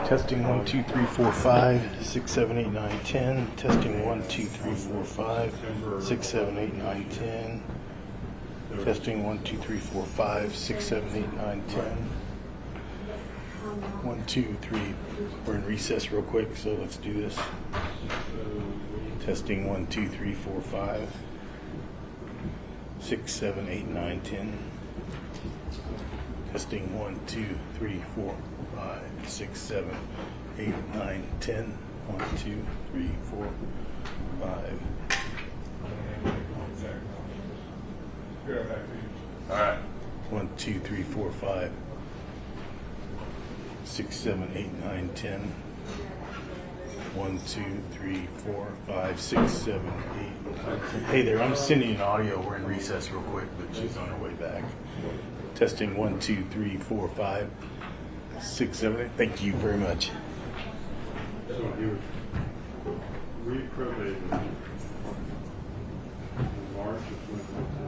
Testing 1 2 3 4 5 6 7 8 9 10. Testing 1 2 3 4 5 6 7 8 9 10. Testing 1 2 3 4 5 6 7 8 9 10. 1 2 3. We're in recess real quick, so let's do this. Testing 1 2 3 4 5 6 7 8 9 10. Testing 1 2 3 4 5 6 7 8 9 10. 1 2 3 4 5. All right. 1 2 3 4 5 6 7 8 9 10. 1 2 3 4 5 6 7 8 9 10. Hey there, I'm sending an audio. We're in recess real quick, but she's on her way back. Testing 1 2 3 4 5 6 7 8. Thank you very much. So you reprobated in March of 2022.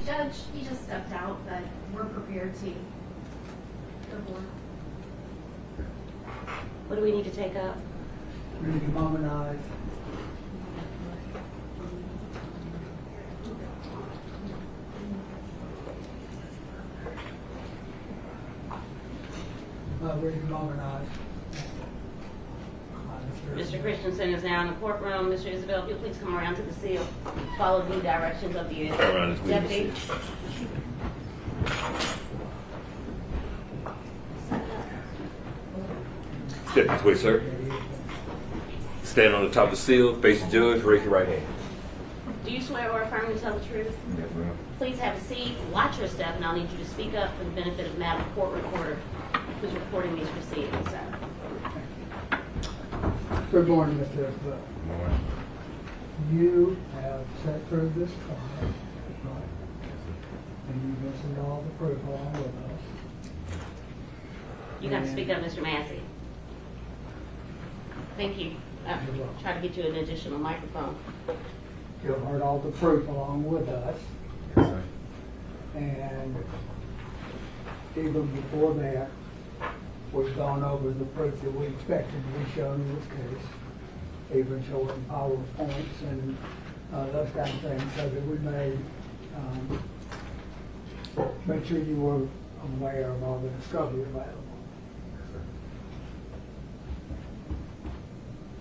Judge, he just stepped out, but we're prepared to go forward. What do we need to take up? We need to harmonize. Ready to harmonize. Mr. Christensen is now in the courtroom. Mr. Isabelle, if you'll please come around to the seal. Follow the directions of the deputy. Step this way, sir. Stand on the top of the seal, face the judge, raise your right hand. Do you swear or affirm to tell the truth? Yes, ma'am. Please have a seat, watch your step, and I'll need you to speak up for the benefit of Madam Court Recorder who's recording these proceedings, sir. Good morning, Mr. Isabelle. Good morning. You have sat through this trial, right? And you've listened to all the proof along with us. You got to speak up, Mr. Massey. Thank you. Try to get you an additional microphone. You've heard all the proof along with us. Yes, sir. And even before that, we've gone over the proof that we expected to be shown in this case, even showing PowerPoints and those kind of things, so that we may make sure you were aware of all the discovery available.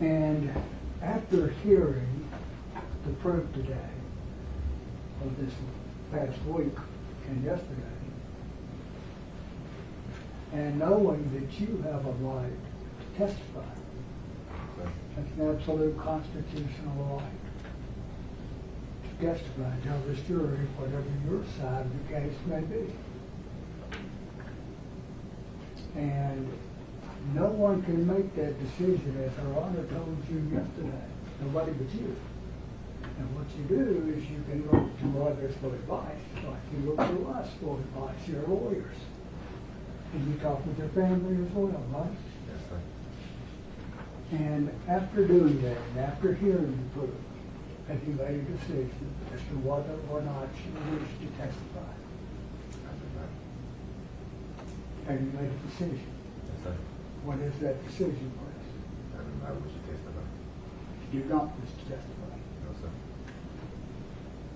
And after hearing the proof today, or this past week and yesterday, and knowing that you have a right to testify, that's an absolute constitutional right to testify, tell this jury whatever your side of the case may be. And no one can make that decision, as Her Honor told you yesterday, nobody but you. And what you do is you can look to others for advice, like you look to us for advice, you're lawyers. And you talk with your family as well, right? Yes, sir. And after doing that, and after hearing the proof, have you made a decision as to whether or not you wish to testify? Have you made a decision? Yes, sir. What is that decision, please? I wish to testify. You do not wish to testify. No, sir.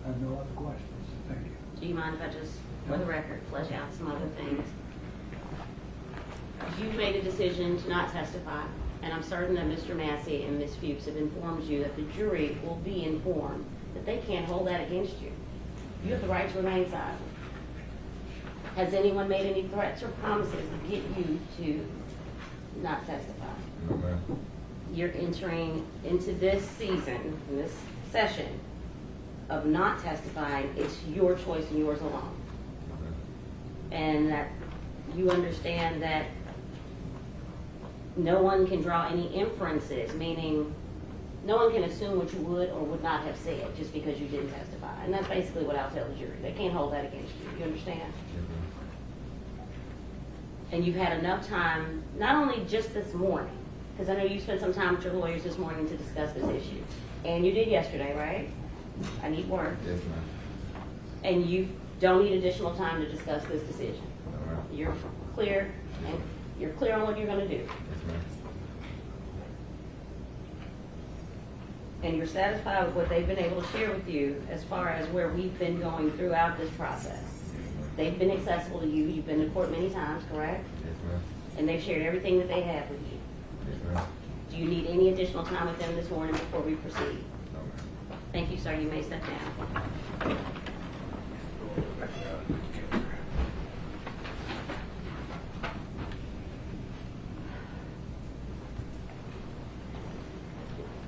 I have no other questions. Thank you. Do you mind if I just, for the record, flesh out some other things? You made a decision to not testify, and I'm certain that Mr. Massey and Ms. Fuchs have informed you that the jury will be informed that they can't hold that against you. You have the right to remain silent. Has anyone made any threats or promises to get you to not testify? No, ma'am. You're entering into this season, this session of not testifying. It's your choice and yours alone. And that you understand that no one can draw any inferences, meaning no one can assume what you would or would not have said just because you didn't testify. And that's basically what I'll tell the jury. They can't hold that against you. You understand? And you've had enough time, not only just this morning, because I know you spent some time with your lawyers this morning to discuss this issue. And you did yesterday, right? I need word. Yes, ma'am. And you don't need additional time to discuss this decision. No, ma'am. You're clear, and you're clear on what you're going to do. Yes, ma'am. And you're satisfied with what they've been able to share with you as far as where we've been going throughout this process. They've been accessible to you. You've been to court many times, correct? Yes, ma'am. And they've shared everything that they have with you. Yes, ma'am. Do you need any additional time with them this morning before we proceed? No, ma'am. Thank you, sir. You may step down.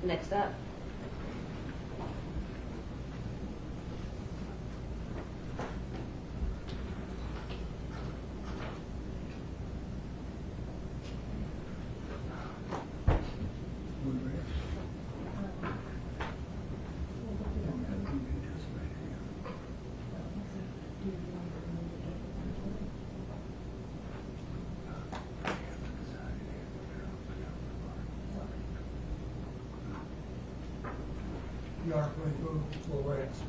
Next up. Your Honor, we'll rest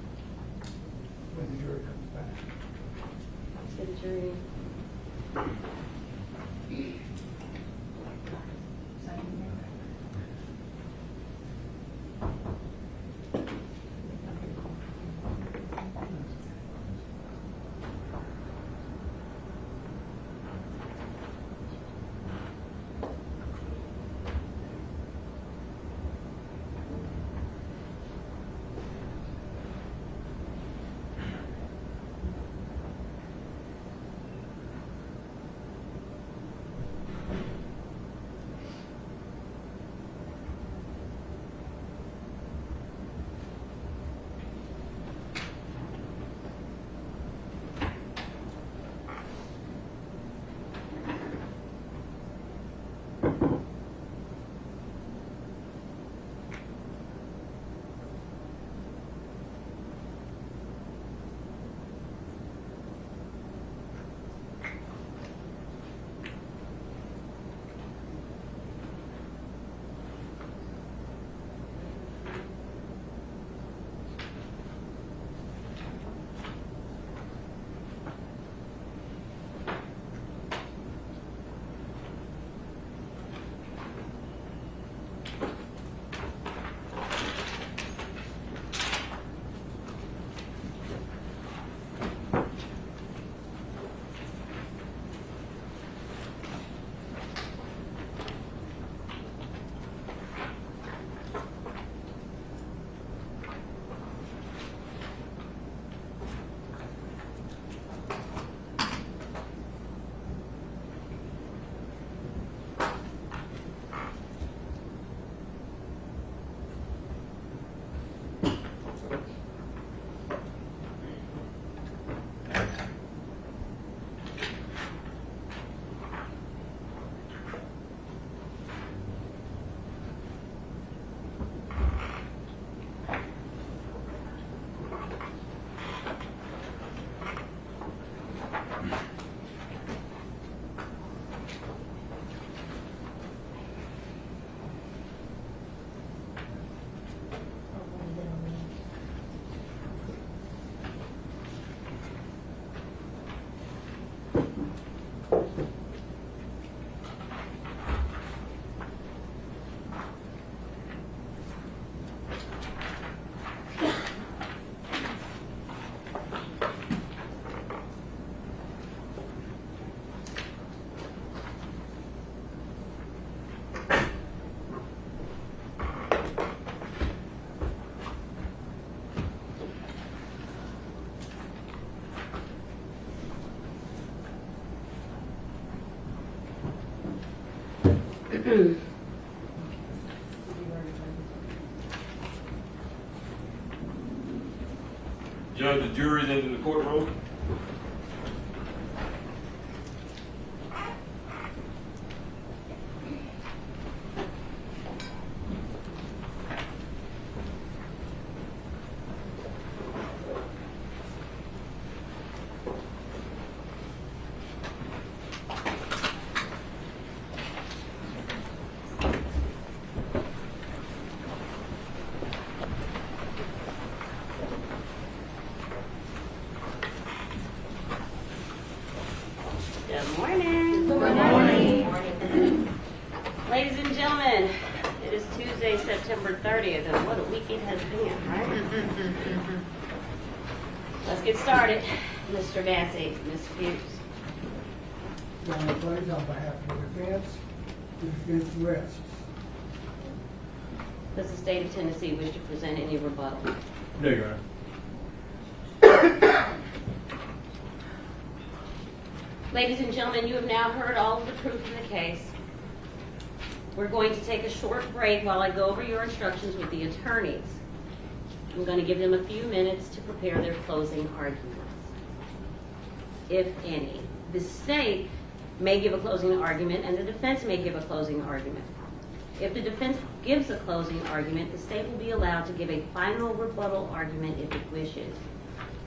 when the jury comes. Let's get a jury. Judge, the jury's in the courtroom. Good morning. Good morning. Ladies and gentlemen, it is Tuesday, September 30th, and what a week it has been, right? Let's get started. Mr. Massey, Ms. Fuchs. Your Honor, please, on behalf of the defense rests. Does the state of Tennessee wish to present any rebuttal? No, Your Honor. Ladies and gentlemen, you have now heard all of the proof in the case. We're going to take a short break while I go over your instructions with the attorneys. I'm going to give them a few minutes to prepare their closing arguments, if any. The state may give a closing argument and the defense may give a closing argument. If the defense gives a closing argument, the state will be allowed to give a final rebuttal argument if it wishes.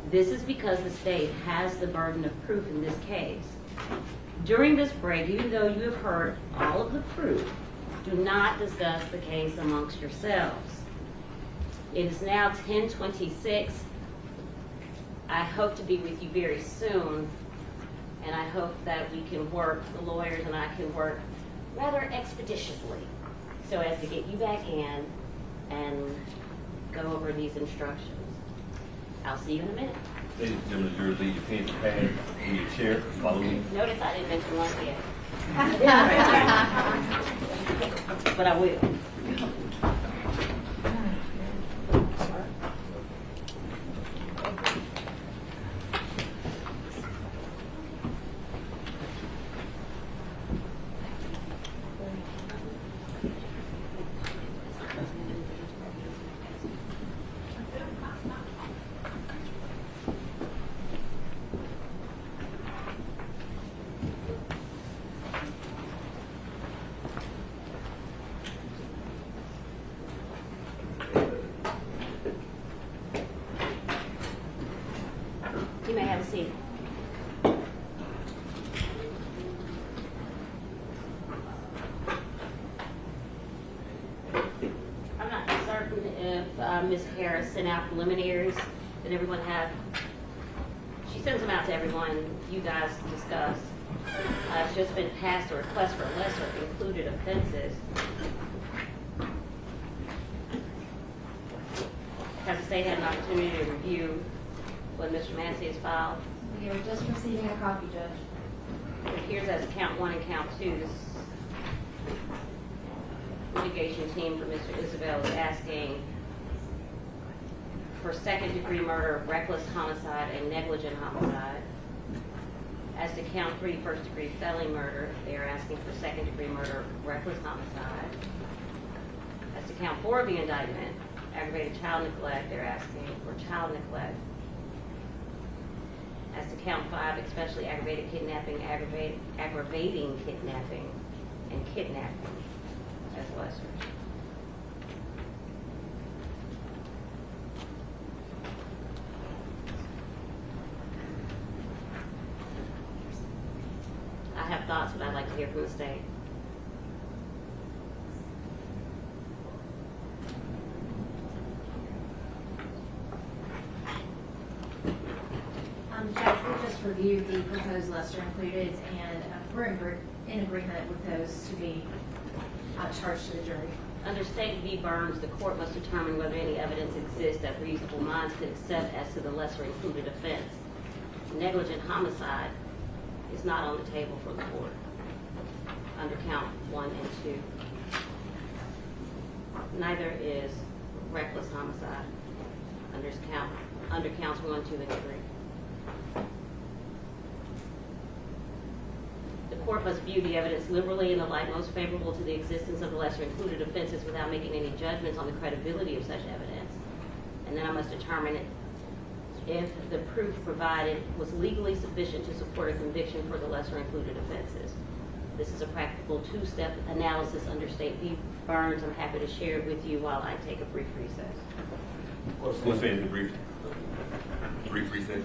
This is because the state has the burden of proof in this case. During this break, even though you have heard all of the proof, do not discuss the case amongst yourselves. It is now 10:26. I hope to be with you very soon, and I hope that we can work, the lawyers and I can work rather expeditiously so as to get you back in and go over these instructions. I'll see you in a minute. Ladies and gentlemen, you're leave your pen and pad in your chair. Follow me. Notice I didn't mention one yet. But I will. You may have a seat. I'm not certain if Ms. Harris sent out preliminaries that everyone had. She sends them out to everyone. You guys discuss. It's just been passed a request for lesser included offenses. Has the state had an opportunity to review what Mr. Massey has filed? We are just receiving a copy, Judge. It appears as count 1 and count 2, this litigation team for Mr. Isabelle is asking for second-degree murder, reckless homicide, and negligent homicide. As to count 3, first-degree felony murder, they are asking for second-degree murder, reckless homicide. As to count 4 of the indictment, aggravated child neglect, they're asking for child neglect. As to count 5, especially aggravated kidnapping, aggravating kidnapping, and kidnapping as lessers. I have thoughts, but I'd like to hear from the state. Judge, we just reviewed the proposed lesser included, and we're in agreement with those to be charged to the jury. Under State v. Burns, the court must determine whether any evidence exists that reasonable minds could accept as to the lesser included offense. Negligent homicide is not on the table for the court under count 1 and 2. Neither is reckless homicide under counts 1, 2, and 3. The court must view the evidence liberally in the light most favorable to the existence of the lesser included offenses without making any judgments on the credibility of such evidence. And then I must determine if the proof provided was legally sufficient to support a conviction for the lesser included offenses. This is a practical two-step analysis under State v. Burns. I'm happy to share it with you while I take a brief recess. We'll say in the brief recess.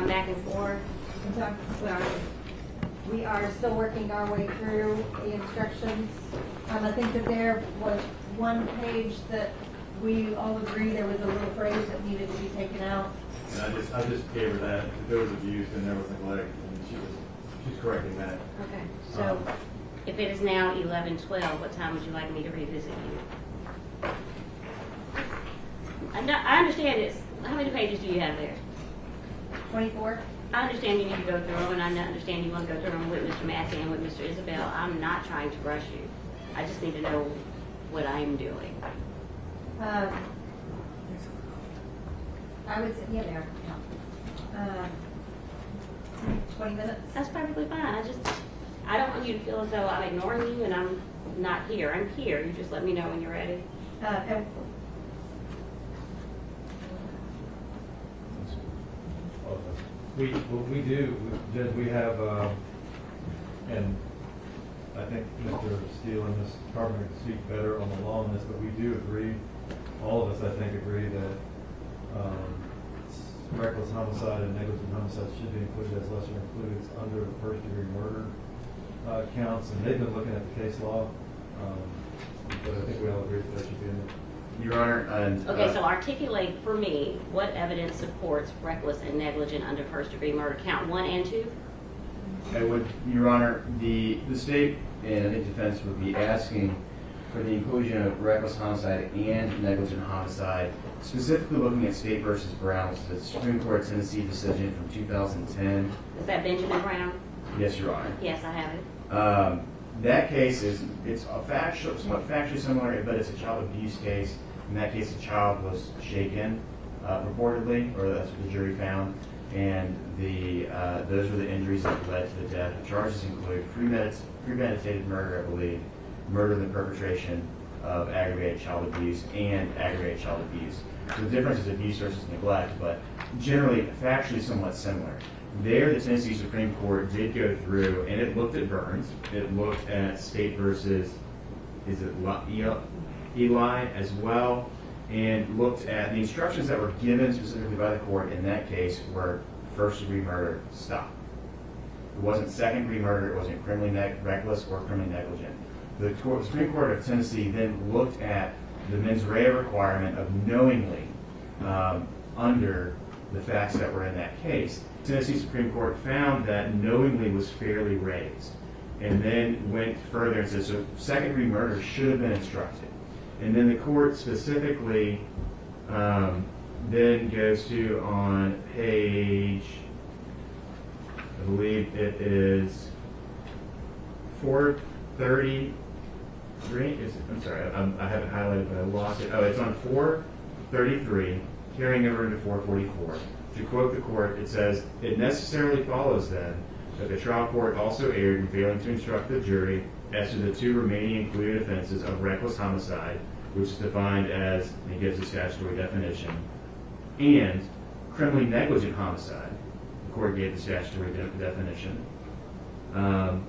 run back and forth? We are still working our way through the instructions. I think that there was one page that we all agree there was a little phrase that needed to be taken out. And I just gave her that, if there was abuse and there was neglect, and she's correcting that. Okay, so if it is now 11:12, what time would you like me to revisit you? I understand this. How many pages do you have there? 24? I understand you need to go through them, and I understand you want to go through them with Mr. Massey and with Mr. Isabelle. I'm not trying to rush you. I just need to know what I'm doing. I would say, yeah, there. 20 minutes? That's perfectly fine. I don't want you to feel as though I'm ignoring you and I'm not here. I'm here. You just let me know when you're ready. And What we do, Judge, we have, and I think Mr. Steele and Ms. Carpenter can speak better on the law on this, but we do agree, all of us, I think, agree that reckless homicide and negligent homicide should be included as lesser included under the first-degree murder counts, and they've been looking at the case law, but I think we all agree that that should be in there. Your Honor, and Okay, so articulate for me what evidence supports reckless and negligent under first-degree murder, count 1 and 2? I would, Your Honor, the state and I think defense would be asking for the inclusion of reckless homicide and negligent homicide, specifically looking at State v. Brown, which is the Supreme Court Tennessee decision from 2010. Is that Benjamin Brown? Yes, Your Honor. Yes, I have it. That case it's somewhat factually similar, but it's a child abuse case. In that case, the child was shaken, reportedly, or that's what the jury found, and those were the injuries that led to the death. The charges include premeditated murder, I believe, murder in the perpetration of aggravated child abuse, and aggravated child abuse. So the difference is abuse versus neglect, but generally factually somewhat similar. There, the Tennessee Supreme Court did go through, and it looked at Burns. It looked at State versus, is it Eli as well, and looked at the instructions that were given specifically by the court in that case were first-degree murder, stop. It wasn't second-degree murder, it wasn't criminally reckless or criminally negligent. The Supreme Court of Tennessee then looked at the mens rea requirement of knowingly under the facts that were in that case. Tennessee Supreme Court found that knowingly was fairly raised, and then went further and said, so second-degree murder should have been instructed. And then the court specifically then goes to, on page, I believe it is 433, I'm sorry, I have it highlighted, but I lost it. Oh, it's on 433, carrying over into 444. To quote the court, it says, it necessarily follows then that the trial court also erred in failing to instruct the jury as to the two remaining included offenses of reckless homicide, which is defined as, and it gives a statutory definition, and criminally negligent homicide. The court gave the statutory definition. The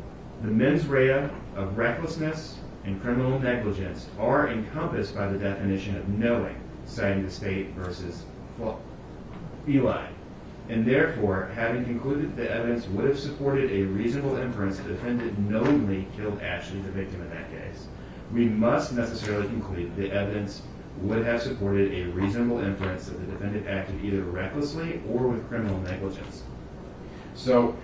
mens rea of recklessness and criminal negligence are encompassed by the definition of knowing, citing the State versus Eli. And therefore, having concluded that the evidence would have supported a reasonable inference that the defendant knowingly killed Ashley, the victim in that case, we must necessarily conclude that the evidence would have supported a reasonable inference that the defendant acted either recklessly or with criminal negligence. So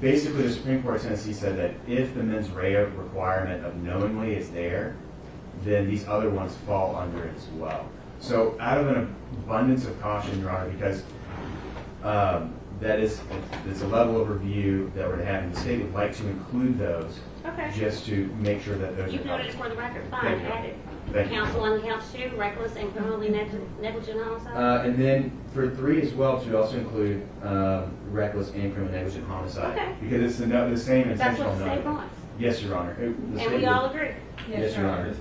basically, the Supreme Court of Tennessee said that if the mens rea requirement of knowingly is there, then these other ones fall under it as well. So out of an abundance of caution, Your Honor, because it's a level of review that we're to have, and the state would like to include those, Okay. just to make sure that those You've are noted it for the record. Fine, Thank you. add it. Thank you. Counsel on count 2, reckless and criminally negligent homicide? And then for 3 as well, to also include reckless and criminally negligent homicide. Okay. Because it's the same That's intentional what the state knowing. wants. Yes, Your Honor. And we all agree? Yes, Your Honor.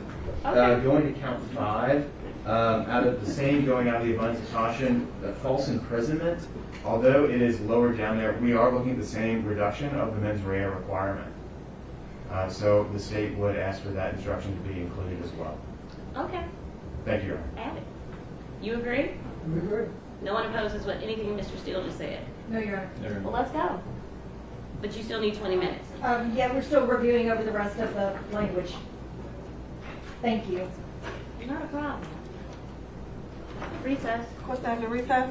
Okay. Going to count 5, out of the same, going out of the abundance of caution, false imprisonment, although it is lower down there, we are looking at the same reduction of the mens rea requirement. So the state would ask for that instruction to be included as well. Okay, Thank you, Your Honor. add it. You agree? We agree. No one opposes what anything Mr. Steele just said? No, Your Honor. Well, let's go. But you still need 20 minutes. Yeah, we're still reviewing over the rest of the language. Thank you. Not a problem. Recess. What time to recess?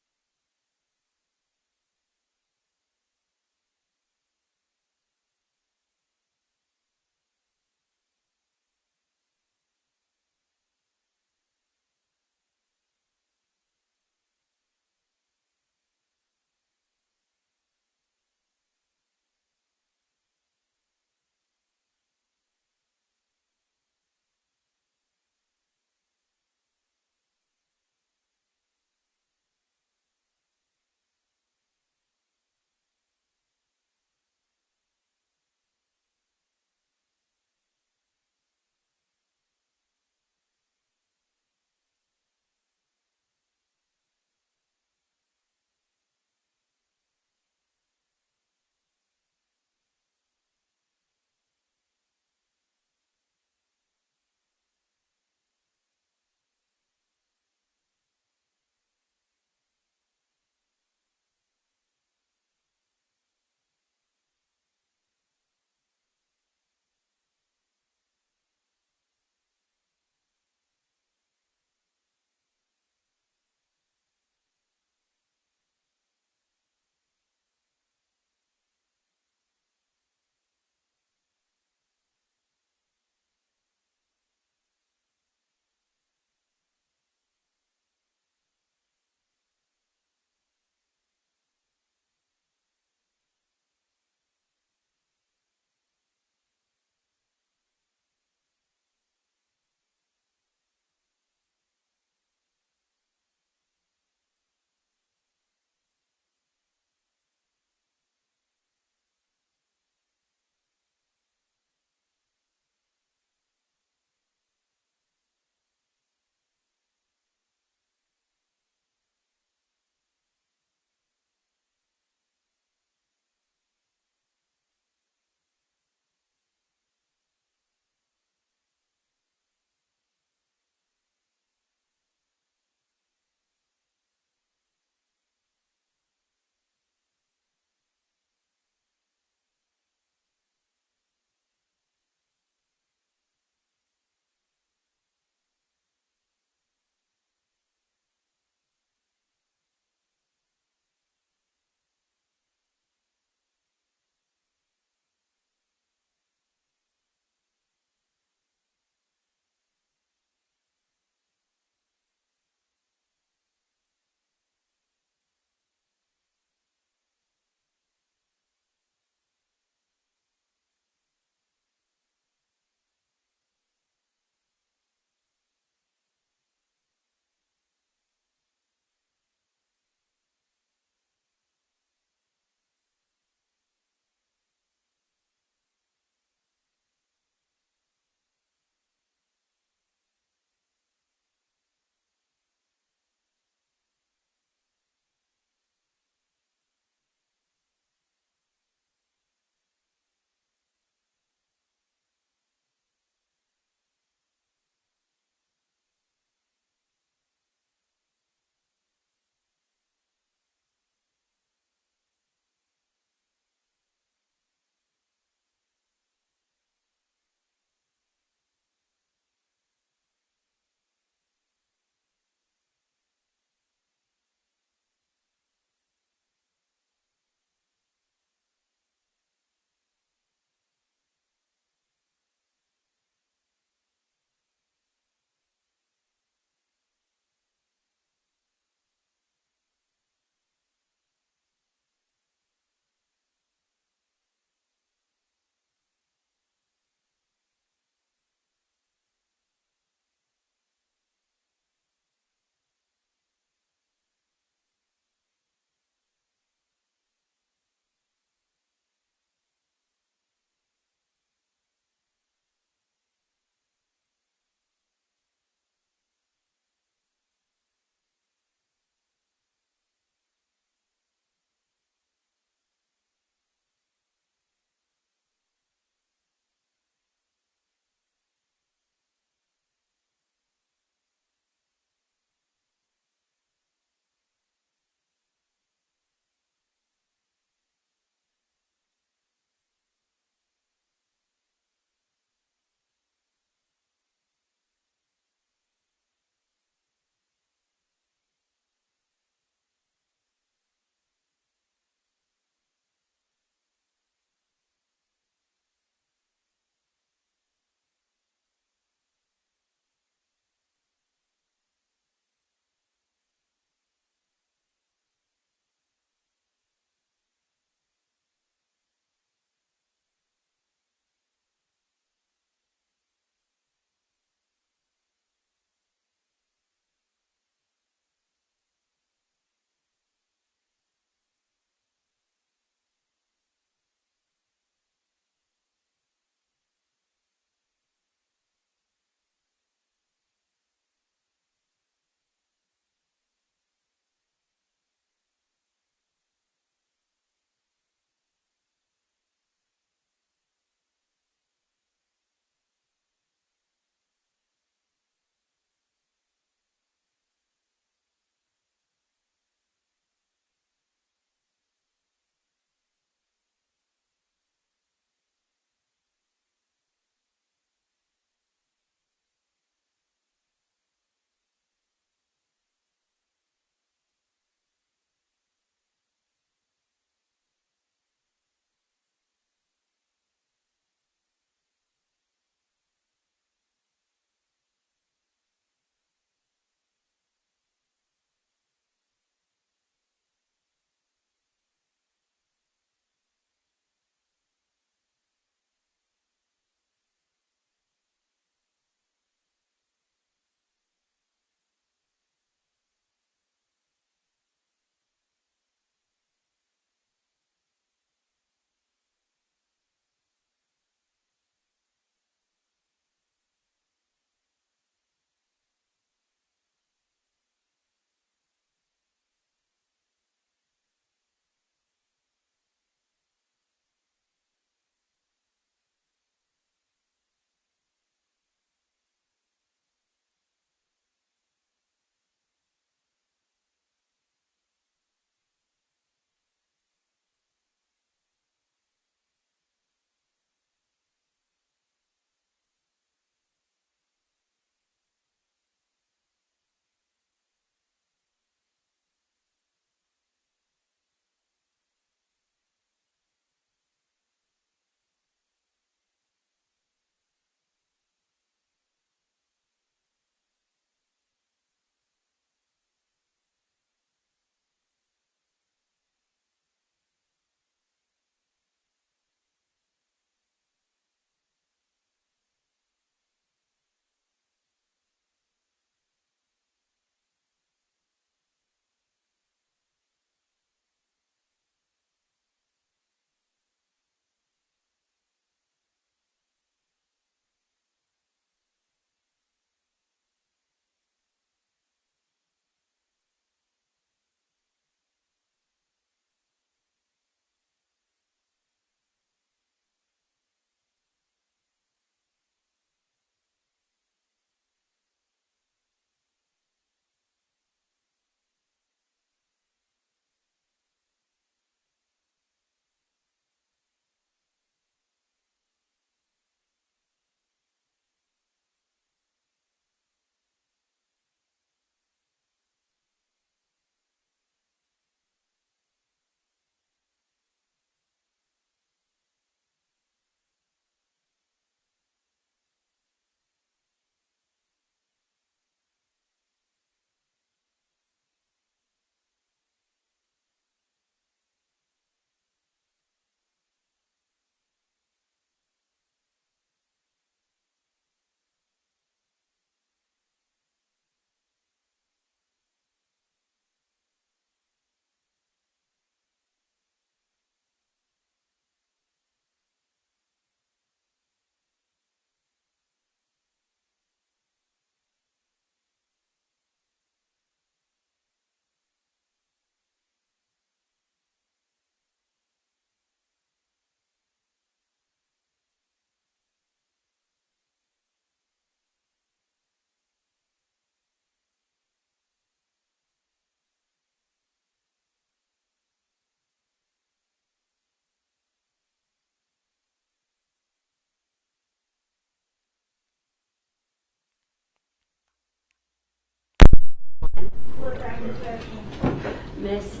Ms.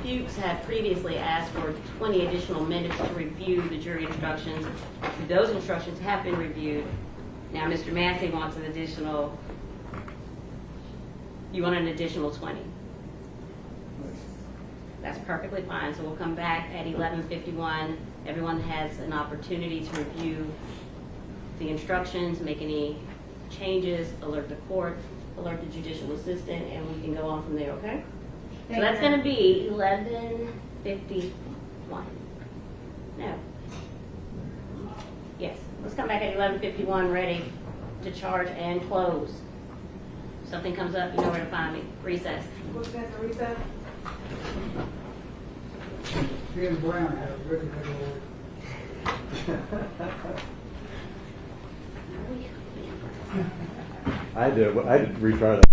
Fuchs had previously asked for 20 additional minutes to review the jury instructions. Those instructions have been reviewed. Now, Mr. Massey wants an additional, you want an additional 20. That's perfectly fine, so we'll come back at 11:51. Everyone has an opportunity to review the instructions, make any changes, alert the court, alert the judicial assistant, and we can go on from there, okay? So that's gonna be 11:51. No. Yes, let's come back at 11:51, ready to charge and close. If something comes up, you know where to find me. Recess. What's that, the recess? Jim Brown had a really good I had to retry that.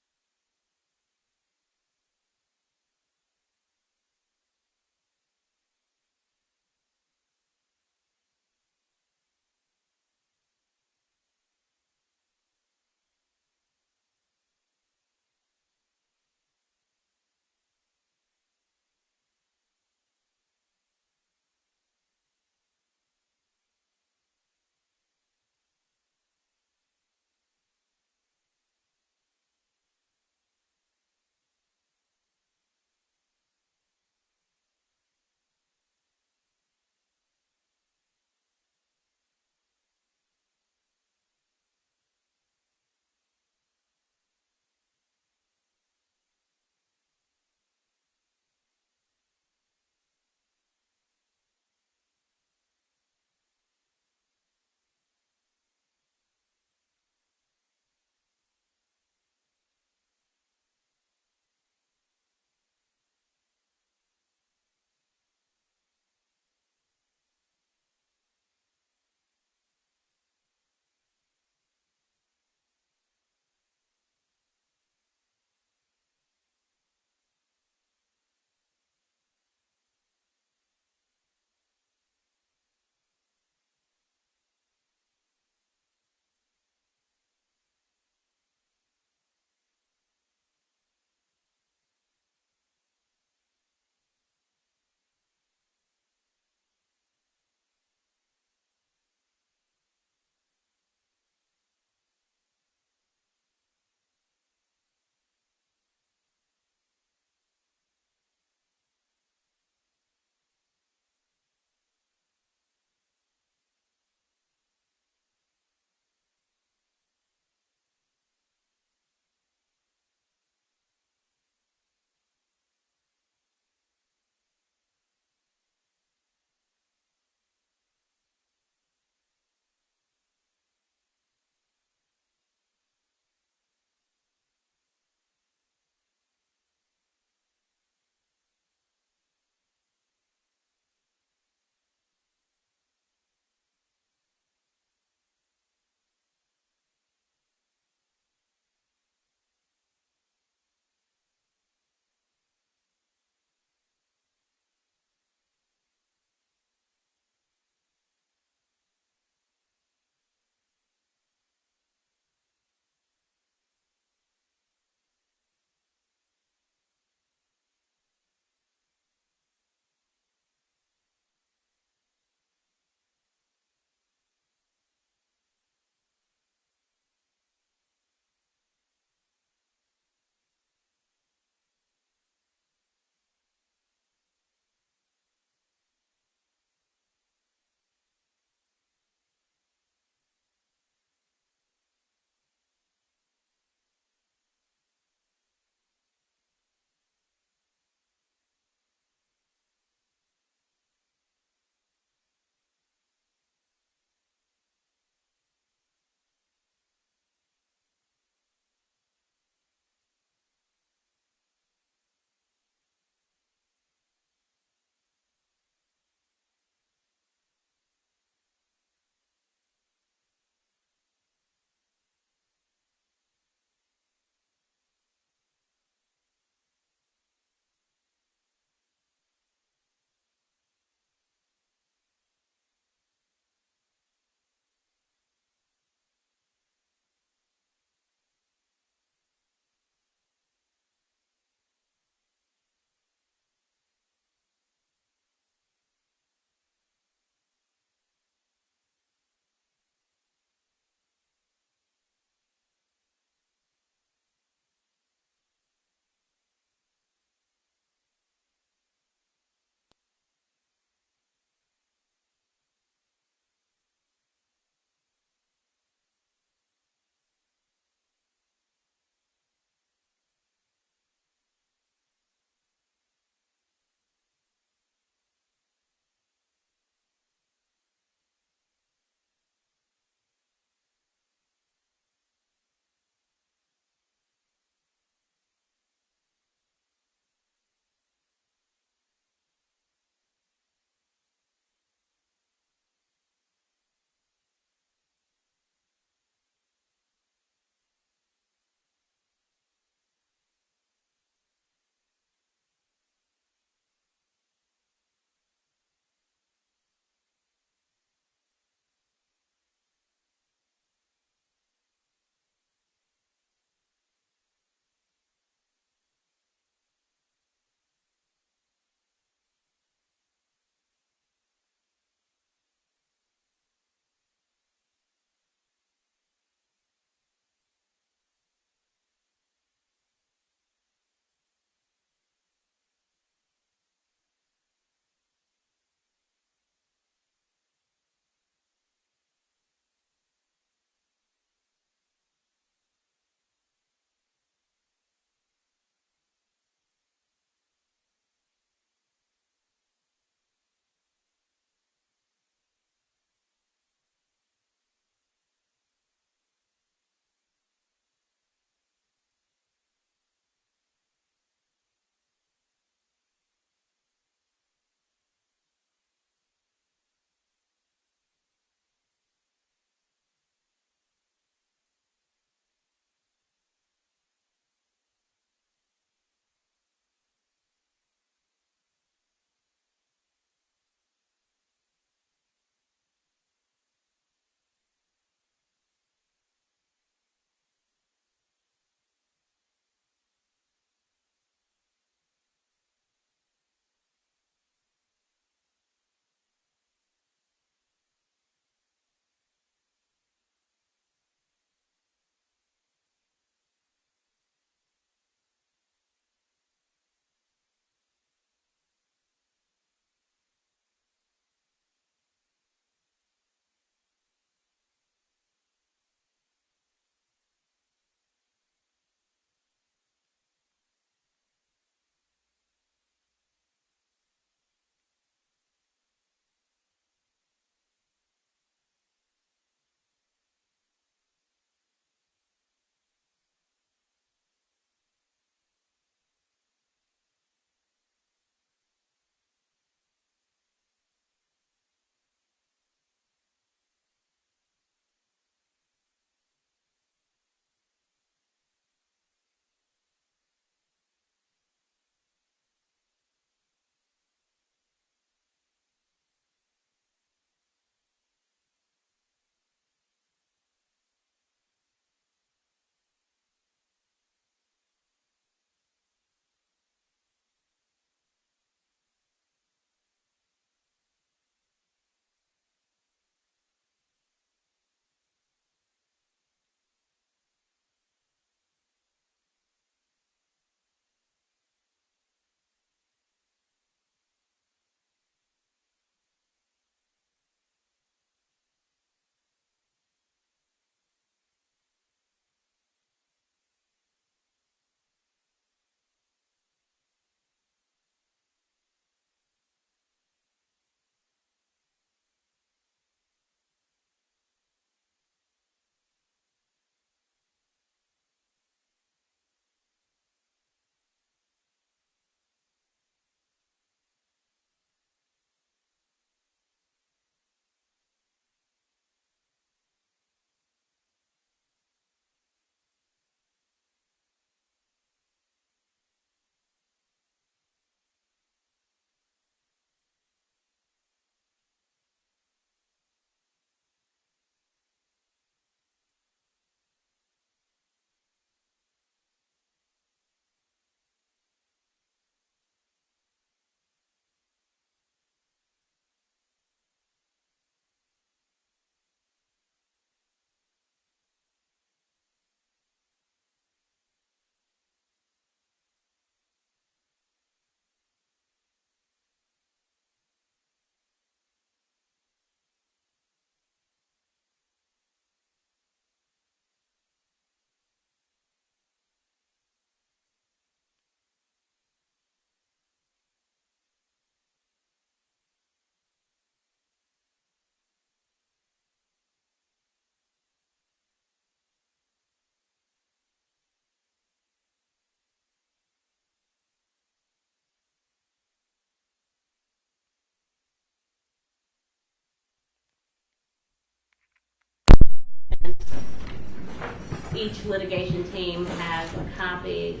each litigation team has a copy,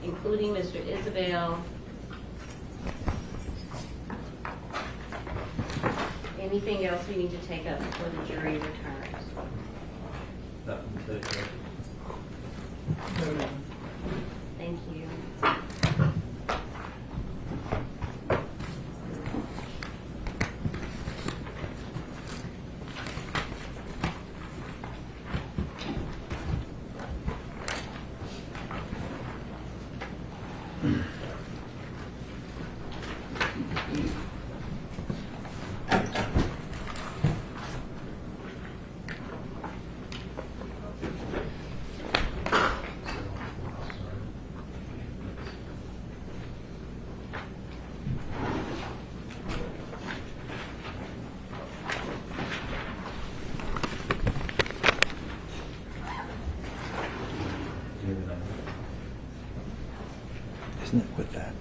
including Mr. Isabelle. Anything else we need to take up before the jury returns? Thank you. Isn't it with that?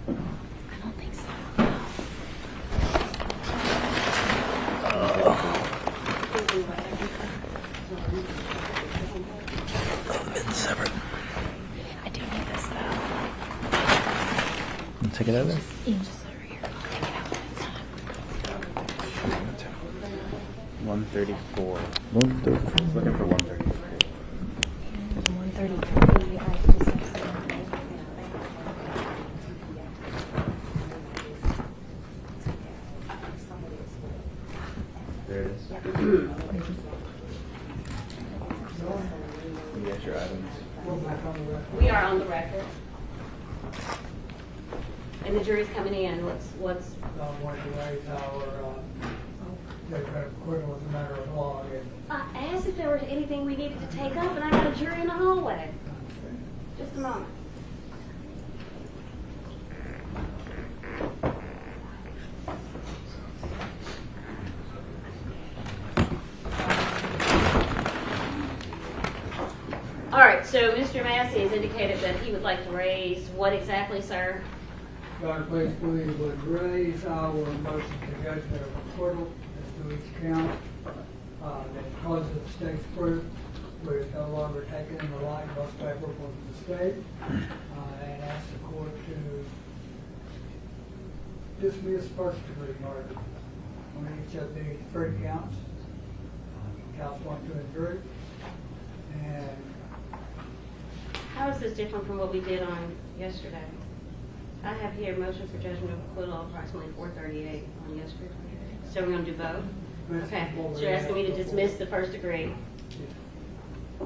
I don't think so. Been severed. I do need this though. You take it out of there? Just over here. I'll take it out next time. 134. 134. Looking for 134. 133. I just have to say There it is. You got your items. We are on the record. And the jury's coming in. What's Want to raise our, acquittal as a matter of law, and I asked if there was anything we needed to take up, and I got a jury in the hallway. Just a moment. All right, so Mr. Massey has indicated that he would like to raise what exactly, sir? God, please, we would raise our motion to judgment of acquittal as to each count, that because of the state's proof, we're no longer taking in the light most favorable to the state, and ask the court to dismiss first degree murder on each of the 3 counts, counts 1, 2, and 3, and How is this different from what we did on yesterday? I have here motion for judgment of acquittal approximately 4:38 on yesterday. So we're going to do both? Okay, so you're asking me to dismiss the first degree.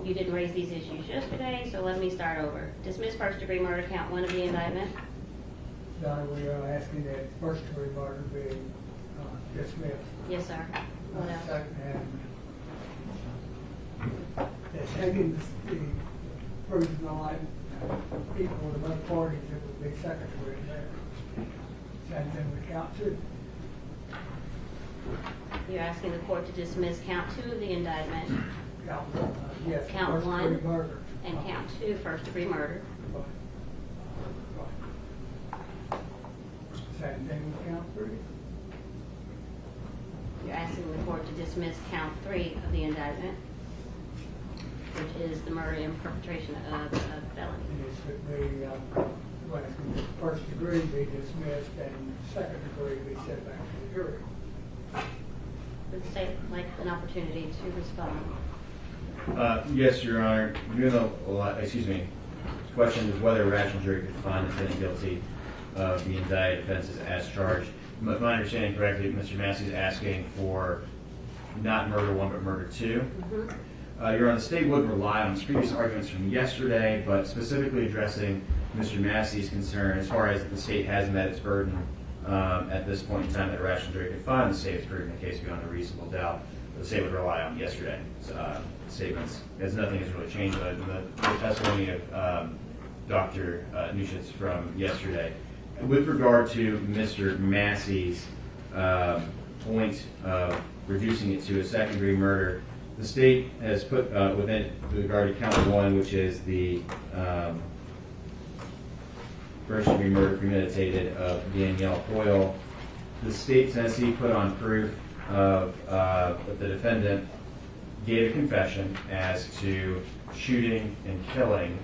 You didn't raise these issues yesterday, so let me start over. Dismiss first degree murder, count 1 of the indictment. now we are asking that first degree murder be dismissed. Yes, sir. What else? And taking the proof in the light equal to both parties, it would be second degree there. Same thing with count 2. You're asking the court to dismiss count 2 of the indictment Count 1, yes. Count first 1 degree murder. and count 2 first degree murder. Same thing with count 3. You're asking the court to dismiss count 3 of the indictment, which is the murder and perpetration of a felony. And it should be, well, first degree be dismissed and second degree be sent back to the jury. Would the state like an opportunity to respond? Yes, Your Honor. The question is whether a rational jury could find the defendant guilty of the indicted offenses as charged. If my understanding correctly, Mr. Massey is asking for not murder 1, but murder 2. Mm-hmm. Your Honor, the state would rely on previous arguments from yesterday, but specifically addressing Mr. Massey's concern as far as the state has met its burden at this point in time that a rational jury could find the state's proven the case beyond a reasonable doubt. The state would rely on yesterday's statements, as nothing has really changed. The testimony of Dr. Nuschitz from yesterday. With regard to Mr. Massey's point of reducing it to a second-degree murder, the state has put within regard to count 1, which is the first-degree murder premeditated of Danielle Hoyle. The state Tennessee put on proof of the defendant gave a confession as to shooting and killing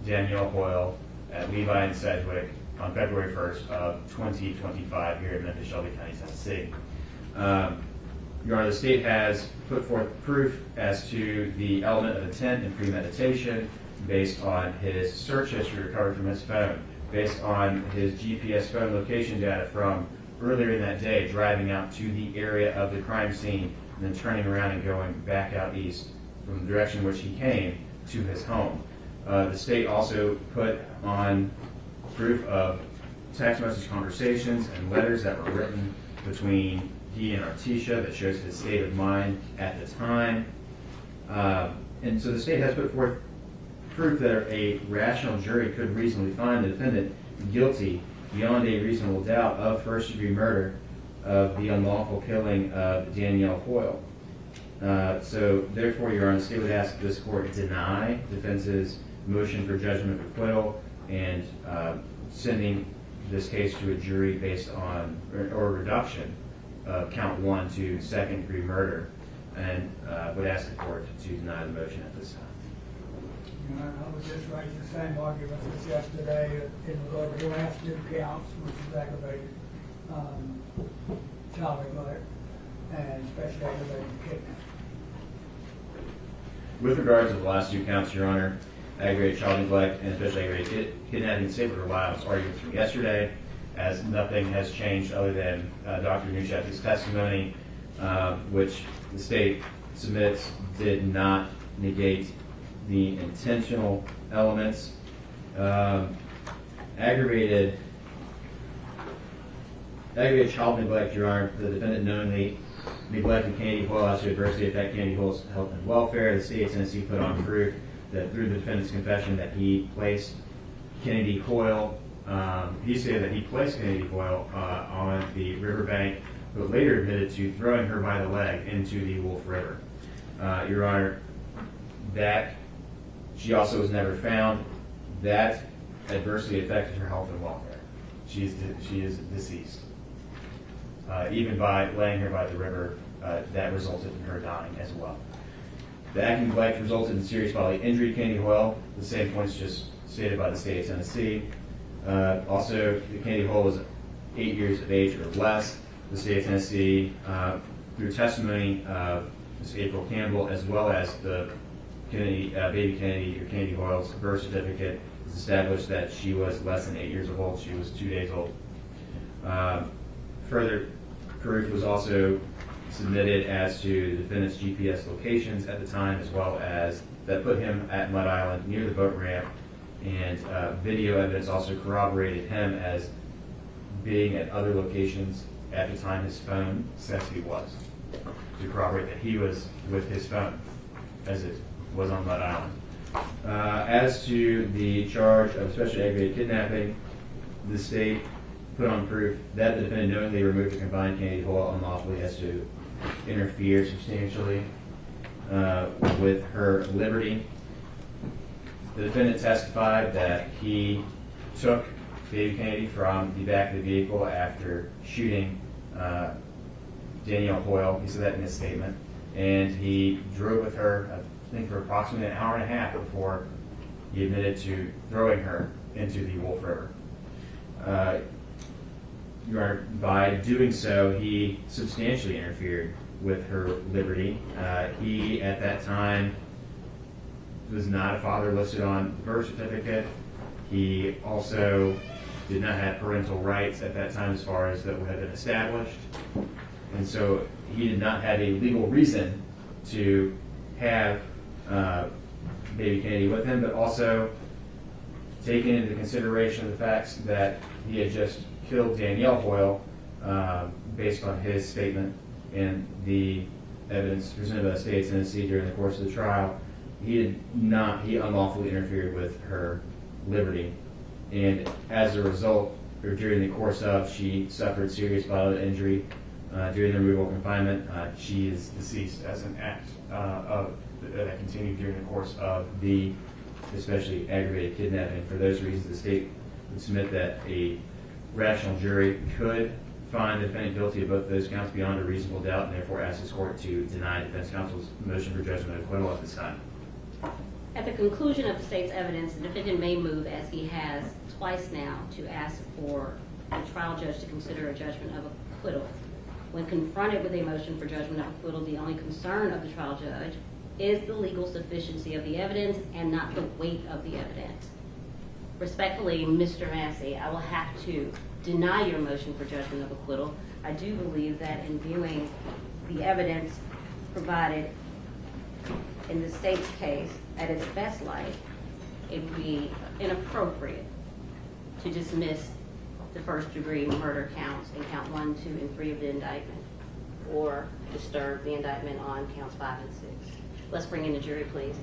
Danielle Hoyle at Levi and Sedgwick on February 1st of 2025 here in Memphis, Shelby County, Tennessee. Your Honor, the state has put forth proof as to the element of intent and premeditation based on his search history recovered from his phone, based on his GPS phone location data from earlier in that day, driving out to the area of the crime scene and then turning around and going back out east from the direction in which he came to his home. The state also put on proof of text message conversations and letters that were written between he and Artesia that shows his state of mind at the time. And so the state has put forth proof that a rational jury could reasonably find the defendant guilty beyond a reasonable doubt of first-degree murder of the unlawful killing of Danielle Hoyle. So therefore, Your Honor, the state would ask this court deny defense's motion for judgment of acquittal and sending this case to a jury based on, or reduction of count 1 to second-degree murder, and would ask the court to deny the motion at this time. I was just raising the same argument as yesterday in regard to the last 2 counts, which is aggravated child neglect and especially aggravated kidnapping. With regards to the last 2 counts, Your Honor, aggravated child neglect and especially aggravated kidnapping, the state would rely on its arguments from yesterday, as nothing has changed other than Dr. Newsheff's testimony, which the state submits did not negate the intentional elements. Aggravated child neglect, Your Honor, the defendant knowingly neglected Kennedy Hoyle as to adversely affect Kennedy Hoyle's health and welfare. The state of Tennessee put on proof that through the defendant's confession that he placed Kennedy Hoyle, he stated that he placed Kennedy Hoyle on the riverbank, but later admitted to throwing her by the leg into the Wolf River. Your Honor, that she also was never found. That adversely affected her health and welfare. She is deceased. Even by laying her by the river, that resulted in her dying as well. The act of neglect resulted in serious bodily injury to Kennedy Hoyle, the same points just stated by the state of Tennessee. Also, Kennedy Hoyle was 8 years of age or less. The state of Tennessee, through testimony of Ms. April Campbell, as well as the baby Kennedy or Kennedy Hoyle's birth certificate, it's established that she was less than 8 years old. She was 2 days old. Further proof was also submitted as to the defendant's GPS locations at the time, as well as that put him at Mud Island near the boat ramp, and video evidence also corroborated him as being at other locations at the time his phone says he was, to corroborate that he was with his phone as it was on Mud Island. As to the charge of especially aggravated kidnapping, the state put on proof that the defendant knowingly removed or combined Kennedy Hoyle unlawfully as to interfere substantially with her liberty. The defendant testified that he took baby Kennedy from the back of the vehicle after shooting Danielle Hoyle. He said that in his statement. And he drove with her, I think, for approximately an hour and a half before he admitted to throwing her into the Wolf River. By doing so, he substantially interfered with her liberty. He, at that time, was not a father listed on the birth certificate. He also did not have parental rights at that time as far as that would have been established. And so he did not have a legal reason to have baby Kennedy with him, but also taking into consideration the facts that he had just killed Danielle Hoyle based on his statement and the evidence presented by the state of Tennessee during the course of the trial. He unlawfully interfered with her liberty. And as a result, or during the course of, she suffered serious bodily injury during the removal confinement. She is deceased as an act that continued during the course of the especially aggravated kidnapping. For those reasons, the state would submit that a rational jury could find the defendant guilty of both of those counts beyond a reasonable doubt, and therefore ask this court to deny defense counsel's motion for judgment of acquittal at this time. At the conclusion of the state's evidence, the defendant may move, as he has twice now, to ask for the trial judge to consider a judgment of acquittal. When confronted with a motion for judgment of acquittal, the only concern of the trial judge is the legal sufficiency of the evidence and not the weight of the evidence. Respectfully, Mr. Massey, I will have to deny your motion for judgment of acquittal. I do believe that in viewing the evidence provided in the state's case at its best light, it would be inappropriate to dismiss the first-degree murder counts in count 1, 2, and 3 of the indictment, or disturb the indictment on counts 5 and 6. Let's bring in the jury, please.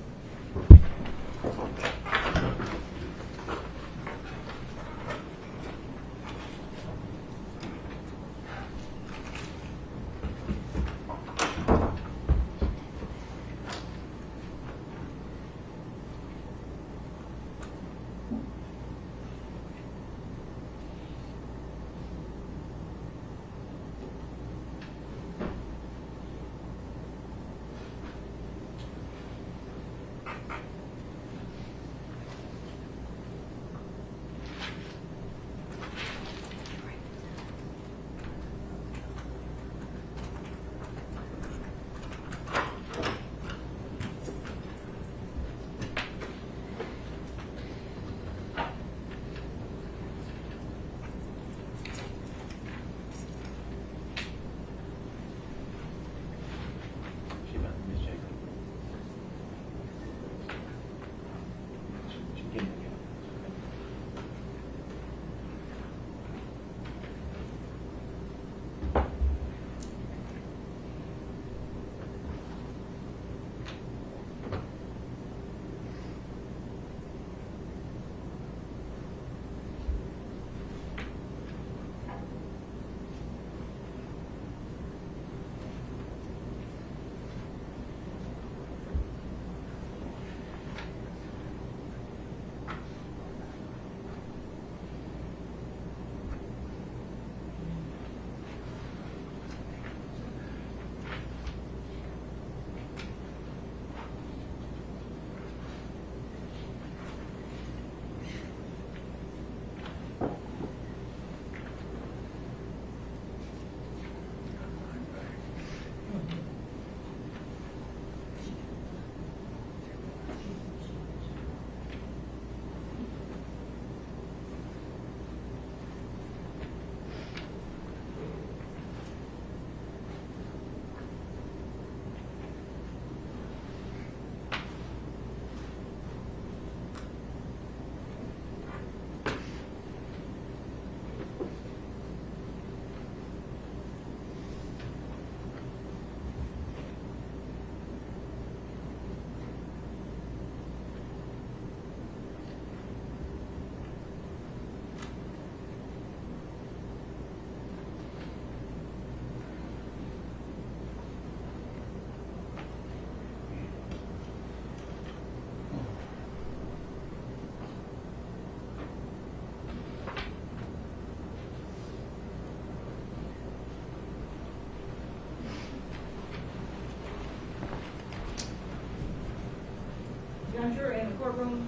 Young jury in the courtroom.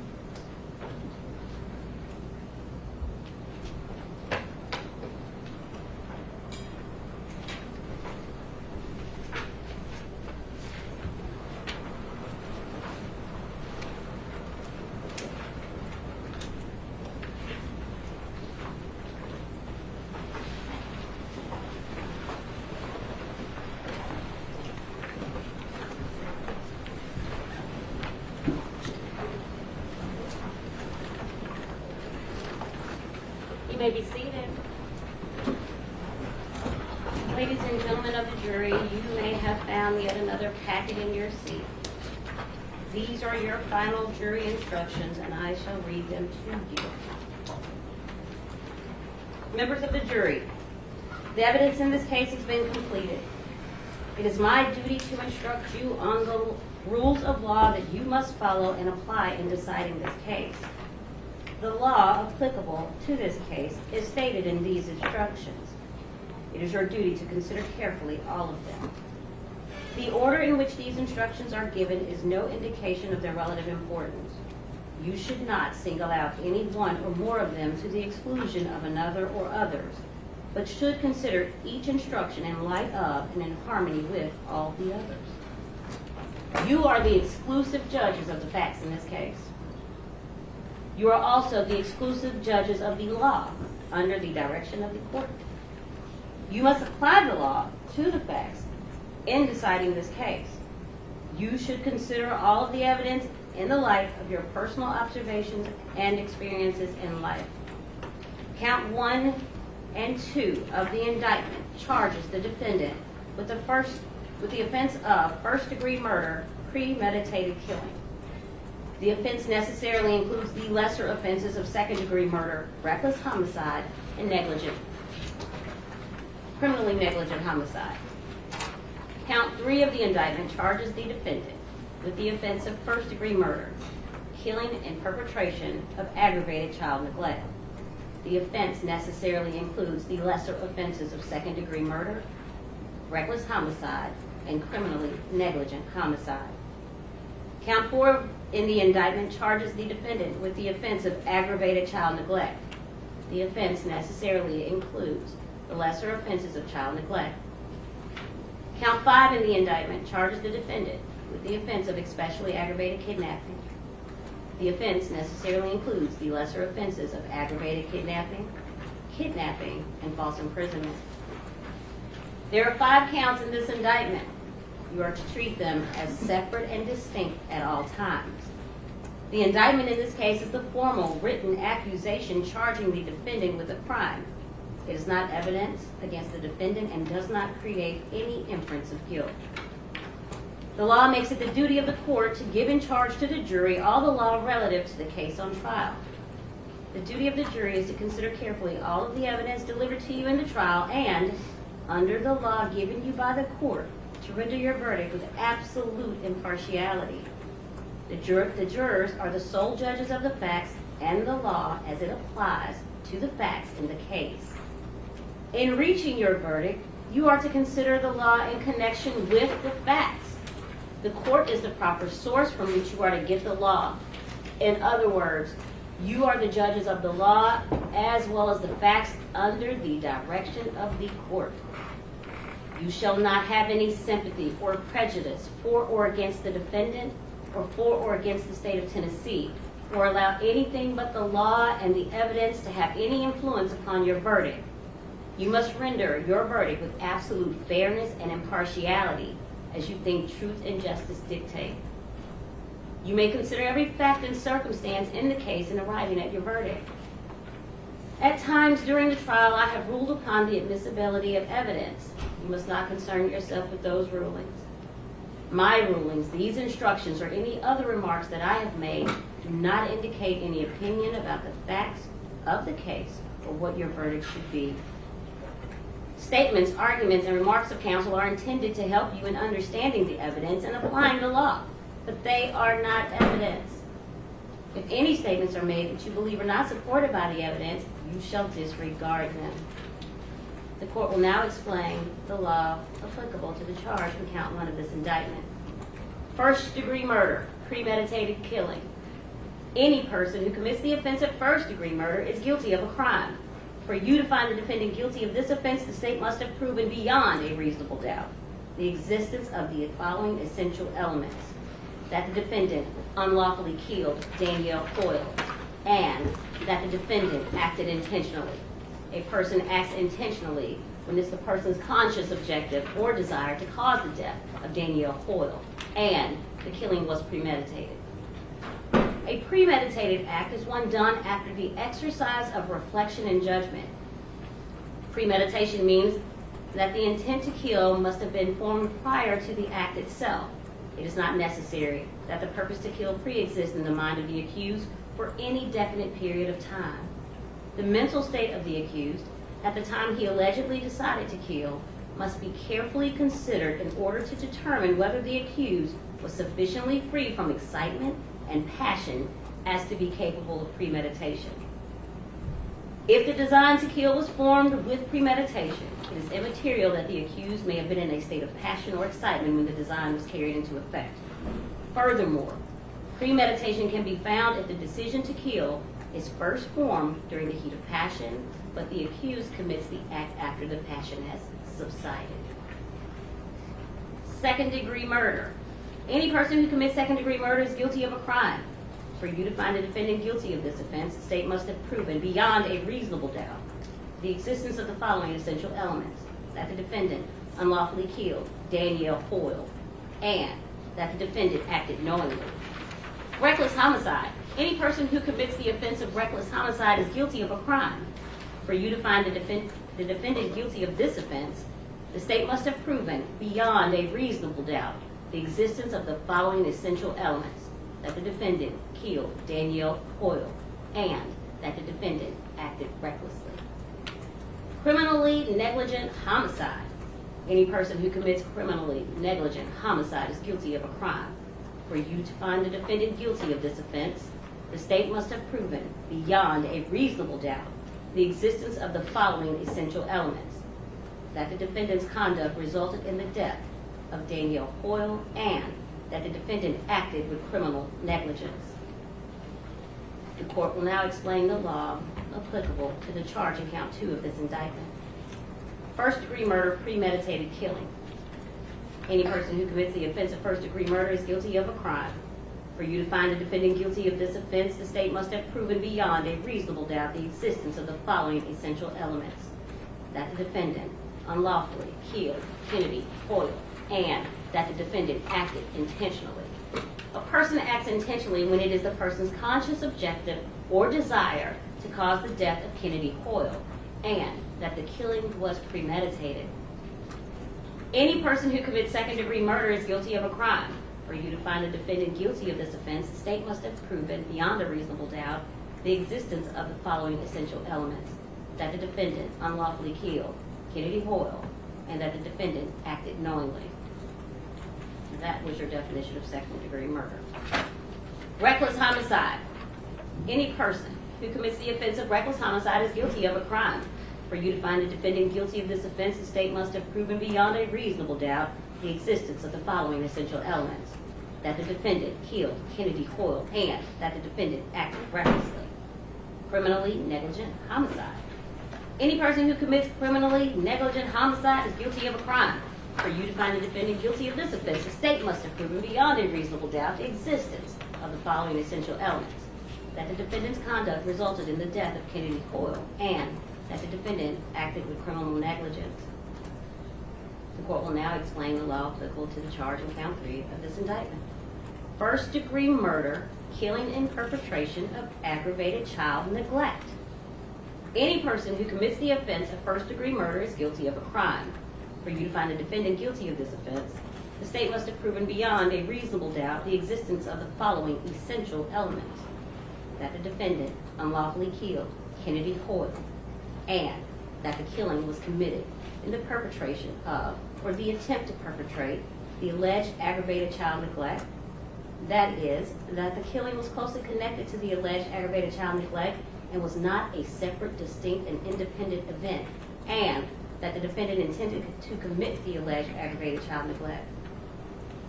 You may be seated. Ladies and gentlemen of the jury, you may have found yet another packet in your seat. These are your final jury instructions, and I shall read them to you. Members of the jury, the evidence in this case has been completed. It is my duty to instruct you on the rules of law that you must follow and apply in deciding this case. The law applicable to this case is stated in these instructions. It is your duty to consider carefully all of them. The order in which these instructions are given is no indication of their relative importance. You should not single out any one or more of them to the exclusion of another or others, but should consider each instruction in light of and in harmony with all the others. You are the exclusive judges of the facts in this case. You are also the exclusive judges of the law under the direction of the court. You must apply the law to the facts in deciding this case. You should consider all of the evidence in the light of your personal observations and experiences in life. Count 1 and 2 of the indictment charges the defendant with the offense of first-degree murder, premeditated killing. The offense necessarily includes the lesser offenses of second-degree murder, reckless homicide, and criminally negligent homicide. Count 3 of the indictment charges the defendant with the offense of first-degree murder, killing and perpetration of aggravated child neglect. The offense necessarily includes the lesser offenses of second-degree murder, reckless homicide, and criminally negligent homicide. Count 4 in the indictment charges the defendant with the offense of aggravated child neglect. The offense necessarily includes the lesser offenses of child neglect. Count 5 in the indictment charges the defendant with the offense of especially aggravated kidnapping. The offense necessarily includes the lesser offenses of aggravated kidnapping, and false imprisonment. There are 5 counts in this indictment. You are to treat them as separate and distinct at all times. The indictment in this case is the formal written accusation charging the defendant with a crime. It is not evidence against the defendant and does not create any inference of guilt. The law makes it the duty of the court to give in charge to the jury all the law relative to the case on trial. The duty of the jury is to consider carefully all of the evidence delivered to you in the trial and, under the law given you by the court, to render your verdict with absolute impartiality. The jurors are the sole judges of the facts and the law as it applies to the facts in the case. In reaching your verdict, you are to consider the law in connection with the facts. The court is the proper source from which you are to get the law. In other words, you are the judges of the law as well as the facts under the direction of the court. You shall not have any sympathy or prejudice for or against the defendant or for or against the state of Tennessee, or allow anything but the law and the evidence to have any influence upon your verdict. You must render your verdict with absolute fairness and impartiality as you think truth and justice dictate. You may consider every fact and circumstance in the case in arriving at your verdict. At times during the trial, I have ruled upon the admissibility of evidence. You must not concern yourself with those rulings. My rulings, these instructions, or any other remarks that I have made do not indicate any opinion about the facts of the case or what your verdict should be. Statements, arguments, and remarks of counsel are intended to help you in understanding the evidence and applying the law, but they are not evidence. If any statements are made that you believe are not supported by the evidence, you shall disregard them. The court will now explain the law applicable to the charge in count 1 of this indictment. First-degree murder, premeditated killing. Any person who commits the offense of first-degree murder is guilty of a crime. For you to find the defendant guilty of this offense, the state must have proven beyond a reasonable doubt the existence of the following essential elements: that the defendant unlawfully killed Danielle Hoyle, and that the defendant acted intentionally. A person acts intentionally when it's the person's conscious objective or desire to cause the death of Danielle Hoyle, and the killing was premeditated. A premeditated act is one done after the exercise of reflection and judgment. Premeditation means that the intent to kill must have been formed prior to the act itself. It is not necessary that the purpose to kill pre-exists in the mind of the accused for any definite period of time. The mental state of the accused at the time he allegedly decided to kill must be carefully considered in order to determine whether the accused was sufficiently free from excitement and passion as to be capable of premeditation. If the design to kill was formed with premeditation, it is immaterial that the accused may have been in a state of passion or excitement when the design was carried into effect. Furthermore, premeditation can be found if the decision to kill is first formed during the heat of passion, but the accused commits the act after the passion has subsided. Second-degree murder. Any person who commits second-degree murder is guilty of a crime. For you to find the defendant guilty of this offense, the state must have proven beyond a reasonable doubt the existence of the following essential elements: that the defendant unlawfully killed Danielle Hoyle, and that the defendant acted knowingly. Reckless homicide. Any person who commits the offense of reckless homicide is guilty of a crime. For you to find the defendant guilty of this offense, the state must have proven beyond a reasonable doubt the existence of the following essential elements: that the defendant killed Danielle Hoyle, and that the defendant acted recklessly. Criminally negligent homicide. Any person who commits criminally negligent homicide is guilty of a crime. For you to find the defendant guilty of this offense, the state must have proven beyond a reasonable doubt the existence of the following essential elements: that the defendant's conduct resulted in the death of Danielle Hoyle, and that the defendant acted with criminal negligence. The court will now explain the law applicable to the charge in count 2 of this indictment. First-degree murder, premeditated killing. Any person who commits the offense of first-degree murder is guilty of a crime. For you to find the defendant guilty of this offense, the state must have proven beyond a reasonable doubt the existence of the following essential elements: that the defendant unlawfully killed Kennedy Hoyle, and that the defendant acted intentionally. A person acts intentionally when it is the person's conscious objective or desire to cause the death of Kennedy Hoyle, and that the killing was premeditated. Any person who commits second-degree murder is guilty of a crime. For you to find the defendant guilty of this offense, the state must have proven beyond a reasonable doubt the existence of the following essential elements: that the defendant unlawfully killed Kennedy Hoyle, and that the defendant acted knowingly. That was your definition of second-degree murder. Reckless homicide. Any person who commits the offense of reckless homicide is guilty of a crime. For you to find the defendant guilty of this offense, the state must have proven beyond a reasonable doubt the existence of the following essential elements: that the defendant killed Kennedy Hoyle, and that the defendant acted recklessly. Criminally negligent homicide. Any person who commits criminally negligent homicide is guilty of a crime. For you to find the defendant guilty of this offense, the state must have proven beyond a reasonable doubt the existence of the following essential elements: that the defendant's conduct resulted in the death of Kennedy Hoyle, and that the defendant acted with criminal negligence. The court will now explain the law applicable to the charge in count 3 of this indictment. First-degree murder, killing in perpetration of aggravated child neglect. Any person who commits the offense of first-degree murder is guilty of a crime. For you to find the defendant guilty of this offense, the state must have proven beyond a reasonable doubt the existence of the following essential elements: that the defendant unlawfully killed Kennedy Hoyle, and that the killing was committed in the perpetration of, or the attempt to perpetrate, the alleged aggravated child neglect. That is, that the killing was closely connected to the alleged aggravated child neglect and was not a separate, distinct, and independent event, and that the defendant intended to commit the alleged aggravated child neglect.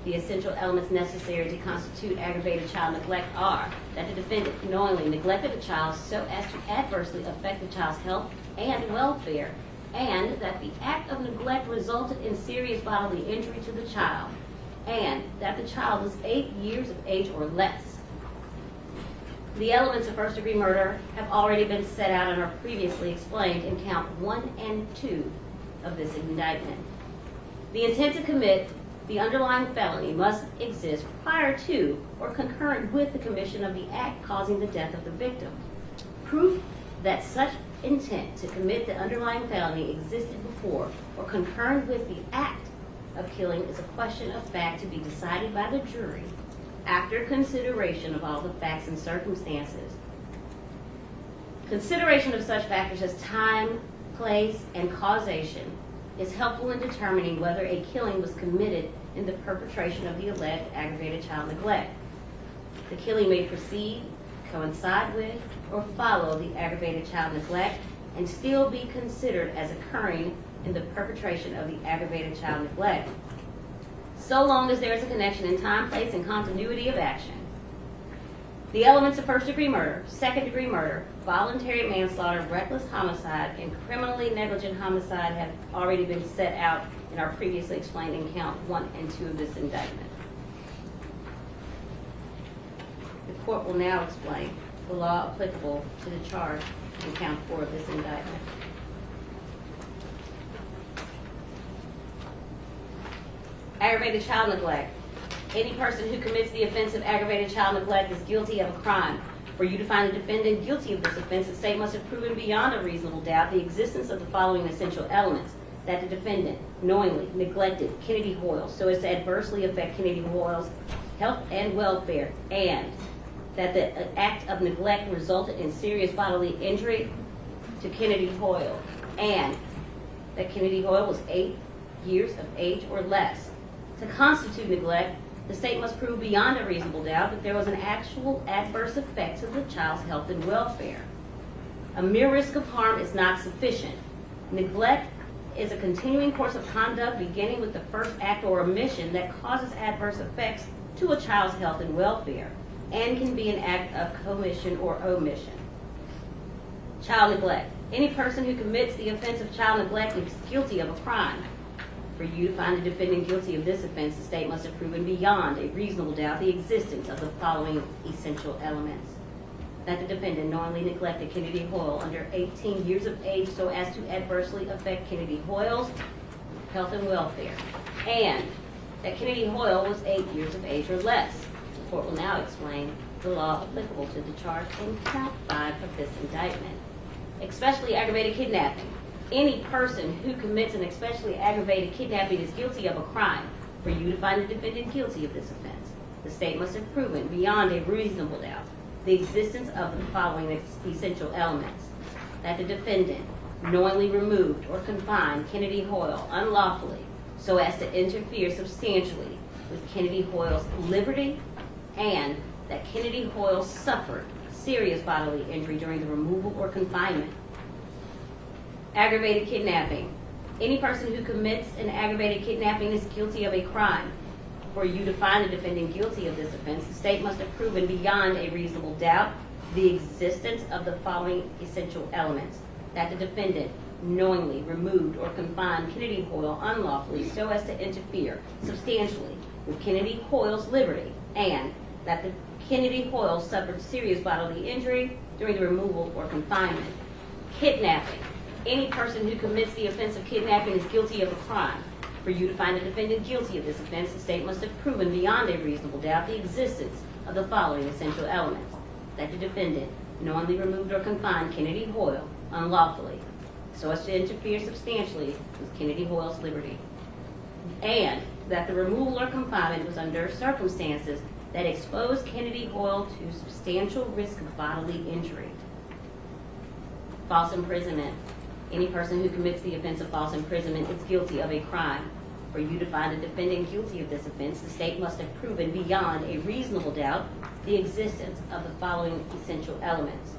The essential elements necessary to constitute aggravated child neglect are that the defendant knowingly neglected the child so as to adversely affect the child's health and welfare, and that the act of neglect resulted in serious bodily injury to the child, and that the child was 8 years of age or less. The elements of first-degree murder have already been set out and are previously explained in count 1 and 2 of this indictment. The intent to commit the underlying felony must exist prior to or concurrent with the commission of the act causing the death of the victim. Proof that such intent to commit the underlying felony existed before or concurrent with the act of killing is a question of fact to be decided by the jury after consideration of all the facts and circumstances. Consideration of such factors as time, place, and causation is helpful in determining whether a killing was committed in the perpetration of the alleged aggravated child neglect. The killing may precede, coincide with, or follow the aggravated child neglect and still be considered as occurring in the perpetration of the aggravated child neglect, so long as there is a connection in time, place, and continuity of action. The elements of first-degree murder, second-degree murder, voluntary manslaughter, reckless homicide, and criminally negligent homicide have already been set out in our previously explained in count 1 and 2 of this indictment. The court will now explain the law applicable to the charge in count 4 of this indictment. Aggravated child neglect. Any person who commits the offense of aggravated child neglect is guilty of a crime. For you to find the defendant guilty of this offense, the state must have proven beyond a reasonable doubt the existence of the following essential elements: that the defendant knowingly neglected Kennedy Hoyle so as to adversely affect Kennedy Hoyle's health and welfare, and that the act of neglect resulted in serious bodily injury to Kennedy Hoyle, and that Kennedy Hoyle was 8 years of age or less. To constitute neglect, the state must prove beyond a reasonable doubt that there was an actual adverse effect to the child's health and welfare. A mere risk of harm is not sufficient. Neglect is a continuing course of conduct beginning with the first act or omission that causes adverse effects to a child's health and welfare, and can be an act of commission or omission. Child neglect. Any person who commits the offense of child neglect is guilty of a crime. For you to find the defendant guilty of this offense, the state must have proven beyond a reasonable doubt the existence of the following essential elements: that the defendant knowingly neglected Kennedy Hoyle under 18 years of age so as to adversely affect Kennedy Hoyle's health and welfare, and that Kennedy Hoyle was 8 years of age or less. The court will now explain the law applicable to the charge in count 5 of this indictment. Especially aggravated kidnapping. Any person who commits an especially aggravated kidnapping is guilty of a crime. For you to find the defendant guilty of this offense, the state must have proven beyond a reasonable doubt the existence of the following essential elements: that the defendant knowingly removed or confined Kennedy Hoyle unlawfully so as to interfere substantially with Kennedy Hoyle's liberty, and that Kennedy Hoyle suffered serious bodily injury during the removal or confinement. Aggravated kidnapping. Any person who commits an aggravated kidnapping is guilty of a crime. For you to find the defendant guilty of this offense, the state must have proven beyond a reasonable doubt the existence of the following essential elements: that the defendant knowingly removed or confined Kennedy Hoyle unlawfully so as to interfere substantially with Kennedy Hoyle's liberty, and that the Kennedy Hoyle suffered serious bodily injury during the removal or confinement. Kidnapping. Any person who commits the offense of kidnapping is guilty of a crime. For you to find the defendant guilty of this offense, the state must have proven beyond a reasonable doubt the existence of the following essential elements: that the defendant knowingly removed or confined Kennedy Hoyle unlawfully so as to interfere substantially with Kennedy Hoyle's liberty, and that the removal or confinement was under circumstances that exposed Kennedy Hoyle to substantial risk of bodily injury. False imprisonment. Any person who commits the offense of false imprisonment is guilty of a crime. For you to find a defendant guilty of this offense, the state must have proven beyond a reasonable doubt the existence of the following essential elements: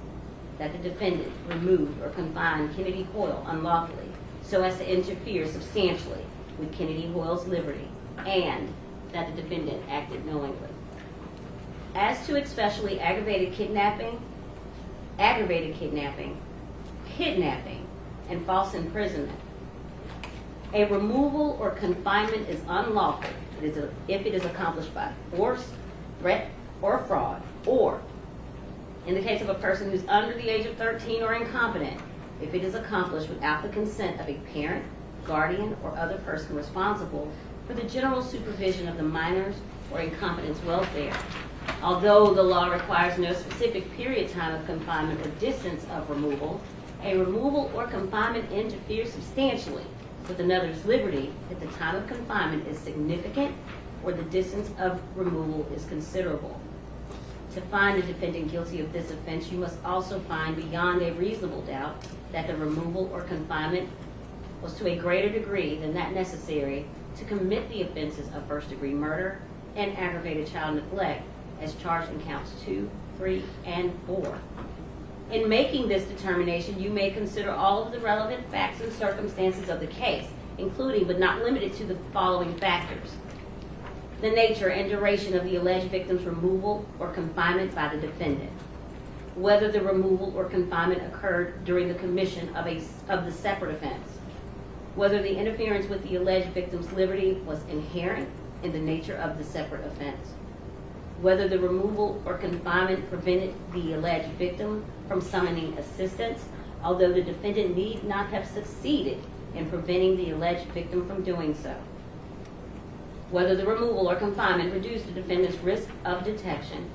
that the defendant removed or confined Kennedy Hoyle unlawfully so as to interfere substantially with Kennedy Hoyle's liberty, and that the defendant acted knowingly. As to especially aggravated kidnapping, kidnapping, and false imprisonment, a removal or confinement is unlawful if it is accomplished by force, threat, or fraud, or, in the case of a person who's under the age of 13 or incompetent, if it is accomplished without the consent of a parent, guardian, or other person responsible for the general supervision of the minor's or incompetent's welfare. Although the law requires no specific period time of confinement or distance of removal, a removal or confinement interferes substantially with another's liberty if the time of confinement is significant or the distance of removal is considerable. To find the defendant guilty of this offense, you must also find beyond a reasonable doubt that the removal or confinement was to a greater degree than that necessary to commit the offenses of first-degree murder and aggravated child neglect as charged in counts 2, 3, and 4. In making this determination, you may consider all of the relevant facts and circumstances of the case, including but not limited to the following factors: the nature and duration of the alleged victim's removal or confinement by the defendant, whether the removal or confinement occurred during the commission of the separate offense, whether the interference with the alleged victim's liberty was inherent in the nature of the separate offense, whether the removal or confinement prevented the alleged victim from summoning assistance, although the defendant need not have succeeded in preventing the alleged victim from doing so, whether the removal or confinement reduced the defendant's risk of detection,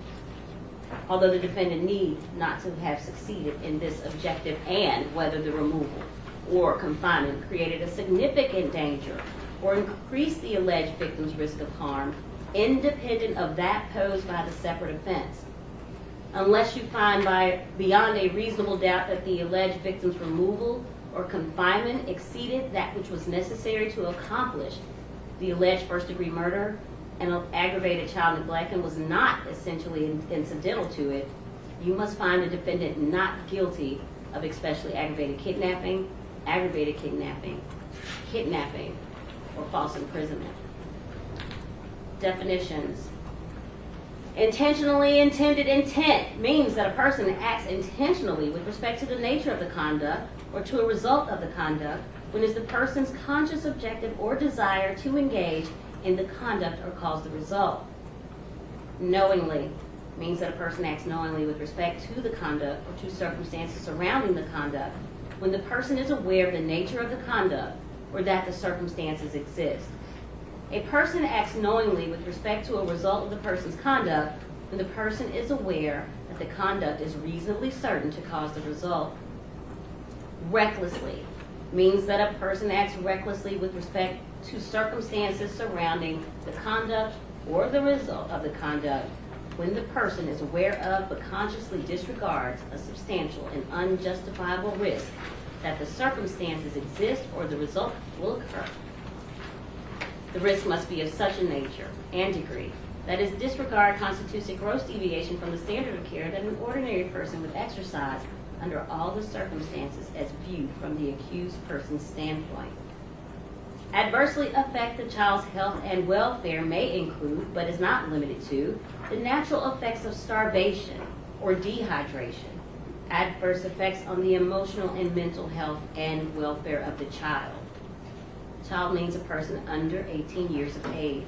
although the defendant need not to have succeeded in this objective, and whether the removal or confinement created a significant danger or increased the alleged victim's risk of harm, independent of that posed by the separate offense. Unless you find beyond a reasonable doubt that the alleged victim's removal or confinement exceeded that which was necessary to accomplish the alleged first-degree murder and aggravated child neglect and was not essentially incidental to it, you must find the defendant not guilty of especially aggravated kidnapping, kidnapping, or false imprisonment. Definitions. Intentionally intended intent means that a person acts intentionally with respect to the nature of the conduct or to a result of the conduct when it is the person's conscious objective or desire to engage in the conduct or cause the result. Knowingly means that a person acts knowingly with respect to the conduct or to circumstances surrounding the conduct when the person is aware of the nature of the conduct or that the circumstances exist. A person acts knowingly with respect to a result of the person's conduct when the person is aware that the conduct is reasonably certain to cause the result. Recklessly means that a person acts recklessly with respect to circumstances surrounding the conduct or the result of the conduct when the person is aware of but consciously disregards a substantial and unjustifiable risk that the circumstances exist or the result will occur. The risk must be of such a nature and degree that its disregard constitutes a gross deviation from the standard of care that an ordinary person would exercise under all the circumstances as viewed from the accused person's standpoint. Adversely affect the child's health and welfare may include, but is not limited to, the natural effects of starvation or dehydration, adverse effects on the emotional and mental health and welfare of the child. Child means a person under 18 years of age.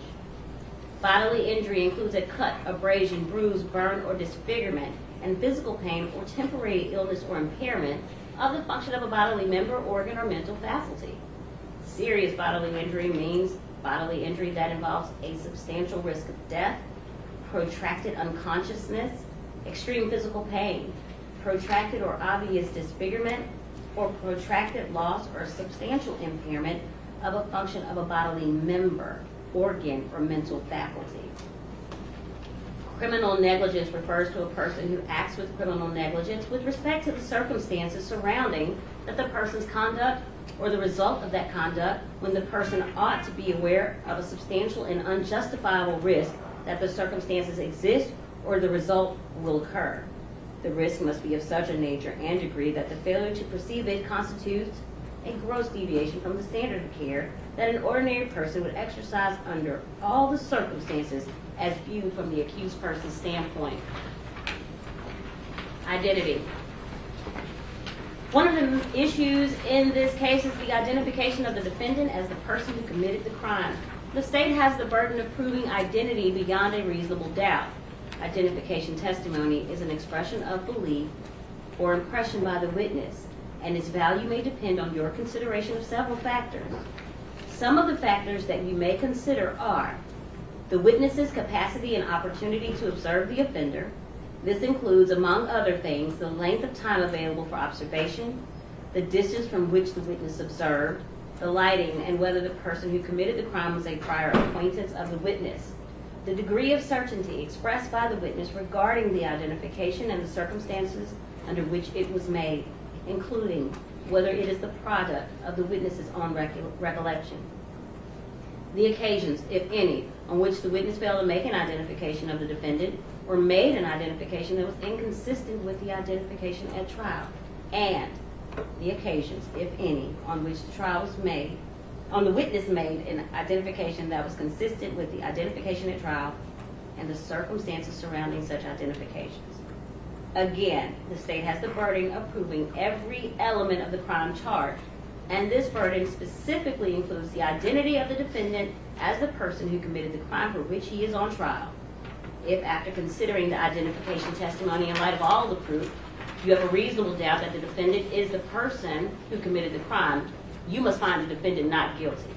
Bodily injury includes a cut, abrasion, bruise, burn, or disfigurement, and physical pain or temporary illness or impairment of the function of a bodily member, organ, or mental faculty. Serious bodily injury means bodily injury that involves a substantial risk of death, protracted unconsciousness, extreme physical pain, protracted or obvious disfigurement, or protracted loss or substantial impairment of a function of a bodily member, organ, or mental faculty. Criminal negligence refers to a person who acts with criminal negligence with respect to the circumstances surrounding that the person's conduct or the result of that conduct when the person ought to be aware of a substantial and unjustifiable risk that the circumstances exist or the result will occur. The risk must be of such a nature and degree that the failure to perceive it constitutes a gross deviation from the standard of care that an ordinary person would exercise under all the circumstances as viewed from the accused person's standpoint. Identity. One of the issues in this case is the identification of the defendant as the person who committed the crime. The state has the burden of proving identity beyond a reasonable doubt. Identification testimony is an expression of belief or impression by the witness, and its value may depend on your consideration of several factors. Some of the factors that you may consider are the witness's capacity and opportunity to observe the offender. This includes, among other things, the length of time available for observation, the distance from which the witness observed, the lighting, and whether the person who committed the crime was a prior acquaintance of the witness. The degree of certainty expressed by the witness regarding the identification and the circumstances under which it was made, including whether it is the product of the witness's own recollection. The occasions, if any, on which the witness failed to make an identification of the defendant, or made an identification that was inconsistent with the identification at trial, and the occasions, if any, on which the trial was made, on the witness made an identification that was consistent with the identification at trial and the circumstances surrounding such identifications. Again, the state has the burden of proving every element of the crime charged, and this burden specifically includes the identity of the defendant as the person who committed the crime for which he is on trial. If, after considering the identification testimony in light of all the proof, you have a reasonable doubt that the defendant is the person who committed the crime, you must find the defendant not guilty.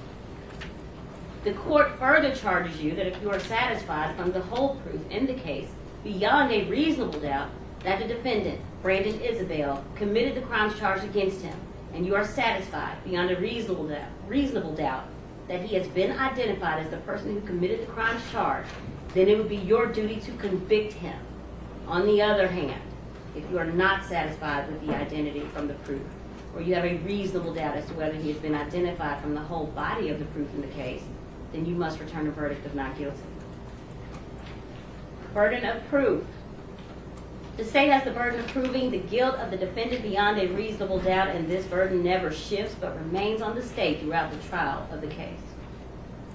The court further charges you that if you are satisfied from the whole proof in the case, beyond a reasonable doubt, that the defendant, Brandon Isabelle, committed the crimes charged against him, and you are satisfied beyond a reasonable doubt that he has been identified as the person who committed the crimes charged, then it would be your duty to convict him. On the other hand, if you are not satisfied with the identity from the proof, or you have a reasonable doubt as to whether he has been identified from the whole body of the proof in the case, then you must return a verdict of not guilty. Burden of proof. The state has the burden of proving the guilt of the defendant beyond a reasonable doubt, and this burden never shifts but remains on the state throughout the trial of the case.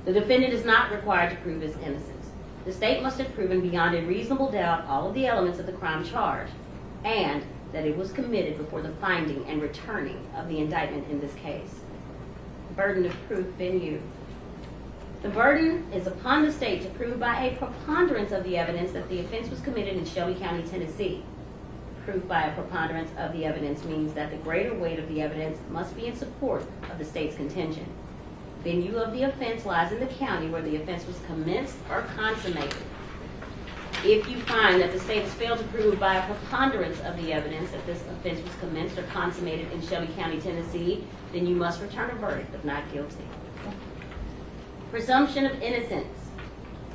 The defendant is not required to prove his innocence. The state must have proven beyond a reasonable doubt all of the elements of the crime charged, and that it was committed before the finding and returning of the indictment in this case. Burden of proof venue. The burden is upon the state to prove by a preponderance of the evidence that the offense was committed in Shelby County, Tennessee. Proof by a preponderance of the evidence means that the greater weight of the evidence must be in support of the state's contention. Venue of the offense lies in the county where the offense was commenced or consummated. If you find that the state has failed to prove by a preponderance of the evidence that this offense was commenced or consummated in Shelby County, Tennessee, then you must return a verdict of not guilty. Presumption of innocence.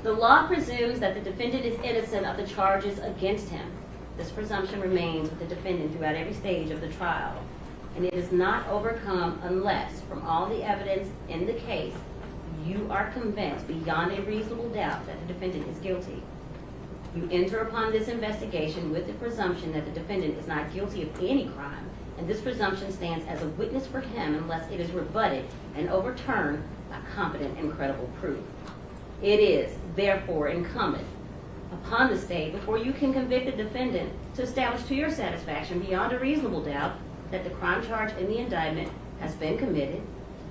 The law presumes that the defendant is innocent of the charges against him. This presumption remains with the defendant throughout every stage of the trial, and it is not overcome unless, from all the evidence in the case, you are convinced beyond a reasonable doubt that the defendant is guilty. You enter upon this investigation with the presumption that the defendant is not guilty of any crime, and this presumption stands as a witness for him unless it is rebutted and overturned by competent and credible proof. It is, therefore, incumbent upon the state, before you can convict the defendant, to establish to your satisfaction beyond a reasonable doubt that the crime charged in the indictment has been committed,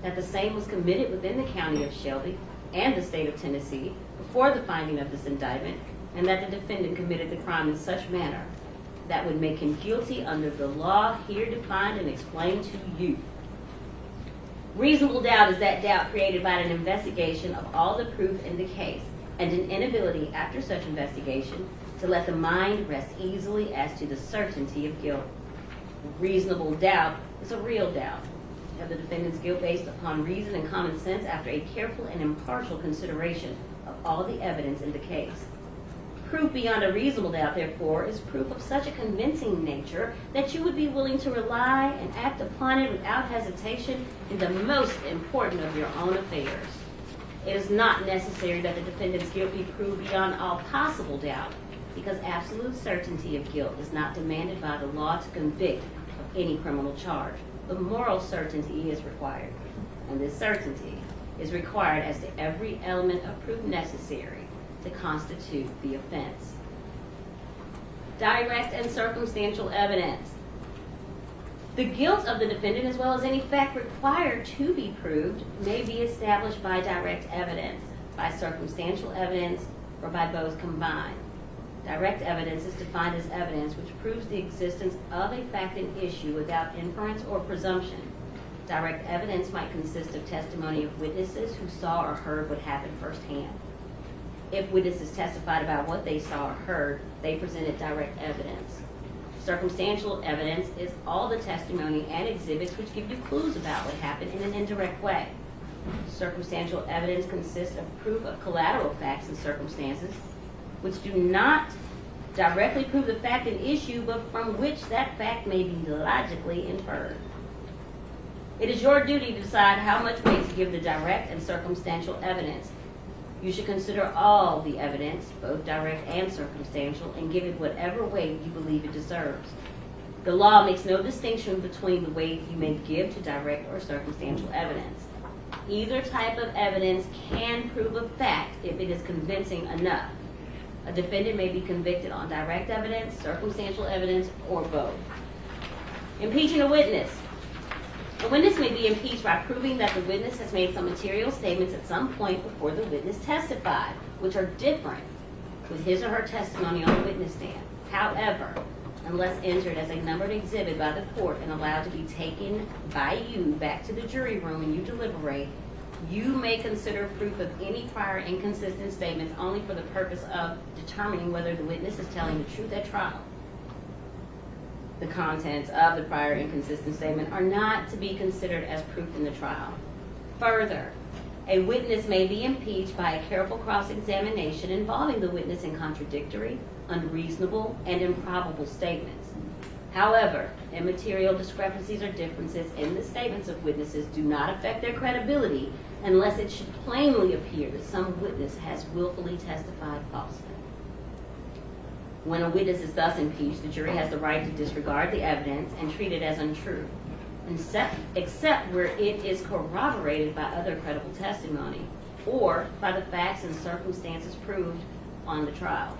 that the same was committed within the county of Shelby and the state of Tennessee before the finding of this indictment, and that the defendant committed the crime in such manner that would make him guilty under the law here defined and explained to you. Reasonable doubt is that doubt created by an investigation of all the proof in the case and an inability after such investigation to let the mind rest easily as to the certainty of guilt. Reasonable doubt is a real doubt of the defendant's guilt based upon reason and common sense after a careful and impartial consideration of all the evidence in the case. Proof beyond a reasonable doubt, therefore, is proof of such a convincing nature that you would be willing to rely and act upon it without hesitation in the most important of your own affairs. It is not necessary that the defendant's guilt be proved beyond all possible doubt, because absolute certainty of guilt is not demanded by the law to convict of any criminal charge. The moral certainty is required, and this certainty is required as to every element of proof necessary to constitute the offense. Direct and circumstantial evidence. The guilt of the defendant, as well as any fact required to be proved, may be established by direct evidence, by circumstantial evidence, or by both combined. Direct evidence is defined as evidence which proves the existence of a fact and issue without inference or presumption. Direct evidence might consist of testimony of witnesses who saw or heard what happened firsthand. If witnesses testified about what they saw or heard, they presented direct evidence. Circumstantial evidence is all the testimony and exhibits which give you clues about what happened in an indirect way. Circumstantial evidence consists of proof of collateral facts and circumstances, which do not directly prove the fact and issue, but from which that fact may be logically inferred. It is your duty to decide how much weight to give the direct and circumstantial evidence. You should consider all the evidence, both direct and circumstantial, and give it whatever weight you believe it deserves. The law makes no distinction between the weight you may give to direct or circumstantial evidence. Either type of evidence can prove a fact if it is convincing enough. A defendant may be convicted on direct evidence, circumstantial evidence, or both. Impeaching a witness. A witness may be impeached by proving that the witness has made some material statements at some point before the witness testified, which are different with his or her testimony on the witness stand. However, unless entered as a numbered exhibit by the court and allowed to be taken by you back to the jury room and you deliberate, you may consider proof of any prior inconsistent statements only for the purpose of determining whether the witness is telling the truth at trial. The contents of the prior inconsistent statement are not to be considered as proof in the trial. Further, a witness may be impeached by a careful cross-examination involving the witness in contradictory, unreasonable, and improbable statements. However, immaterial discrepancies or differences in the statements of witnesses do not affect their credibility unless it should plainly appear that some witness has willfully testified falsely. When a witness is thus impeached, the jury has the right to disregard the evidence and treat it as untrue, except where it is corroborated by other credible testimony or by the facts and circumstances proved on the trial.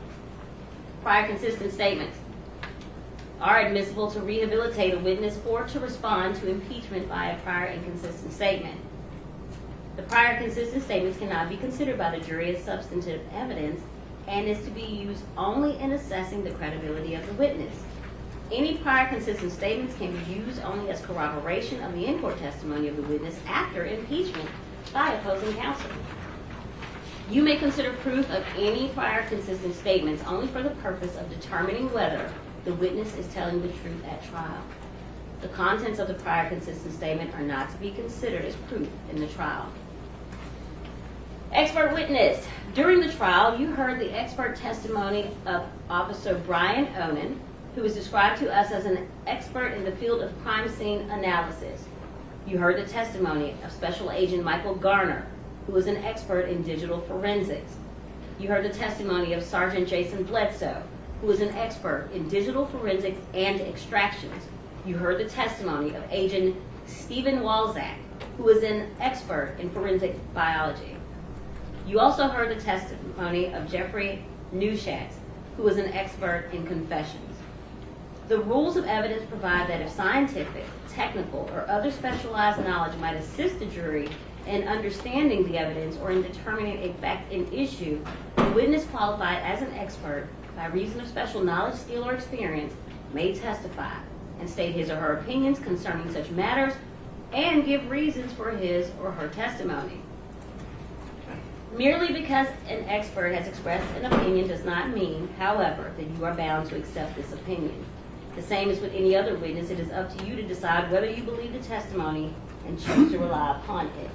Prior consistent statements are admissible to rehabilitate a witness or to respond to impeachment by a prior inconsistent statement. The prior consistent statements cannot be considered by the jury as substantive evidence and is to be used only in assessing the credibility of the witness. Any prior consistent statements can be used only as corroboration of the in-court testimony of the witness after impeachment by opposing counsel. You may consider proof of any prior consistent statements only for the purpose of determining whether the witness is telling the truth at trial. The contents of the prior consistent statement are not to be considered as proof in the trial. Expert witness. During the trial, you heard the expert testimony of Officer Brian Onan, who is described to us as an expert in the field of crime scene analysis. You heard the testimony of Special Agent Michael Garner, who is an expert in digital forensics. You heard the testimony of Sergeant Jason Bledsoe, who is an expert in digital forensics and extractions. You heard the testimony of Agent Stephen Walzak, who is an expert in forensic biology. You also heard the testimony of Jeffrey Neuschatz, who is an expert in confessions. The rules of evidence provide that if scientific, technical, or other specialized knowledge might assist the jury in understanding the evidence or in determining a fact in issue, the witness qualified as an expert by reason of special knowledge, skill, or experience may testify and state his or her opinions concerning such matters and give reasons for his or her testimony. Merely because an expert has expressed an opinion does not mean, however, that you are bound to accept this opinion. The same as with any other witness, it is up to you to decide whether you believe the testimony and choose to rely upon it.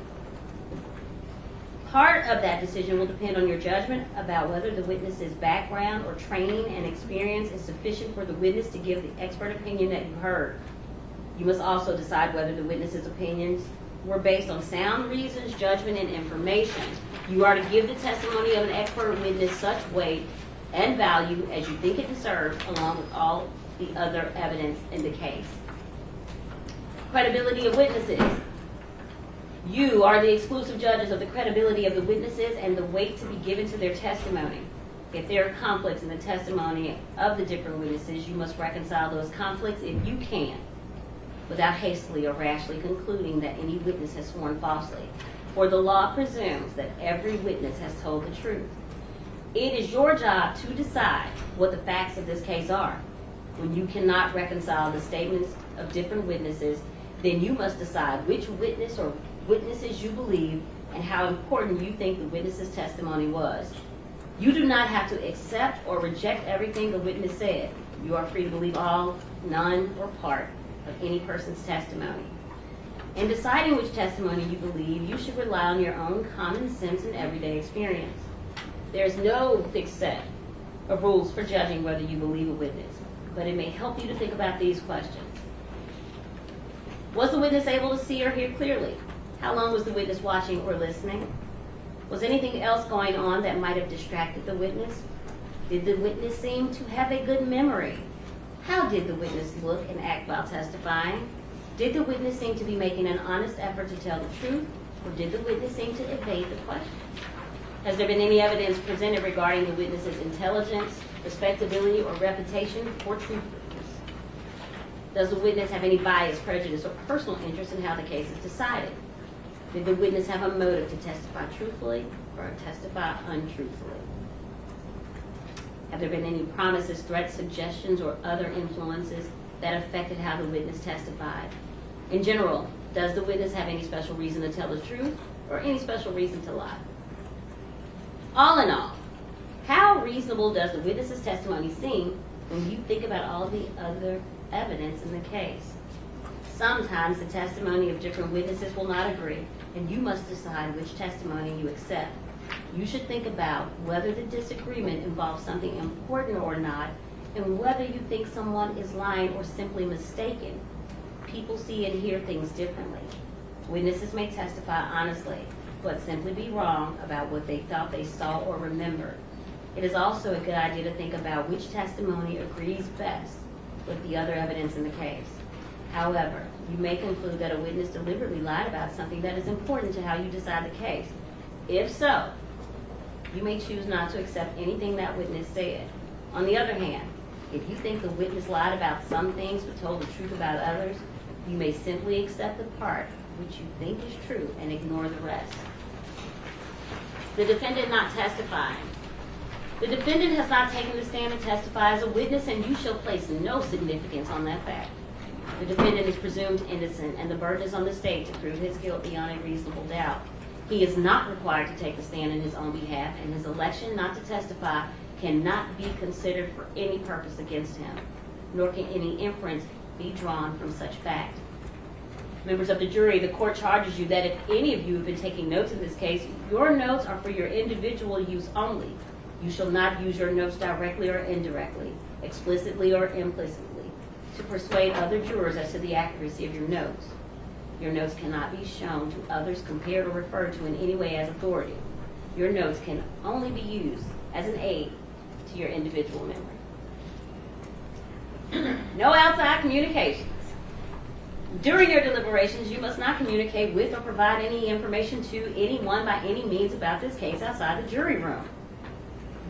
Part of that decision will depend on your judgment about whether the witness's background or training and experience is sufficient for the witness to give the expert opinion that you heard. You must also decide whether the witness's opinions were based on sound reasons, judgment, and information. You are to give the testimony of an expert witness such weight and value as you think it deserves, along with all the other evidence in the case. Credibility of witnesses. You are the exclusive judges of the credibility of the witnesses and the weight to be given to their testimony. If there are conflicts in the testimony of the different witnesses, you must reconcile those conflicts if you can, without hastily or rashly concluding that any witness has sworn falsely. For the law presumes that every witness has told the truth. It is your job to decide what the facts of this case are. When you cannot reconcile the statements of different witnesses, then you must decide which witness or witnesses you believe and how important you think the witness's testimony was. You do not have to accept or reject everything the witness said. You are free to believe all, none, or part of any person's testimony. In deciding which testimony you believe, you should rely on your own common sense and everyday experience. There is no fixed set of rules for judging whether you believe a witness, but it may help you to think about these questions. Was the witness able to see or hear clearly? How long was the witness watching or listening? Was anything else going on that might have distracted the witness? Did the witness seem to have a good memory? How did the witness look and act while testifying? Did the witness seem to be making an honest effort to tell the truth, or did the witness seem to evade the question? Has there been any evidence presented regarding the witness's intelligence, respectability, or reputation for truthfulness? Does the witness have any bias, prejudice, or personal interest in how the case is decided? Did the witness have a motive to testify truthfully or testify untruthfully? Have there been any promises, threats, suggestions, or other influences that affected how the witness testified? In general, does the witness have any special reason to tell the truth or any special reason to lie? All in all, how reasonable does the witness's testimony seem when you think about all the other evidence in the case? Sometimes the testimony of different witnesses will not agree, and you must decide which testimony you accept. You should think about whether the disagreement involves something important or not, and whether you think someone is lying or simply mistaken. People see and hear things differently. Witnesses may testify honestly, but simply be wrong about what they thought they saw or remembered. It is also a good idea to think about which testimony agrees best with the other evidence in the case. However, you may conclude that a witness deliberately lied about something that is important to how you decide the case. If so, you may choose not to accept anything that witness said. On the other hand, if you think the witness lied about some things but told the truth about others, you may simply accept the part which you think is true and ignore the rest. The defendant not testifying. The defendant has not taken the stand to testify as a witness, and you shall place no significance on that fact. The defendant is presumed innocent, and the burden is on the state to prove his guilt beyond a reasonable doubt. He is not required to take the stand in his own behalf, and his election not to testify cannot be considered for any purpose against him, nor can any inference be drawn from such fact. Members of the jury, the court charges you that if any of you have been taking notes in this case, your notes are for your individual use only. You shall not use your notes directly or indirectly, explicitly or implicitly, to persuade other jurors as to the accuracy of your notes. Your notes cannot be shown to others, compared or referred to in any way as authority. Your notes can only be used as an aid to your individual memory. No outside communications. During your deliberations, you must not communicate with or provide any information to anyone by any means about this case outside the jury room.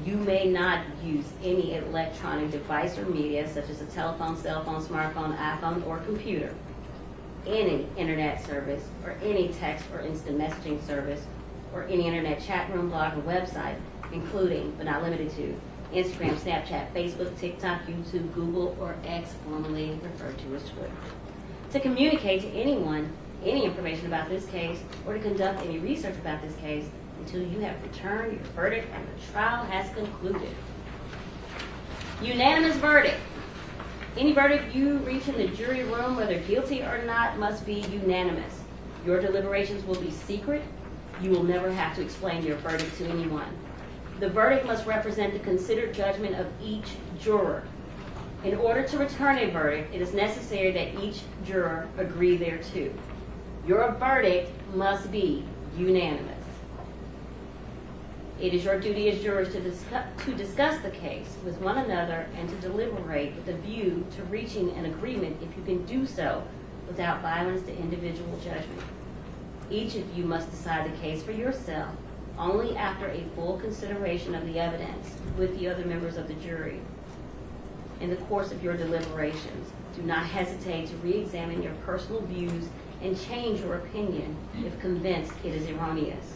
You may not use any electronic device or media, such as a telephone, cell phone, smartphone, iPhone, or computer, any internet service, or any text or instant messaging service, or any internet chat room, blog, or website, including, but not limited to, Instagram, Snapchat, Facebook, TikTok, YouTube, Google, or X, formerly referred to as Twitter. To communicate to anyone any information about this case, or to conduct any research about this case until you have returned your verdict and the trial has concluded. Unanimous verdict. Any verdict you reach in the jury room, whether guilty or not, must be unanimous. Your deliberations will be secret. You will never have to explain your verdict to anyone. The verdict must represent the considered judgment of each juror. In order to return a verdict, it is necessary that each juror agree thereto. Your verdict must be unanimous. It is your duty as jurors to discuss the case with one another and to deliberate with a view to reaching an agreement if you can do so without violence to individual judgment. Each of you must decide the case for yourself only after a full consideration of the evidence with the other members of the jury. In the course of your deliberations, do not hesitate to re-examine your personal views and change your opinion if convinced it is erroneous.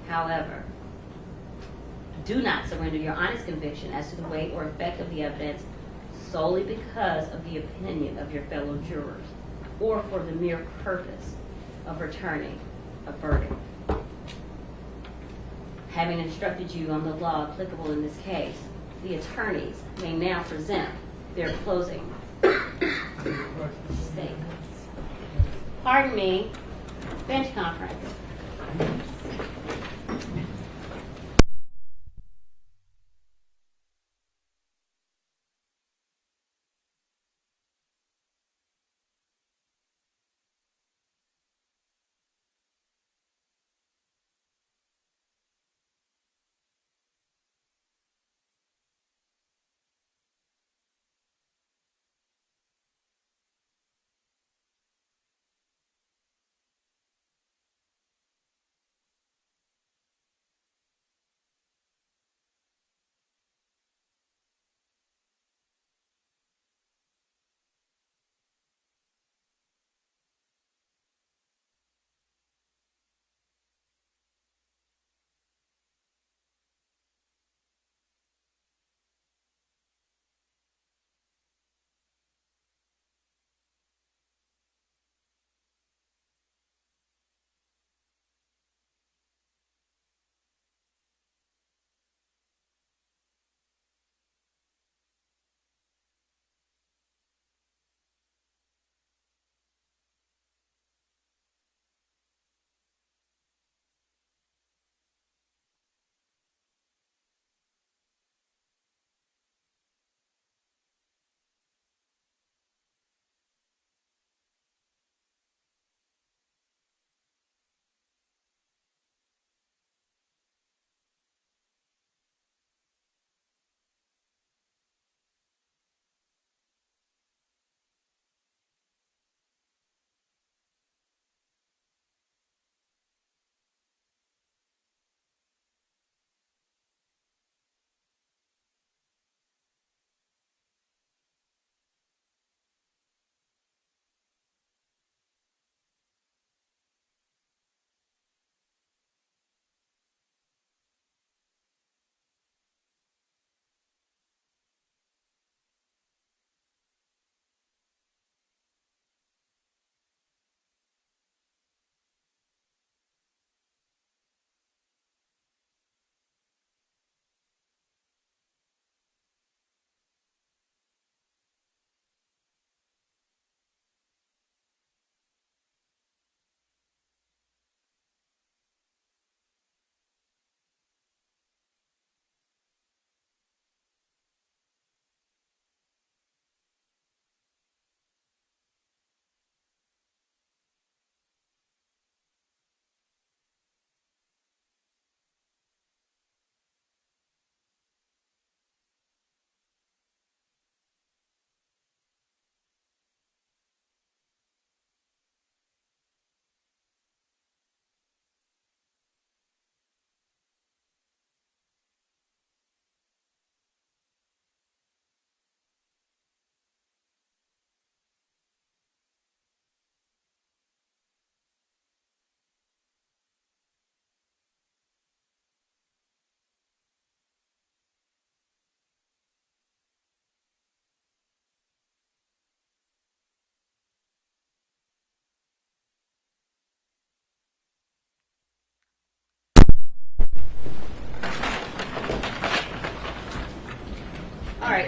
However, do not surrender your honest conviction as to the weight or effect of the evidence solely because of the opinion of your fellow jurors or for the mere purpose of returning a verdict. Having instructed you on the law applicable in this case, the attorneys may now present their closing statements. Pardon me, bench conference.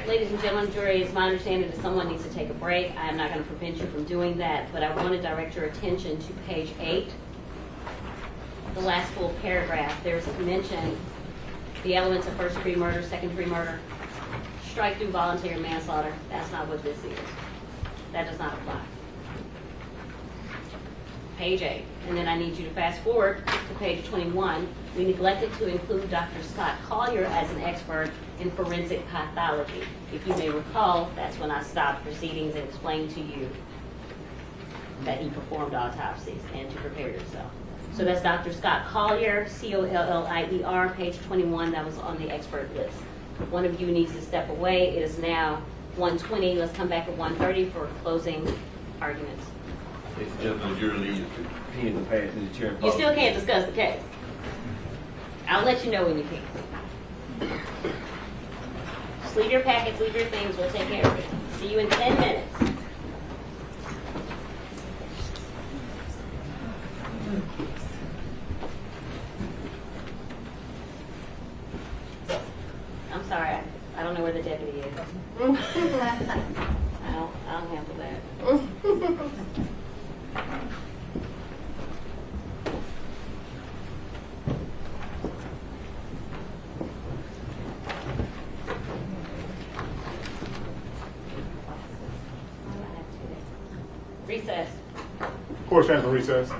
Ladies and gentlemen, jury, it's my understanding that someone needs to take a break. I am not going to prevent you from doing that, but I want to direct your attention to page 8, the last full paragraph. There's mention the elements of first degree murder, second degree murder, strike through voluntary manslaughter. That's not what this is. That does not apply. Page 8. And then I need you to fast forward to page 21. We neglected to include Dr. Scott Collier as an expert in forensic pathology. If you may recall, that's when I stopped proceedings and explained to you that he performed autopsies and to prepare yourself. So that's Dr. Scott Collier, Collier, page 21. That was on the expert list. One of you needs to step away. It is now 1:20. Let's come back at 1:30 for closing arguments. Ladies and gentlemen, the jury leaves the pen to pass to the chair. You still can't discuss the case. I'll let you know when you can. Just leave your packets, leave your things, we'll take care of it. See you in 10 minutes. I'm sorry, I don't know where the deputy is. I'll handle that. Recess. Court stands for recess.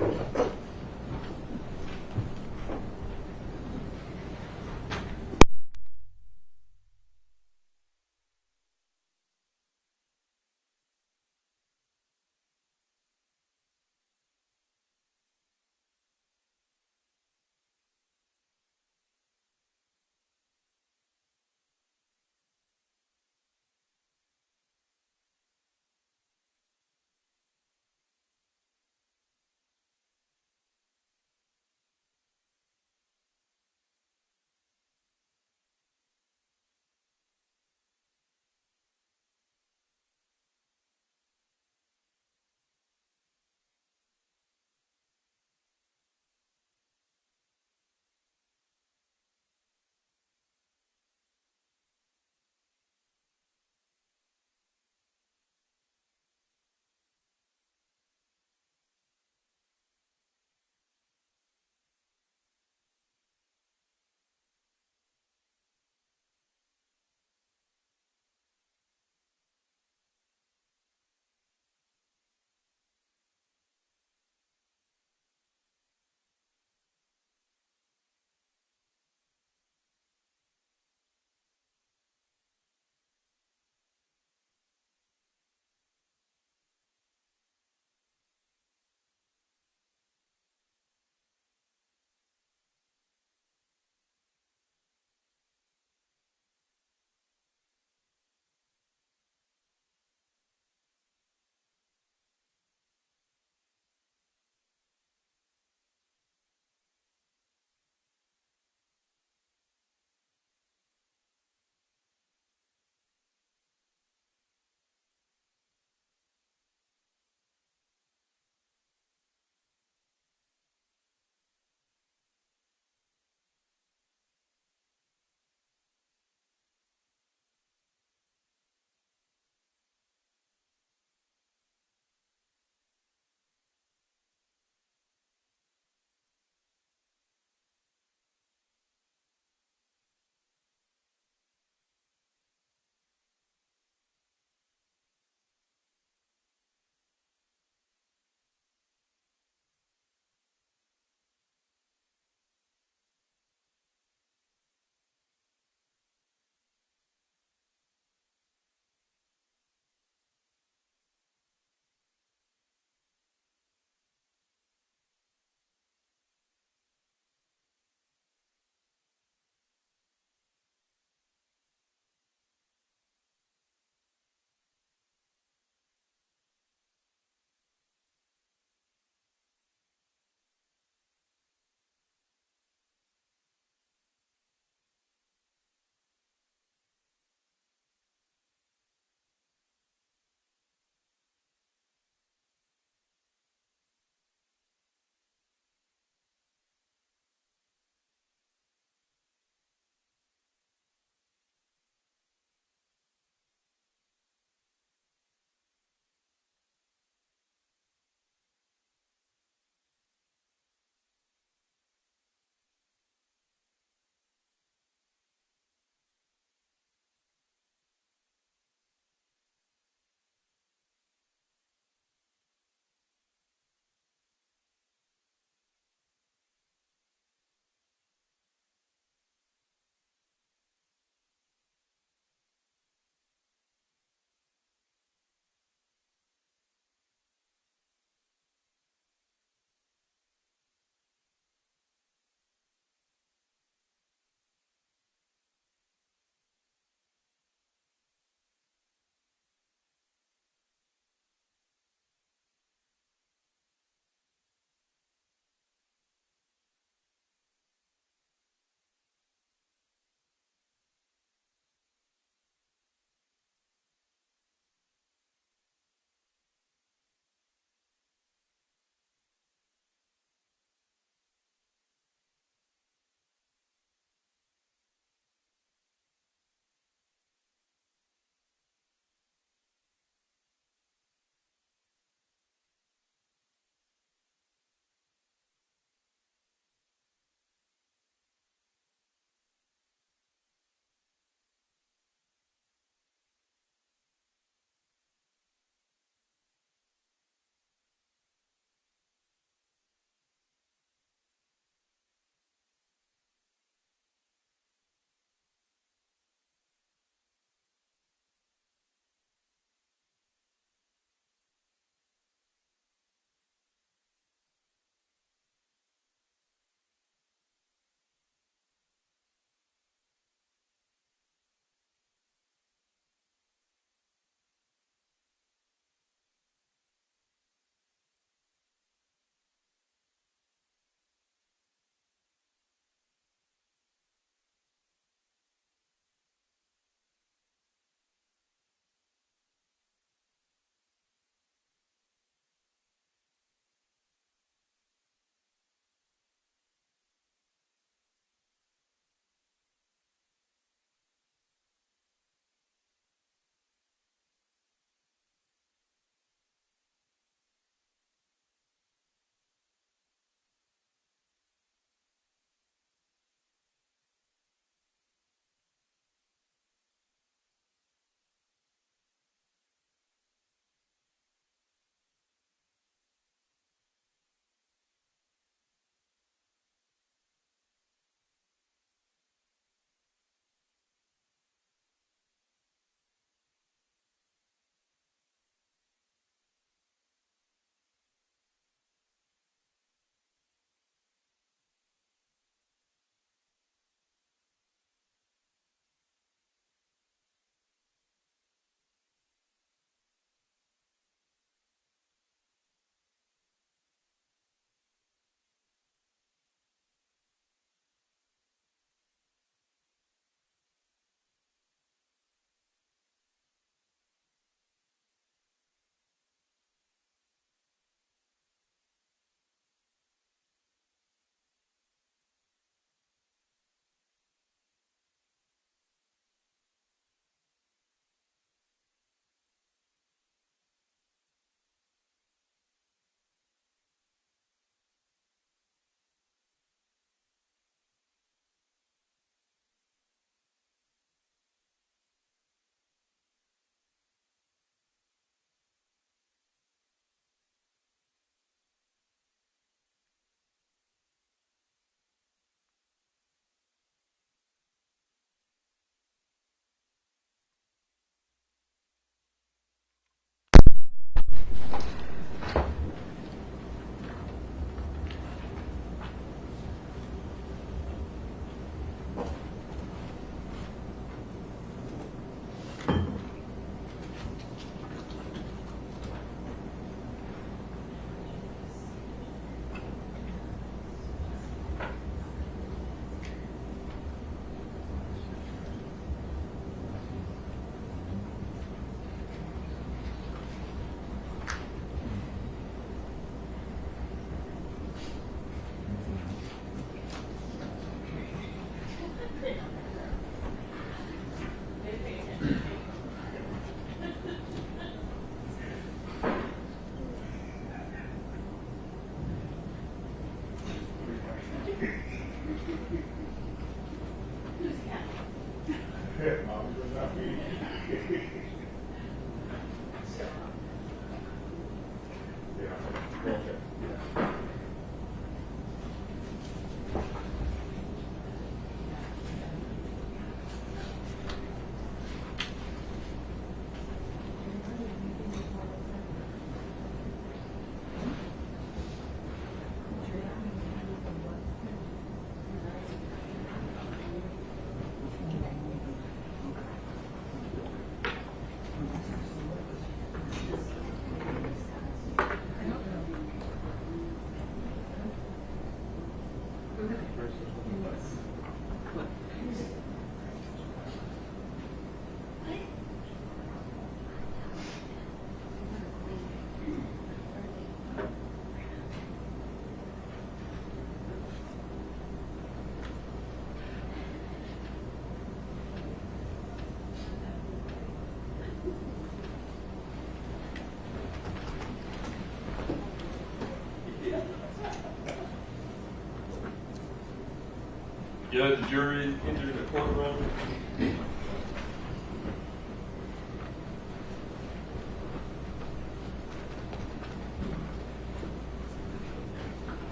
Judge, jury, enter the courtroom.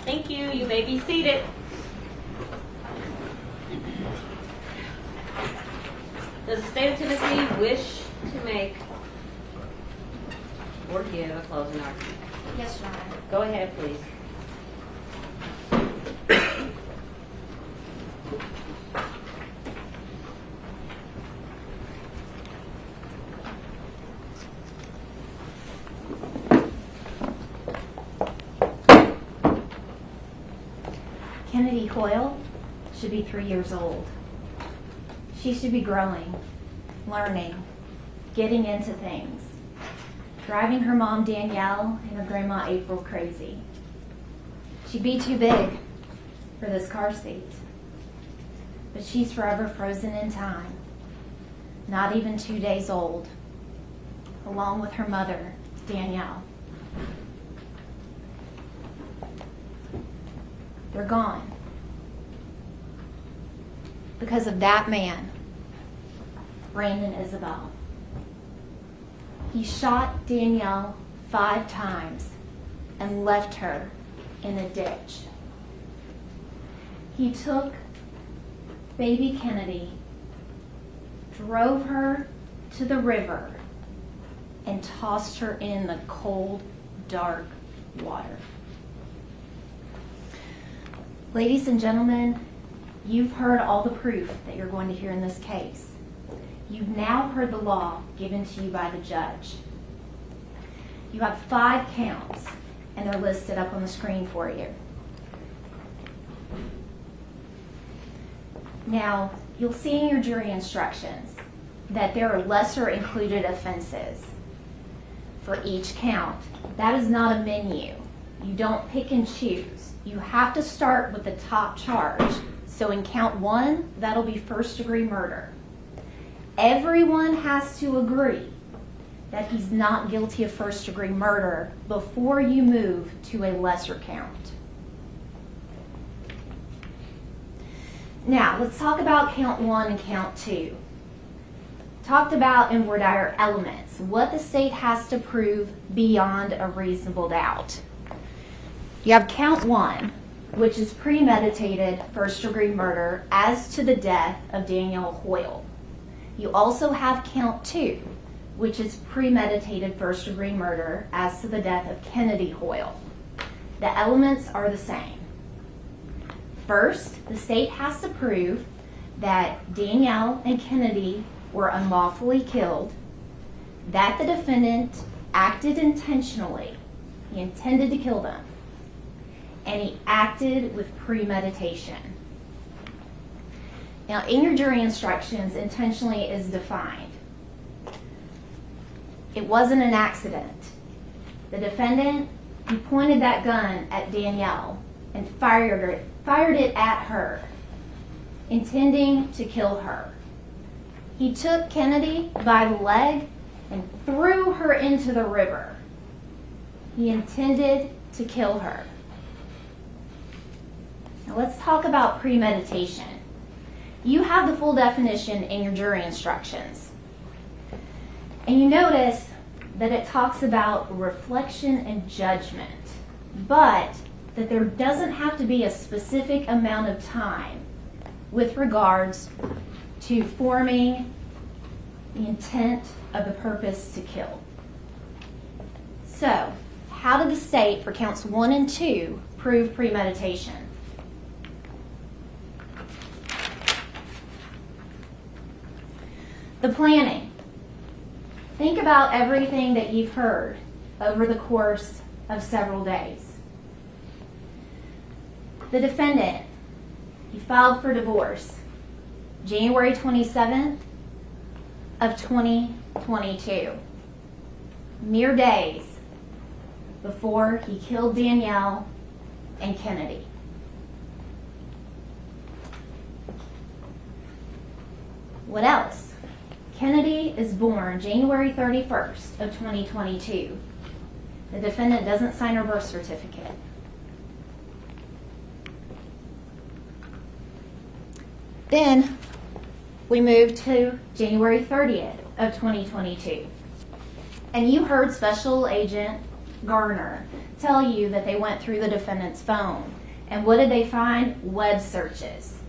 Thank you. You may be seated. Does the state of Tennessee wish to make or give a closing argument? Yes, Your Honor. Go ahead, please. Kennedy Hoyle should be 3 years old. She should be growing, learning, getting into things, driving her mom Danielle and her grandma April crazy. She'd be too big for this car seat. But she's forever frozen in time, not even 2 days old, along with her mother, Danielle. They're gone because of that man, Brandon Isabelle. He shot Danielle 5 times and left her in a ditch. He took baby Kennedy, drove her to the river, and tossed her in the cold, dark water. Ladies and gentlemen, you've heard all the proof that you're going to hear in this case. You've now heard the law given to you by the judge. You have 5 counts, and they're listed up on the screen for you. Now, you'll see in your jury instructions that there are lesser included offenses for each count. That is not a menu. You don't pick and choose. You have to start with the top charge. So in count 1, that'll be first-degree murder. Everyone has to agree that he's not guilty of first-degree murder before you move to a lesser count. Now, let's talk about count 1 and count 2. Talked about in voir dire elements, what the state has to prove beyond a reasonable doubt. You have count 1, which is premeditated first-degree murder as to the death of Danielle Hoyle. You also have count 2, which is premeditated first-degree murder as to the death of Kennedy Hoyle. The elements are the same. First, the state has to prove that Danielle and Kennedy were unlawfully killed, that the defendant acted intentionally, he intended to kill them, and he acted with premeditation. Now, in your jury instructions, intentionally is defined. It wasn't an accident. The defendant, he pointed that gun at Danielle and fired it at her, intending to kill her. He took Kennedy by the leg and threw her into the river. He intended to kill her. Now let's talk about premeditation. You have the full definition in your jury instructions. And you notice that it talks about reflection and judgment, but that there doesn't have to be a specific amount of time with regards to forming the intent of the purpose to kill. So, how did the state for counts 1 and 2 prove premeditation? The planning. Think about everything that you've heard over the course of several days. The defendant, he filed for divorce January 27th of 2022, mere days before he killed Danielle and Kennedy. What else? Kennedy is born January 31st of 2022. The defendant doesn't sign her birth certificate. Then we move to January 30th of 2022. And you heard Special Agent Garner tell you that they went through the defendant's phone. And what did they find? Web searches.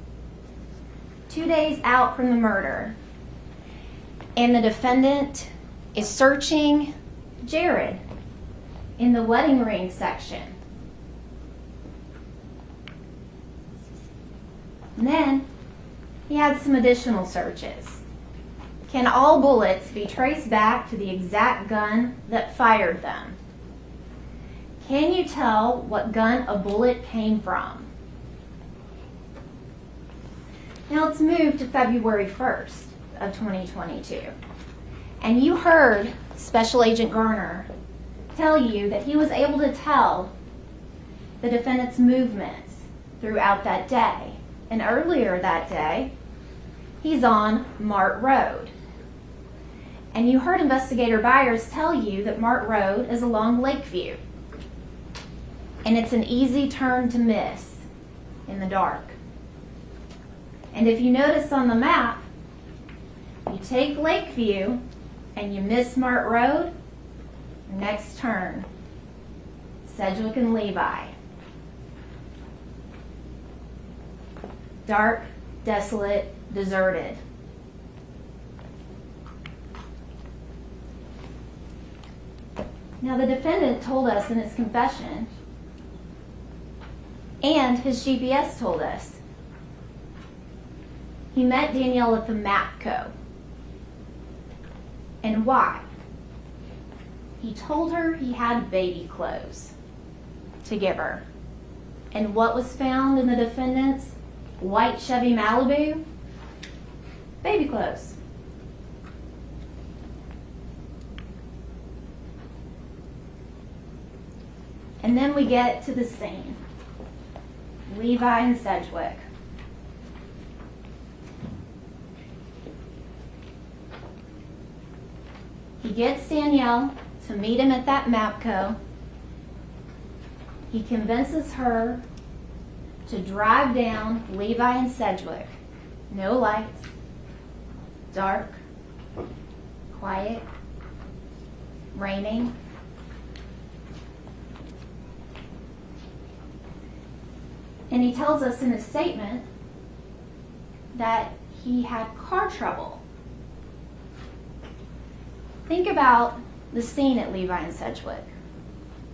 2 days out from the murder, and the defendant is searching Jared in the wedding ring section. And then he had some additional searches. Can all bullets be traced back to the exact gun that fired them? Can you tell what gun a bullet came from? Now let's move to February 1st of 2022. And you heard Special Agent Garner tell you that he was able to tell the defendant's movements throughout that day. And earlier that day, he's on Mart Road. And you heard Investigator Byers tell you that Mart Road is along Lakeview. And it's an easy turn to miss in the dark. And if you notice on the map, you take Lakeview and you miss Mart Road, next turn, Sedgwick and Levi. Dark, desolate, deserted. Now the defendant told us in his confession, and his GPS told us, he met Danielle at the MAPCO. And why? He told her he had baby clothes to give her. And what was found in the defendant's white Chevy Malibu? Baby clothes. And then we get to the scene. Levi and Sedgwick. He gets Danielle to meet him at that MAPCO. He convinces her to drive down Levi and Sedgwick. No lights, dark, quiet, raining. And he tells us in his statement that he had car trouble. Think about the scene at Levi and Sedgwick.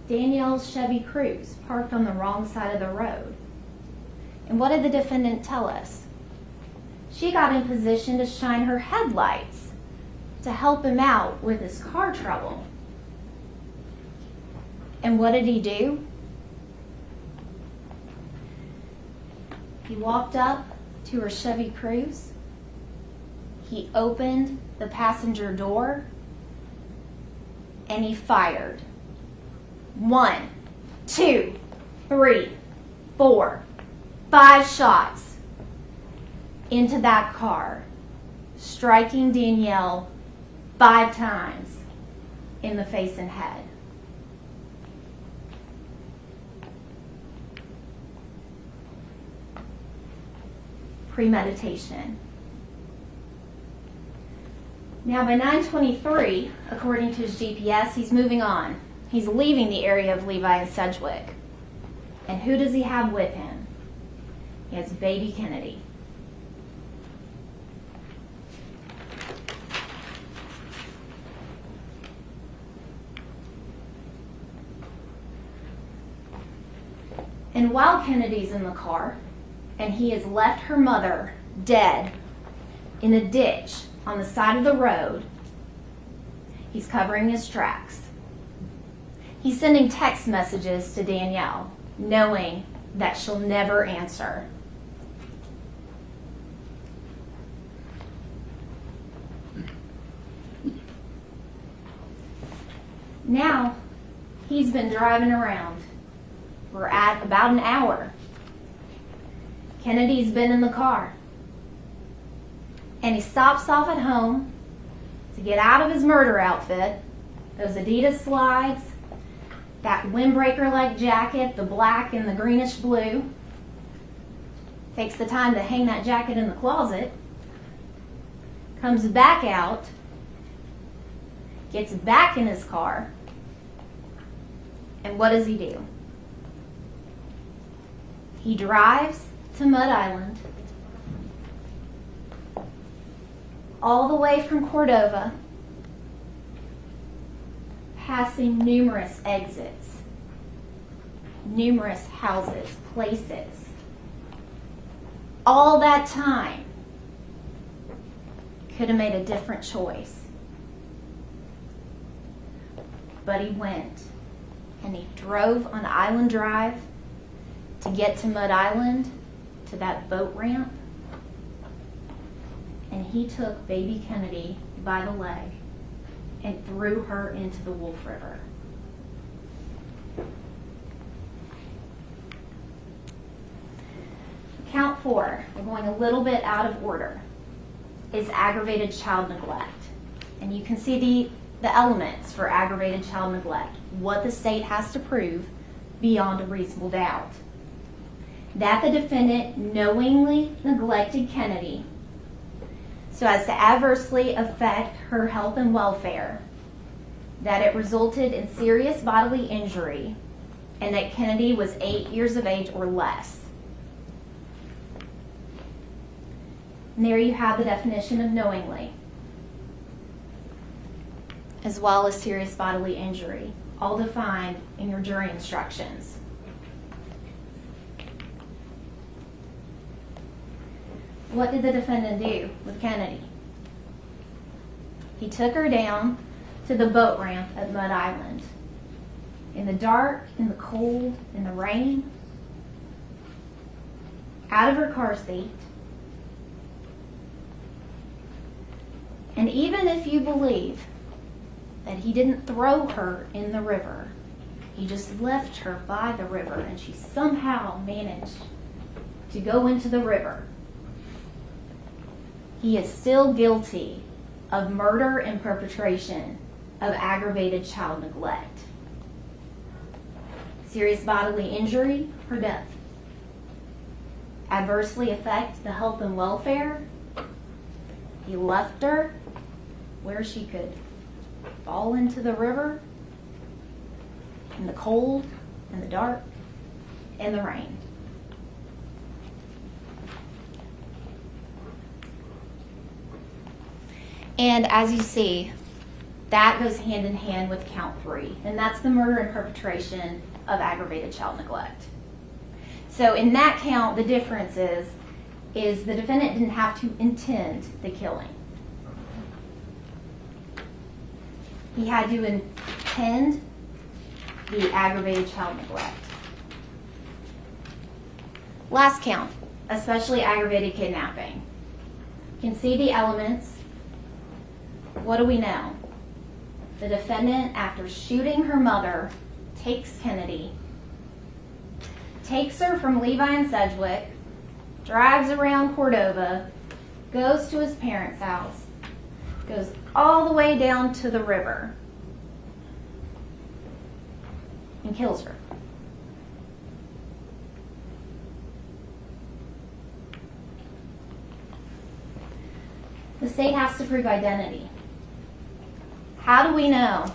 Danielle's Chevy Cruze parked on the wrong side of the road. And what did the defendant tell us? She got in position to shine her headlights to help him out with his car trouble. And what did he do? He walked up to her Chevy Cruze. He opened the passenger door and he fired. 1, 2, 3, 4, 5 shots into that car, striking Danielle 5 times in the face and head. Premeditation. Now by 9:23, according to his GPS, he's moving on. He's leaving the area of Levi and Sedgwick. And who does he have with him? He has baby Kennedy. And while Kennedy's in the car, and he has left her mother dead in a ditch on the side of the road, he's covering his tracks. He's sending text messages to Danielle, knowing that she'll never answer. Now, he's been driving around. We're at about an hour. Kennedy's been in the car. And he stops off at home to get out of his murder outfit, those Adidas slides, that windbreaker-like jacket, the black and the greenish blue. Takes the time to hang that jacket in the closet. Comes back out, gets back in his car, and what does he do? He drives to Mud Island, all the way from Cordova, passing numerous exits, numerous houses, places. All that time, could have made a different choice. But he went, and he drove on Island Drive to get to Mud Island, to that boat ramp, and he took baby Kennedy by the leg and threw her into the Wolf River. Count 4, we're going a little bit out of order, is aggravated child neglect. And you can see the elements for aggravated child neglect, what the state has to prove beyond a reasonable doubt. That the defendant knowingly neglected Kennedy so as to adversely affect her health and welfare, that it resulted in serious bodily injury, and that Kennedy was 8 years of age or less. And there you have the definition of knowingly, as well as serious bodily injury, all defined in your jury instructions. What did the defendant do with Kennedy? He took her down to the boat ramp at Mud Island. In the dark, in the cold, in the rain, out of her car seat. And even if you believe that he didn't throw her in the river, he just left her by the river and she somehow managed to go into the river, he is still guilty of murder and perpetration of aggravated child neglect. Serious bodily injury or death. Adversely affect the health and welfare. He left her where she could fall into the river in the cold, in the dark, in the rain. And as you see, that goes hand in hand with count 3, and that's the murder and perpetration of aggravated child neglect. So in that count, the difference is the defendant didn't have to intend the killing. He had to intend the aggravated child neglect. Last count, especially aggravated kidnapping. You can see the elements. What do we know? The defendant, after shooting her mother, takes Kennedy, takes her from Levi and Sedgwick, drives around Cordova, goes to his parents' house, goes all the way down to the river, and kills her. The state has to prove identity. How do we know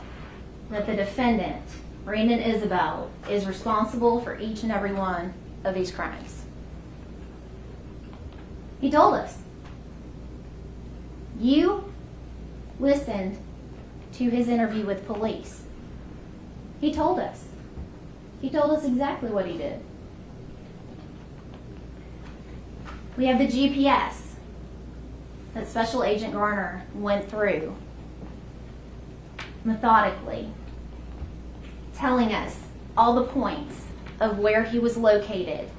that the defendant, Brandon Isabelle, is responsible for each and every one of these crimes? He told us. You listened to his interview with police. He told us. He told us exactly what he did. We have the GPS that Special Agent Garner went through methodically, telling us all the points of where he was located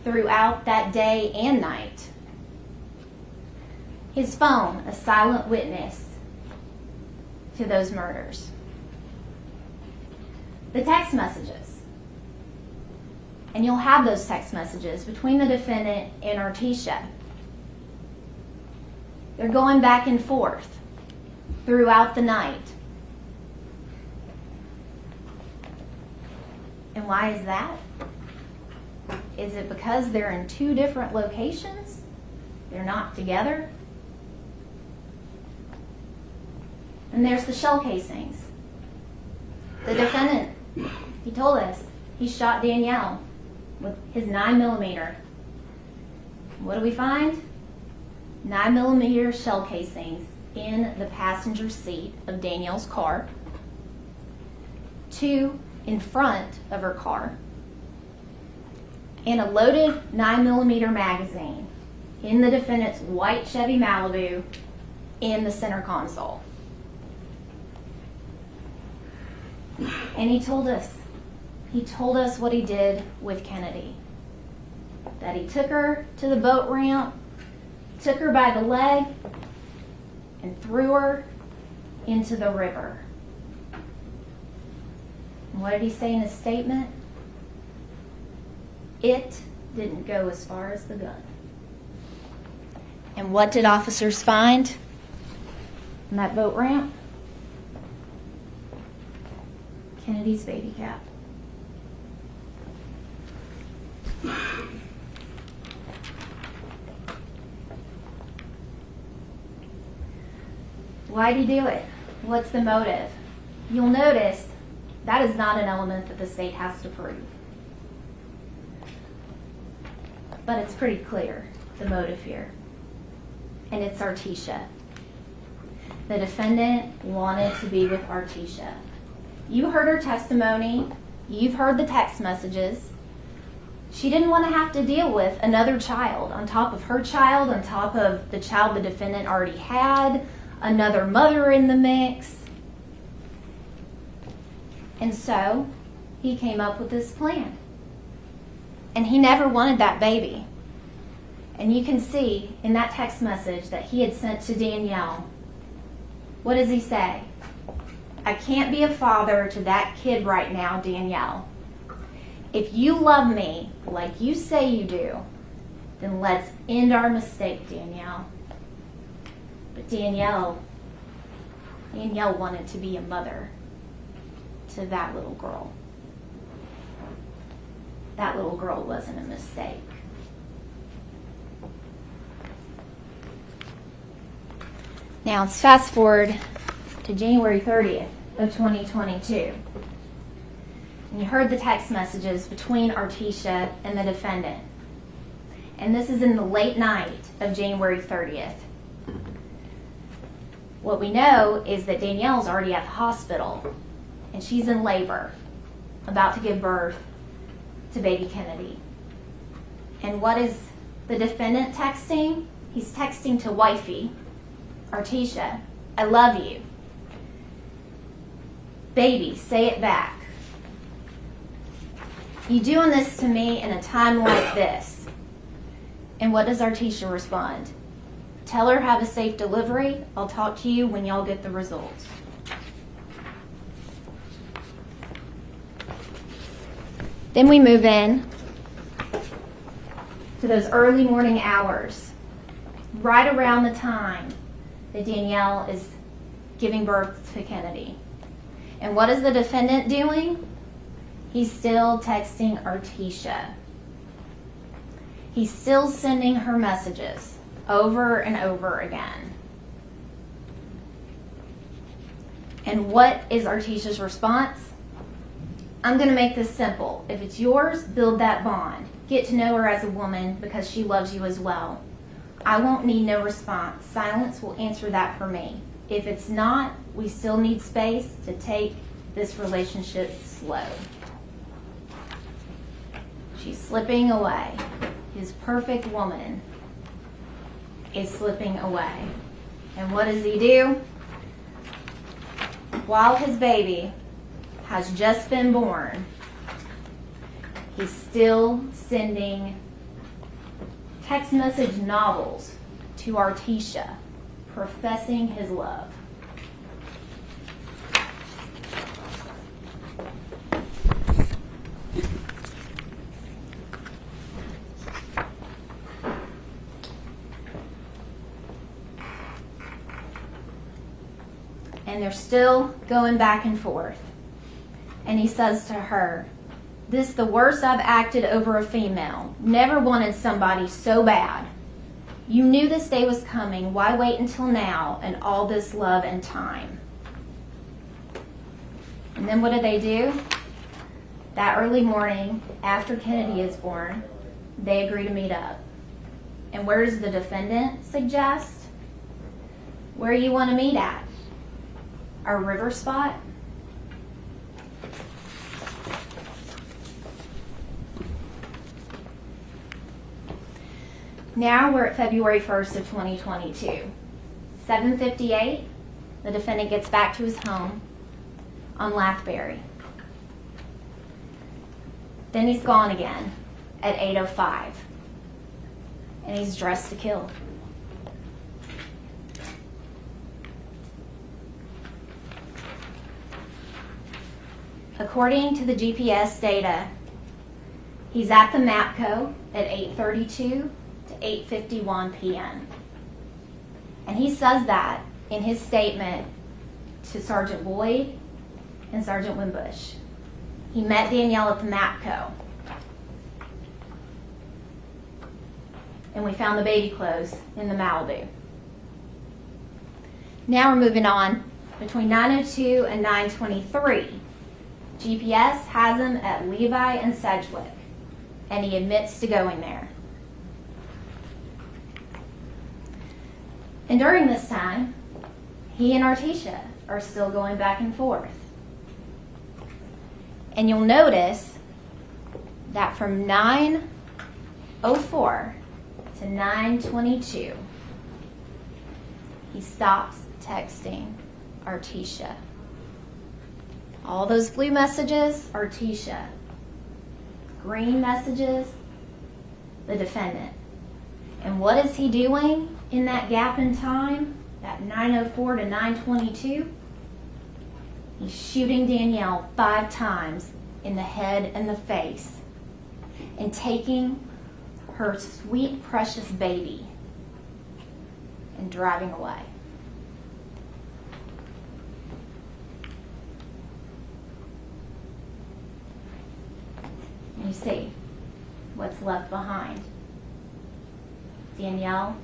throughout that day and night. His phone, a silent witness to those murders. The text messages. And you'll have those text messages between the defendant and Artesia. They're going back and forth throughout the night. And why is that? Is it because they're in two different locations? They're not together? And there's the shell casings. The defendant, he told us, he shot Danielle with his 9mm. What do we find? 9mm shell casings in the passenger seat of Danielle's car. 2 in front of her car. And a loaded 9mm magazine in the defendant's white Chevy Malibu in the center console. And he told us what he did with Kennedy. That he took her to the boat ramp, took her by the leg, and threw her into the river. And what did he say in his statement? It didn't go as far as the gun. And what did officers find on that boat ramp? Kennedy's baby cap. Why'd he do it? What's the motive? You'll notice that is not an element that the state has to prove. But it's pretty clear, the motive here. And it's Artesia. The defendant wanted to be with Artesia. You heard her testimony. You've heard the text messages. She didn't want to have to deal with another child on top of her child, on top of the child the defendant already had, another mother in the mix. And so he came up with this plan. And he never wanted that baby. And you can see in that text message that he had sent to Danielle, what does he say? I can't be a father to that kid right now, Danielle. If you love me like you say you do, then let's end our mistake, Danielle. But Danielle wanted to be a mother to that little girl. That little girl wasn't a mistake. Now let's fast forward to January 30th of 2022. And you heard the text messages between Artesia and the defendant. And this is in the late night of January 30th. What we know is that Danielle's already at the hospital and she's in labor, about to give birth to baby Kennedy. And what is the defendant texting? He's texting to wifey, Artesia, I love you. Baby, say it back. You doing this to me in a time like this? And what does Artesia respond? Tell her have a safe delivery. I'll talk to you when y'all get the results. Then we move in to those early morning hours, right around the time that Danielle is giving birth to Kennedy. And what is the defendant doing? He's still texting Artesia. He's still sending her messages over and over again. And what is Artesia's response? I'm going to make this simple. If it's yours, build that bond. Get to know her as a woman because she loves you as well. I won't need no response. Silence will answer that for me. If it's not, we still need space to take this relationship slow. She's slipping away. His perfect woman is slipping away. And what does he do? While his baby has just been born, he's still sending text message novels to Artesia, professing his love. And they're still going back and forth. And he says to her, "This is the worst I've acted over a female. Never wanted somebody so bad. You knew this day was coming. Why wait until now and all this love and time?" And then what do? That early morning, after Kennedy is born, they agree to meet up. And where does the defendant suggest? Where you want to meet at? Our river spot? Now we're at February 1st of 2022. 7:58, the defendant gets back to his home on Lathbury. Then he's gone again at 8:05, and he's dressed to kill. According to the GPS data, he's at the MAPCO at 8:32 to 8:51 p.m. And he says that in his statement to Sergeant Boyd and Sergeant Wimbush. He met Danielle at the MAPCO. And we found the baby clothes in the Malibu. Now we're moving on. Between 9:02 and 9:23, GPS has him at Levi and Sedgwick, and he admits to going there. And during this time, he and Artesia are still going back and forth. And you'll notice that from 9:04 to 9:22, he stops texting Artesia. All those blue messages, Artesia. Green messages, the defendant. And what is he doing in that gap in time, that 9:04 to 9:22? He's shooting Danielle 5 times in the head and the face and taking her sweet, precious baby and driving away. You see what's left behind. Danielle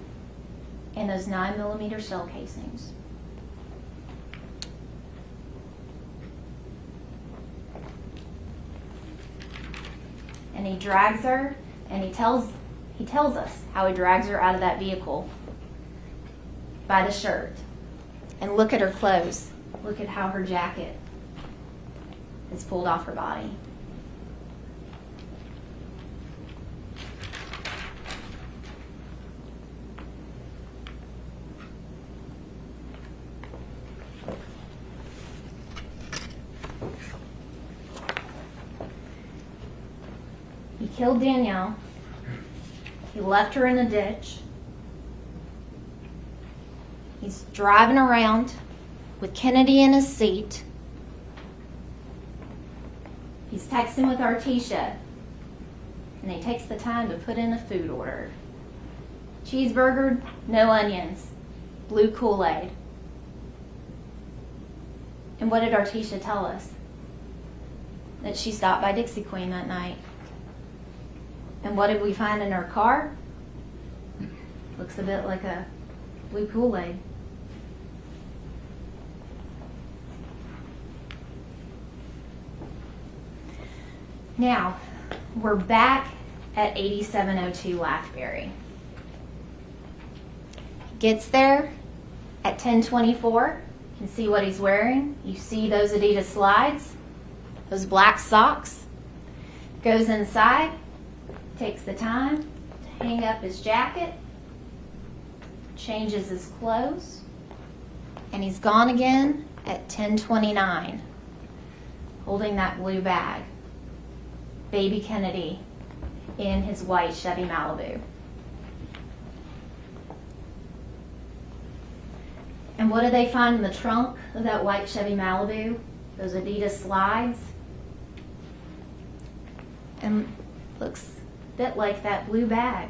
and those 9mm shell casings. And he drags her, and he tells us how he drags her out of that vehicle by the shirt. And look at her clothes. Look at how her jacket is pulled off her body. He killed Danielle. He left her in a ditch. He's driving around with Kennedy in his seat. He's texting with Artesia, and he takes the time to put in a food order. Cheeseburger, no onions, blue Kool-Aid. And what did Artesia tell us? That she stopped by Dixie Queen that night. And what did we find in her car? Looks a bit like a blue Kool-Aid. Now, we're back at 8702 Lathbury. He gets there at 10:24. You can see what he's wearing. You see those Adidas slides, those black socks. Goes inside, takes the time to hang up his jacket, changes his clothes, and he's gone again at 10:29, holding that blue bag. Baby Kennedy in his white Chevy Malibu. And what do they find in the trunk of that white Chevy Malibu? Those Adidas slides. And looks a bit like that blue bag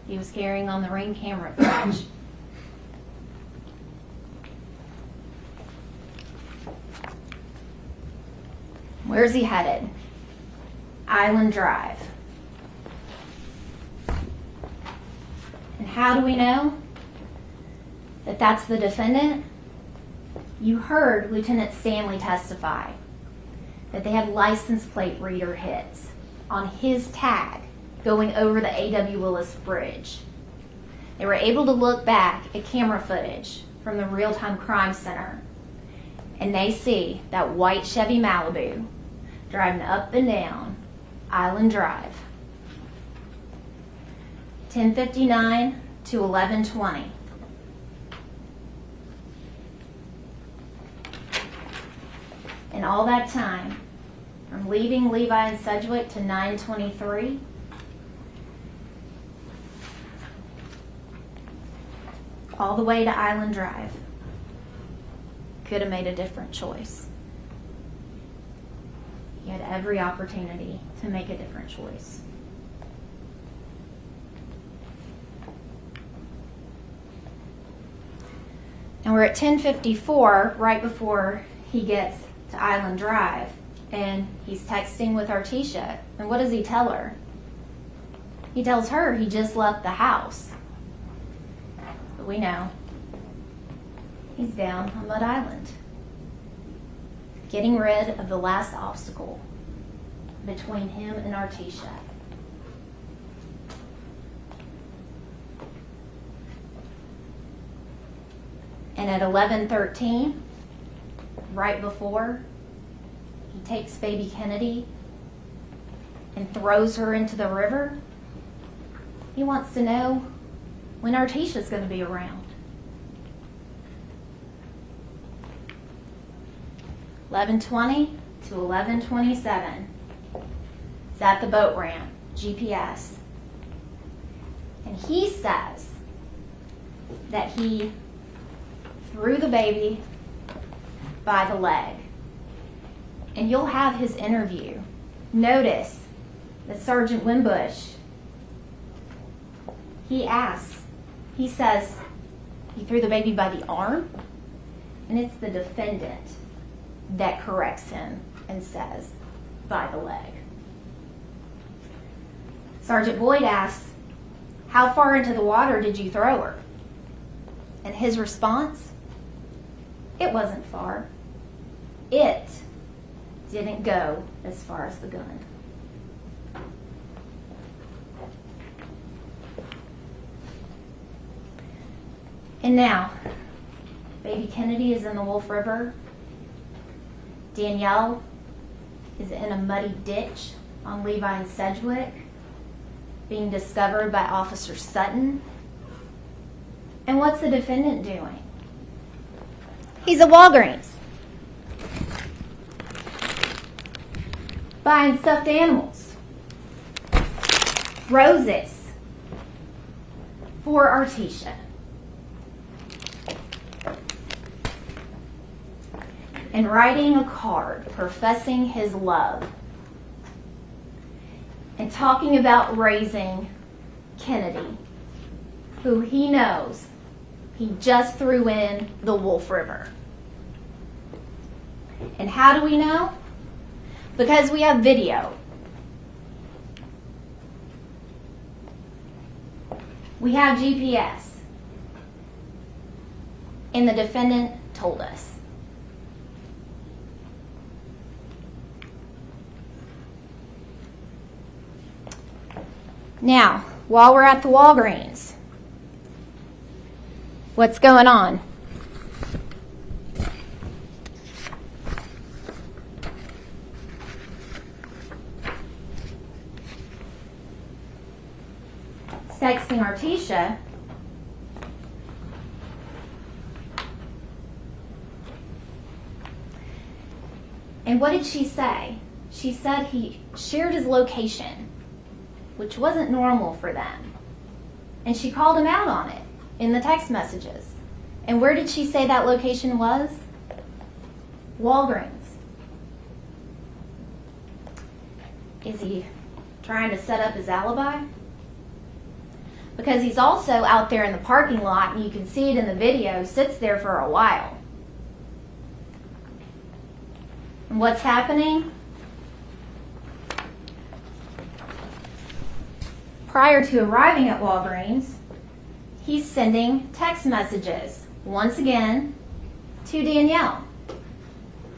he was carrying on the Ring camera footage. Where's he headed? Island Drive. And how do we know that that's the defendant? You heard Lieutenant Stanley testify that they had license plate reader hits on his tag going over the A.W. Willis Bridge. They were able to look back at camera footage from the Real-Time Crime Center, and they see that white Chevy Malibu driving up and down Island Drive. 10:59 to 11:20. And all that time, from leaving Levi and Sedgwick to 9:23, all the way to Island Drive, could have made a different choice. He had every opportunity to make a different choice. And we're at 10:54, right before he gets to Island Drive, and he's texting with Artisha. And what does he tell her? He tells her he just left the house. But we know he's down on Mud Island, getting rid of the last obstacle between him and Artisha. And at 11:13, right before he takes baby Kennedy and throws her into the river, he wants to know when Artisha's going to be around. 11:20 to 11:27. He's at the boat ramp, GPS. And he says that he threw the baby by the leg. And you'll have his interview. Notice that Sergeant Wimbush, he says he threw the baby by the arm, and it's the defendant that corrects him and says by the leg. Sergeant Boyd asks, how far into the water did you throw her? And his response, it wasn't far. It didn't go as far as the gun. And now, baby Kennedy is in the Wolf River. Danielle is in a muddy ditch on Levi and Sedgwick, being discovered by Officer Sutton. And what's the defendant doing? He's at Walgreens, buying stuffed animals, roses for Artisha. And writing a card professing his love and talking about raising Kennedy, who he knows he just threw in the Wolf River. And how do we know? Because we have video. We have GPS. And the defendant told us. Now, while we're at the Walgreens, what's going on? Texting Artisha, And what did she say? She said he shared his location, which wasn't normal for them. And she called him out on it in the text messages. And where did she say that location was? Walgreens. Is he trying to set up his alibi? Because he's also out there in the parking lot, and you can see it in the video, sits there for a while. And what's happening? Prior to arriving at Walgreens, he's sending text messages, once again, to Danielle.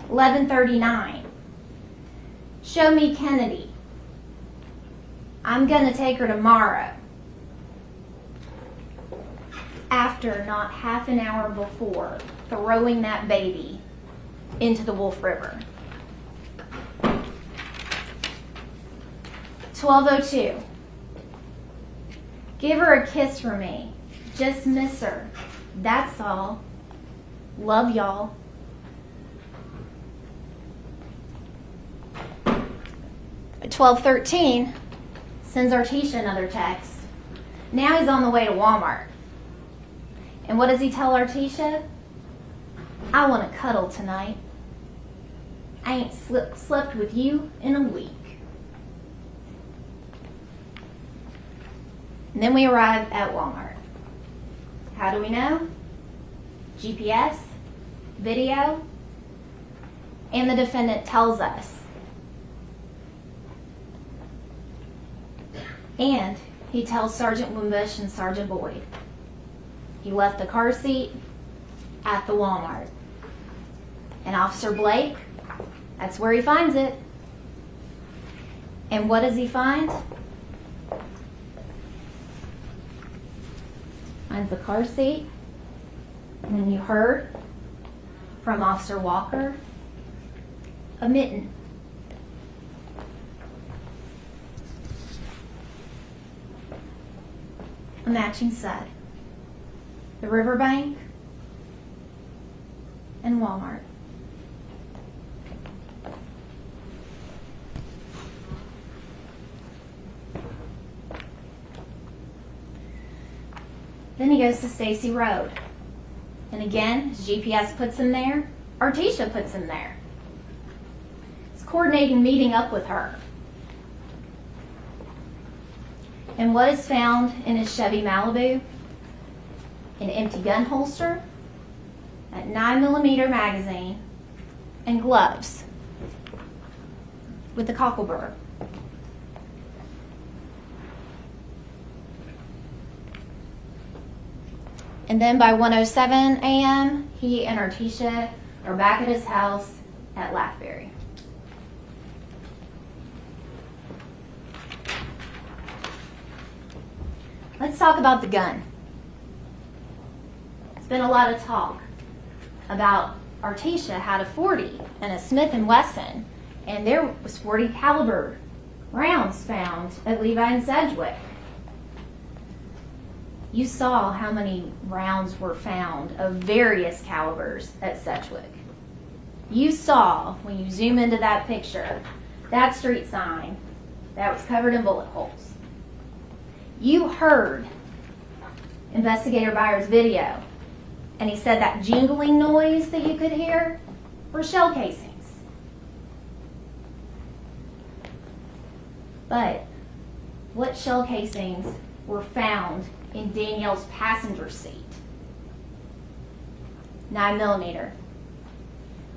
11:39. Show me Kennedy. I'm going to take her tomorrow. After not half an hour before throwing that baby into the Wolf River. 12:02. Give her a kiss for me. Just miss her. That's all. Love y'all. At 12:13, sends Artisha another text. Now he's on the way to Walmart. And what does he tell Artisha? I want to cuddle tonight. I ain't slept with you in a week. And then we arrive at Walmart. How do we know? GPS, video, and the defendant tells us. And he tells Sergeant Wimbush and Sergeant Boyd. He left the car seat at the Walmart. And Officer Blake, that's where he finds it. And what does he find? Finds the car seat. And then you heard from Officer Walker, a mitten. A matching set. The riverbank and Walmart. Then he goes to Stacy Road. And again, his GPS puts him there. Artisha puts him there. He's coordinating meeting up with her. And what is found in his Chevy Malibu? An empty gun holster, a 9mm magazine, and gloves with the cockle burr. And then by 1:07 a.m., he and Artisha are back at his house at Lathbury. Let's talk about the gun. There's been a lot of talk about Artisha had a .40 and a Smith & Wesson, and there was .40 caliber rounds found at Levi and Sedgwick. You saw how many rounds were found of various calibers at Sedgwick. You saw, when you zoom into that picture, that street sign that was covered in bullet holes. You heard Investigator Byers' video, and he said that jingling noise that you could hear were shell casings. But what shell casings were found in Danielle's passenger seat? 9mm.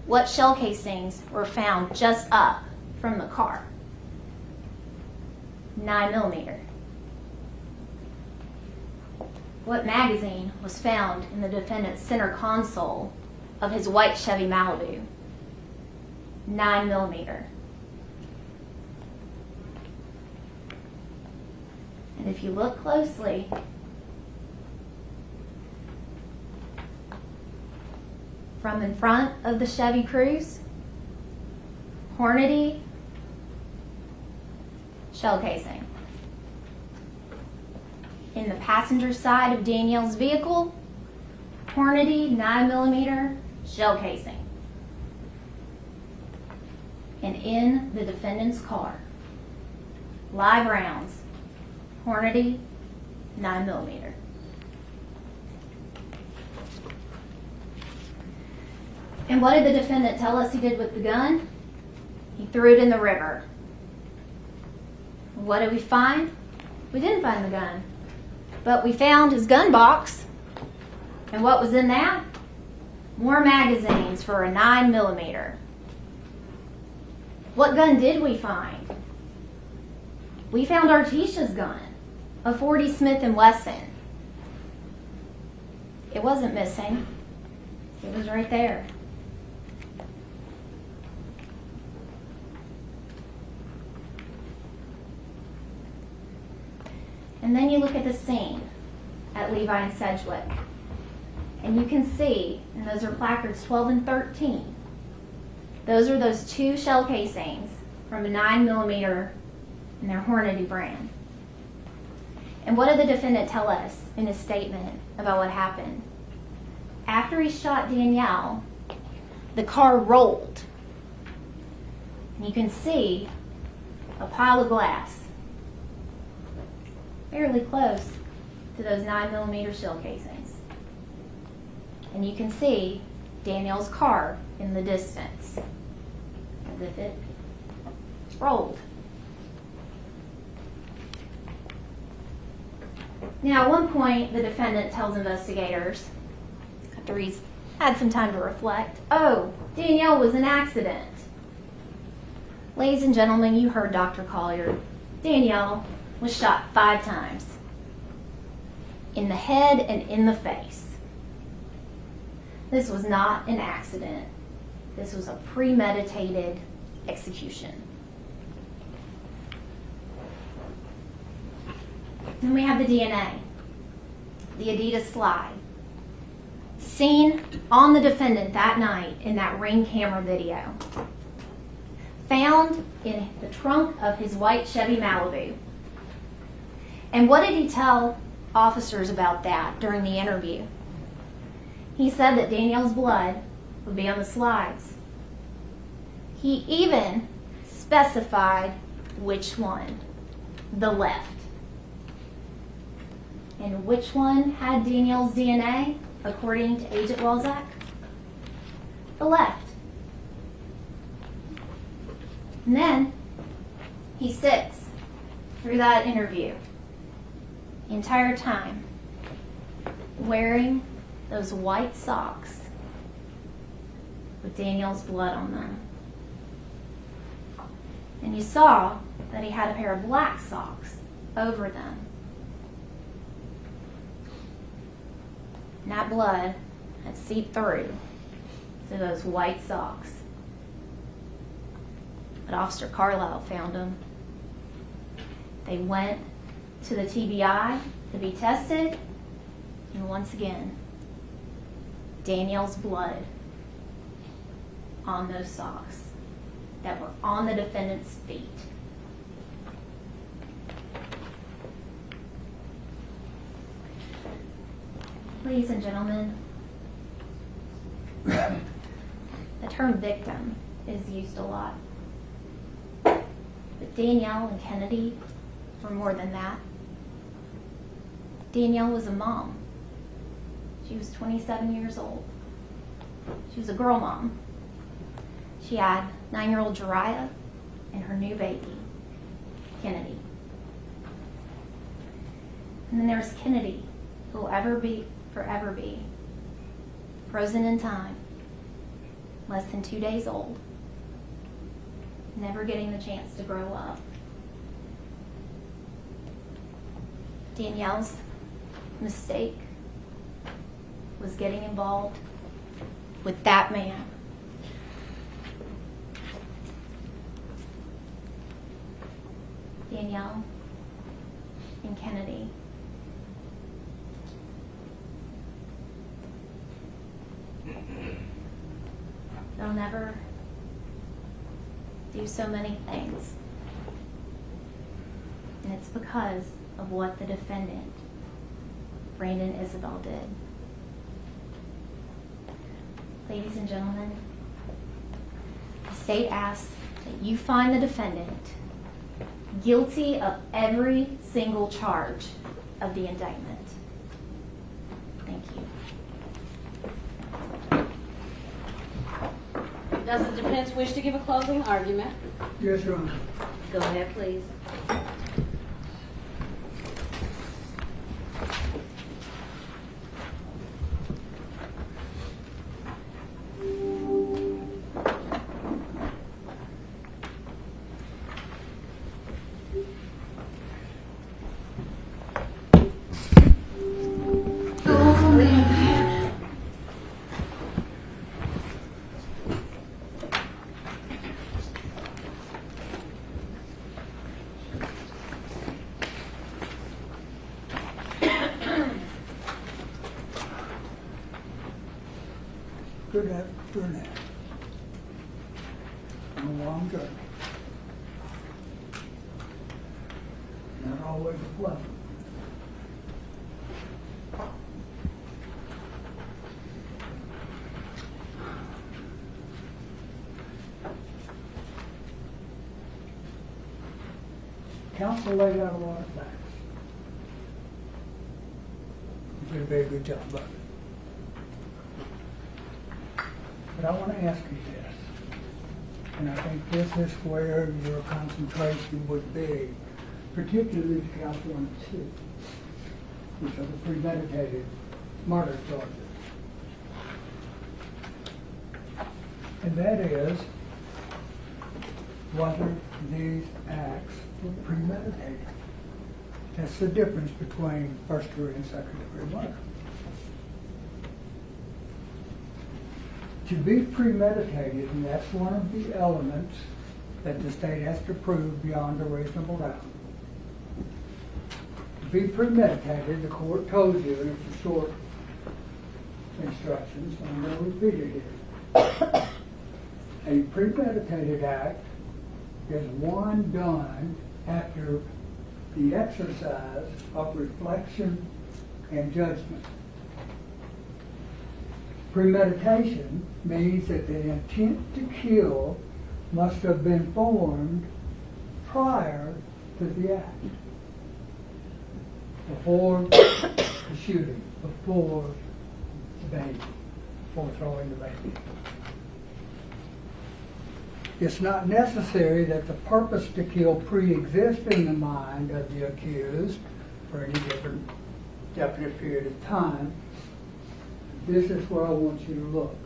What shell casings were found just up from the car? 9mm. What magazine was found in the defendant's center console of his white Chevy Malibu? 9mm. And if you look closely, from in front of the Chevy Cruze, Hornady shell casing. In the passenger side of Danielle's vehicle, Hornady 9mm shell casing. and in the defendant's car, live rounds, Hornady 9mm. And what did the defendant tell us he did with the gun? He threw it in the river. What did we find? We didn't find the gun, but we found his gun box. And what was in that? More magazines for a 9mm. What gun did we find? We found Artisha's gun, a .40 Smith & Wesson. It wasn't missing. It was right there. And then you look at the scene at Levi and Sedgwick, and you can see, and those are placards 12 and 13. Those are those 2 shell casings from a 9mm in their Hornady brand. And what did the defendant tell us in his statement about what happened? After he shot Danielle, the car rolled. And you can see a pile of glass fairly close to those 9mm shell casings. And you can see Danielle's car in the distance, as if it rolled. Now, at one point, the defendant tells investigators, after he's had some time to reflect, oh, Danielle was an accident. Ladies and gentlemen, you heard Dr. Collier. Danielle was shot 5 times. In the head and in the face. This was not an accident. This was a premeditated execution. Then we have the DNA, the Adidas slide, seen on the defendant that night in that Ring camera video, found in the trunk of his white Chevy Malibu. And what did he tell officers about that during the interview? He said that Danielle's blood would be on the slides. He even specified which one, the left. And which one had Danielle's DNA, according to Agent Walzak? The left. And then he sits through that interview the entire time wearing those white socks with Danielle's blood on them. And you saw that he had a pair of black socks over them. And that blood had seeped through to those white socks. But Officer Carlisle found them. They went to the TBI to be tested, and once again, Danielle's blood on those socks that were on the defendant's feet. Ladies and gentlemen, the term victim is used a lot. But Danielle and Kennedy were more than that. Danielle was a mom. She was 27 years old. She was a girl mom. She had 9-year-old Jariah and her new baby, Kennedy. And then there was Kennedy, who will forever be, frozen in time, less than 2 days old, never getting the chance to grow up. Danielle's mistake was getting involved with that man. Danielle and Kennedy. They'll never do so many things. And it's because of what the defendant, Brandon Isabelle, did. Ladies and gentlemen, the state asks that you find the defendant guilty of every single charge of the indictment. Thank you. Does the defense wish to give a closing argument? Yes, Your Honor. Go ahead, please. Good afternoon. On a long journey. Not always pleasant. Counsel laid out a lot of facts. You did a very good job of it. But I want to ask you this, and I think this is where your concentration would be, particularly to count 1 and 2, which are the premeditated murder charges. And that is whether these acts were premeditated. That's the difference between first degree and second degree murder. To be premeditated, and that's one of the elements that the state has to prove beyond a reasonable doubt. To be premeditated, the court told you in its short instructions, and I'm going to repeat it here. A premeditated act is one done after the exercise of reflection and judgment. Premeditation means that the intent to kill must have been formed prior to the act. Before the shooting, before the baby, before throwing the baby. It's not necessary that the purpose to kill pre-exist in the mind of the accused for any different definite period of time. This is where I want you to look.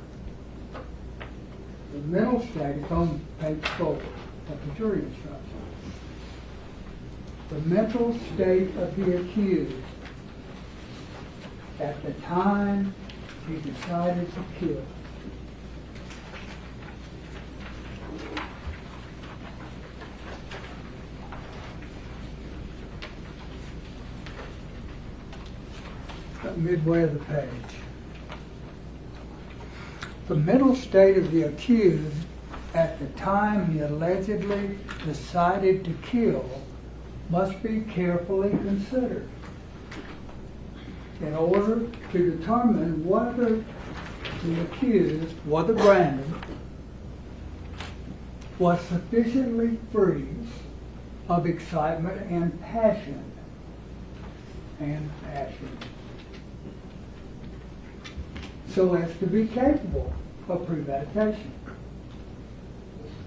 The mental state is on page 4 of the jury instruction. The mental state of the accused at the time he decided to kill. Midway of the page. The mental state of the accused at the time he allegedly decided to kill must be carefully considered in order to determine whether the accused, whether Brandon, was sufficiently free of excitement and passion. So as to be capable of premeditation,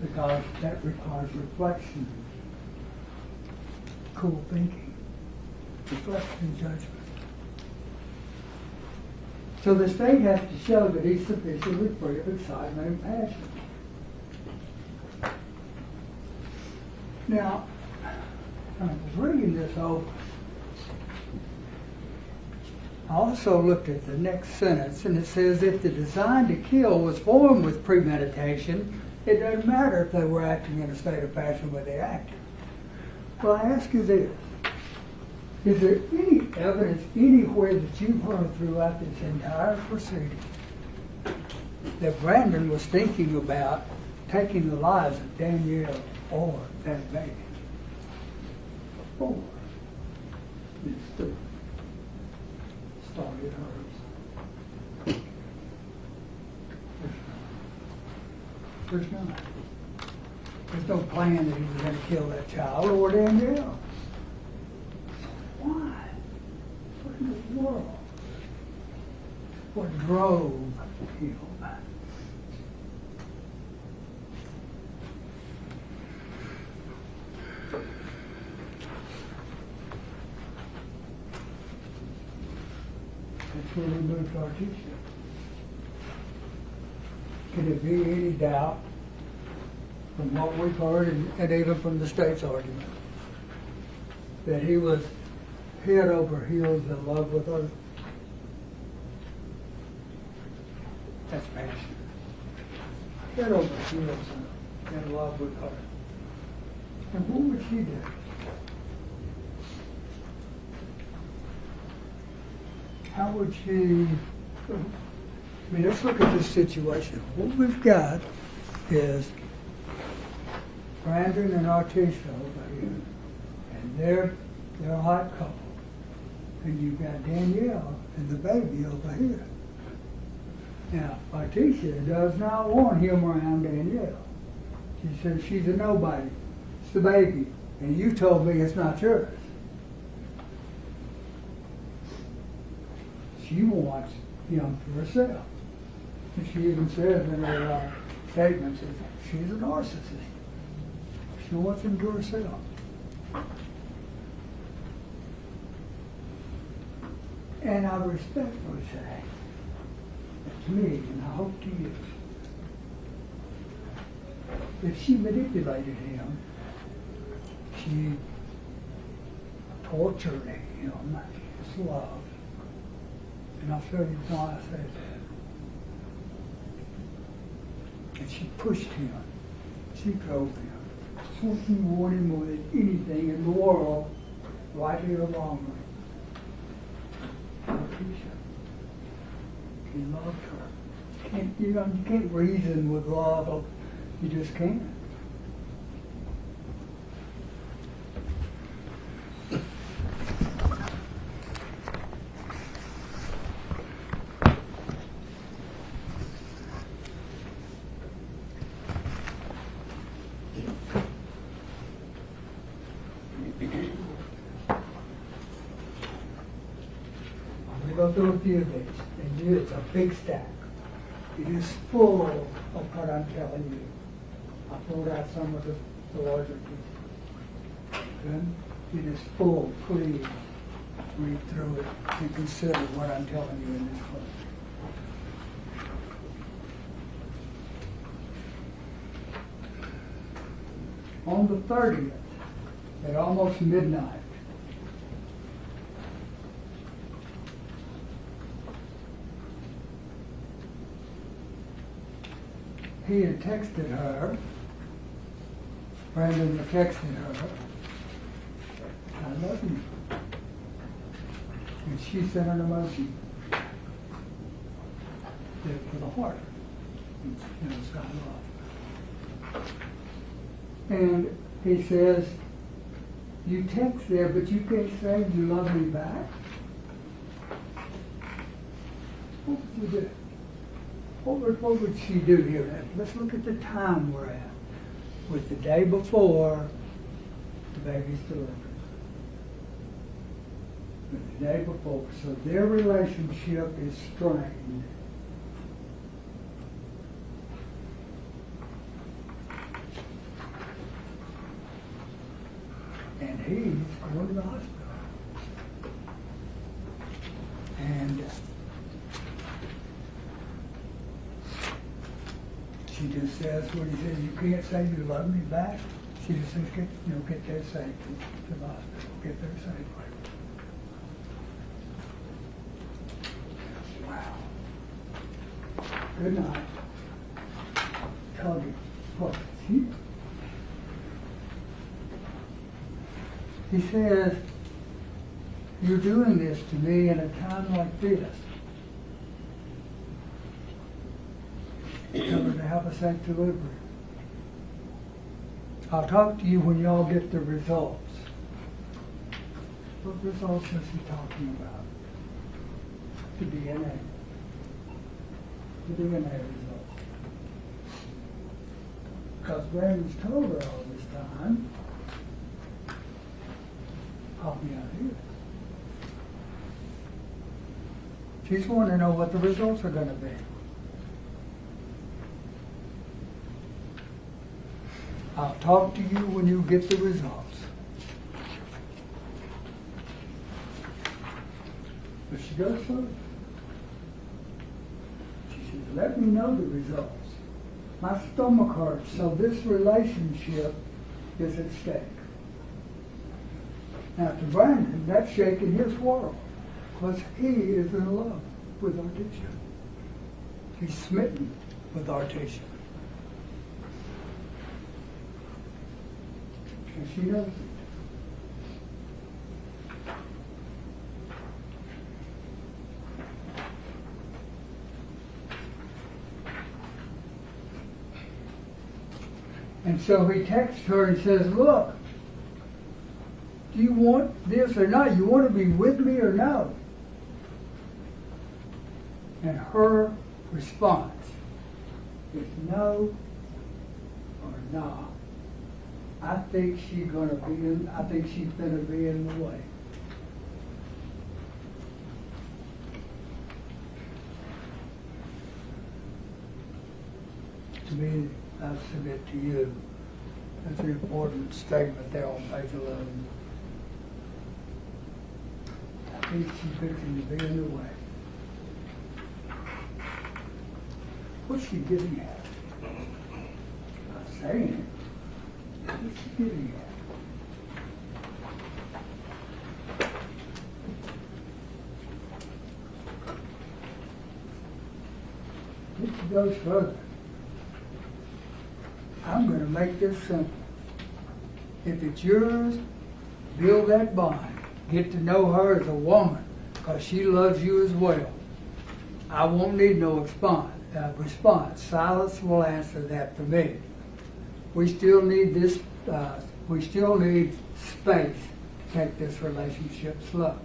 because that requires reflection, cool thinking, reflection, judgment. So the state has to show that he's sufficiently free of excitement and passion. Now, I was reading this over. I also looked at the next sentence, and it says, if the design to kill was formed with premeditation, it doesn't matter if they were acting in a state of passion when they acted. Well, I ask you this. Is there any evidence anywhere that you've heard throughout this entire proceeding that Brandon was thinking about taking the lives of Danielle or that baby? Or instead started hers. There's none. There's no plan that he was gonna kill that child or Danielle. Why? What in the world? What drove him? That's where we moved our teacher. Can there be any doubt from what we've heard and even from the state's argument that he was head over heels in love with her? That's passion. Head over heels in love with her. And what would she do? How would she, I mean, let's look at this situation. What we've got is Brandon and Artisha over here, and they're a hot couple. And you've got Danielle and the baby over here. Now, Artisha does not want him around Danielle. She says she's a nobody. It's the baby. And you told me it's not yours. She wants him for herself. And she even says in her statements that she's a narcissist. She wants him to herself. And I respectfully say, to me, and I hope to you, if she manipulated him, she tortured him, his love. And I'll show you why I say that. And she pushed him. She drove him. So she wanted him more than anything in the world, rightly or wrongly. He loved her. You can't reason with love. You just can't. Go through a few of these, and it's a big stack. It is full of what I'm telling you. I pulled out some of the larger pieces. Okay? It is full. Please read through it and consider what I'm telling you in this class. On the 30th, at almost midnight, he had texted her, Brandon had texted her, I love you. And she sent an emoji for the heart. It's got love. And he says, you text there, but you can't say you love me back? What would you do? What would she do here? Let's look at the time we're at. With the day before the baby's delivered. With the day before. So their relationship is strained. And he's going to the hospital. And she just says what he says, you can't say you love me back. She just says, get there safe to the hospital. Get there safely. Wow. Good night. Tell you what, he says, you're doing this to me in a time like this. Tell her to have a safe delivery. I'll talk to you when y'all get the results. What results is he talking about? The DNA. The DNA results. Because Brandon's told her all this time, help me out here. She's wanting to know what the results are going to be. I'll talk to you when you get the results. But she goes further. She says, let me know the results. My stomach hurts, so this relationship is at stake. Now to Brandon, that's shaking his world, because he is in love with Artesia. He's smitten with Artesia. And she knows it. And so he texts her and says, look, do you want this or not? You want to be with me or no? And her response is no or no. I think she's gonna be in the way. To me, I submit to you, that's an important statement there on page 11. I think she's fixing to be in the way. What's she getting at? Not saying it. What's she getting at? She goes further. I'm going to make this simple. If it's yours, build that bond. Get to know her as a woman, because she loves you as well. I won't need no response. Silence will answer that for me. We still need this. We still need space to take this relationship slow.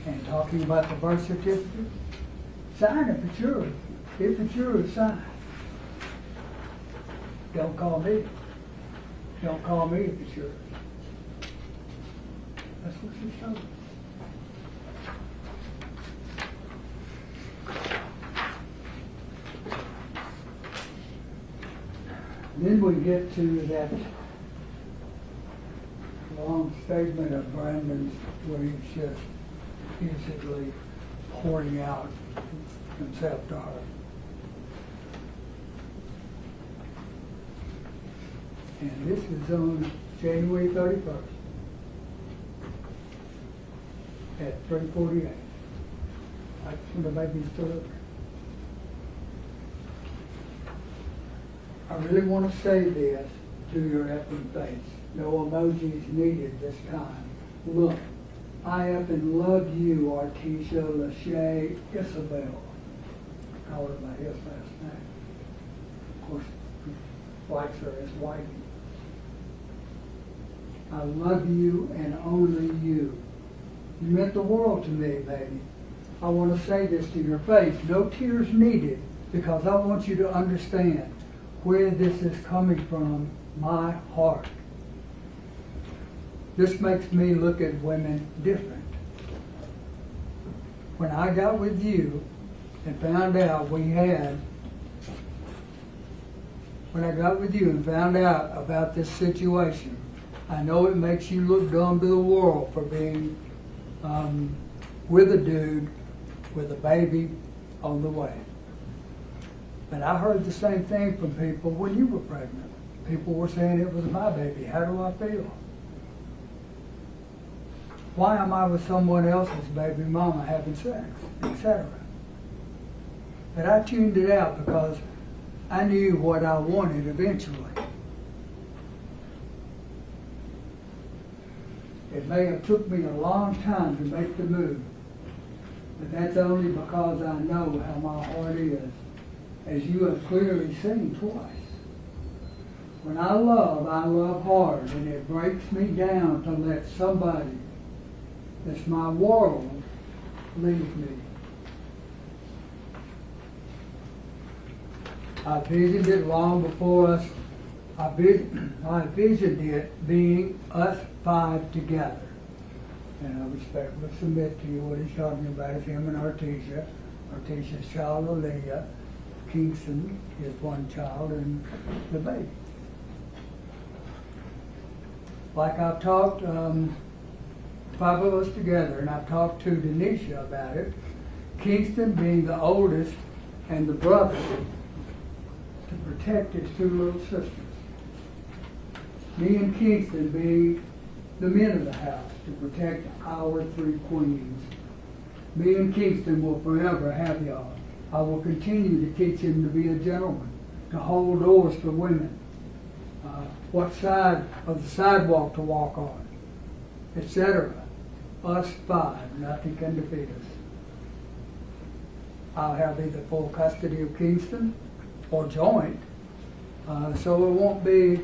And talking about the birth certificate, sign it if it's yours. If it's yours, sign. Don't call me. Don't call me if it's yours. That's what she told me. Then we get to that long statement of Brandon's where he's just basically pouring out himself to her. And this is on January 31st at 3:48. That's when the baby's delivered. I really want to say this to your effing face. No emojis needed this time. Look, I effing love you, Artesia Lachey Isabelle. I call her by his last name. Of course, he likes her as Whitey. I love you and only you. You meant the world to me, baby. I want to say this to your face. No tears needed, because I want you to understand where this is coming from, my heart. This makes me look at women different. When I got with you and found out about this situation, I know it makes you look dumb to the world for being with a dude with a baby on the way. But I heard the same thing from people when you were pregnant. People were saying it was my baby. How do I feel? Why am I with someone else's baby mama having sex, etc.? But I tuned it out because I knew what I wanted eventually. It may have took me a long time to make the move, But that's only because I know how my heart is, as you have clearly seen twice. When I love hard, and it breaks me down to let somebody that's my world leave me. I visioned it long before us. I visioned it being us 5 together. And I respectfully submit to you what he's talking about is him and Artesia. Artesia's child, Aaliyah. Kingston, his one child, and the baby. Like I've talked, 5 of us together, and I've talked to Denisha about it. Kingston being the oldest and the brother to protect his 2 little sisters. Me and Kingston being the men of the house to protect our 3 queens. Me and Kingston will forever have y'all. I will continue to teach him to be a gentleman, to hold doors for women, what side of the sidewalk to walk on, etc. Us 5, nothing can defeat us. I'll have either full custody of Kingston or joint, so it won't be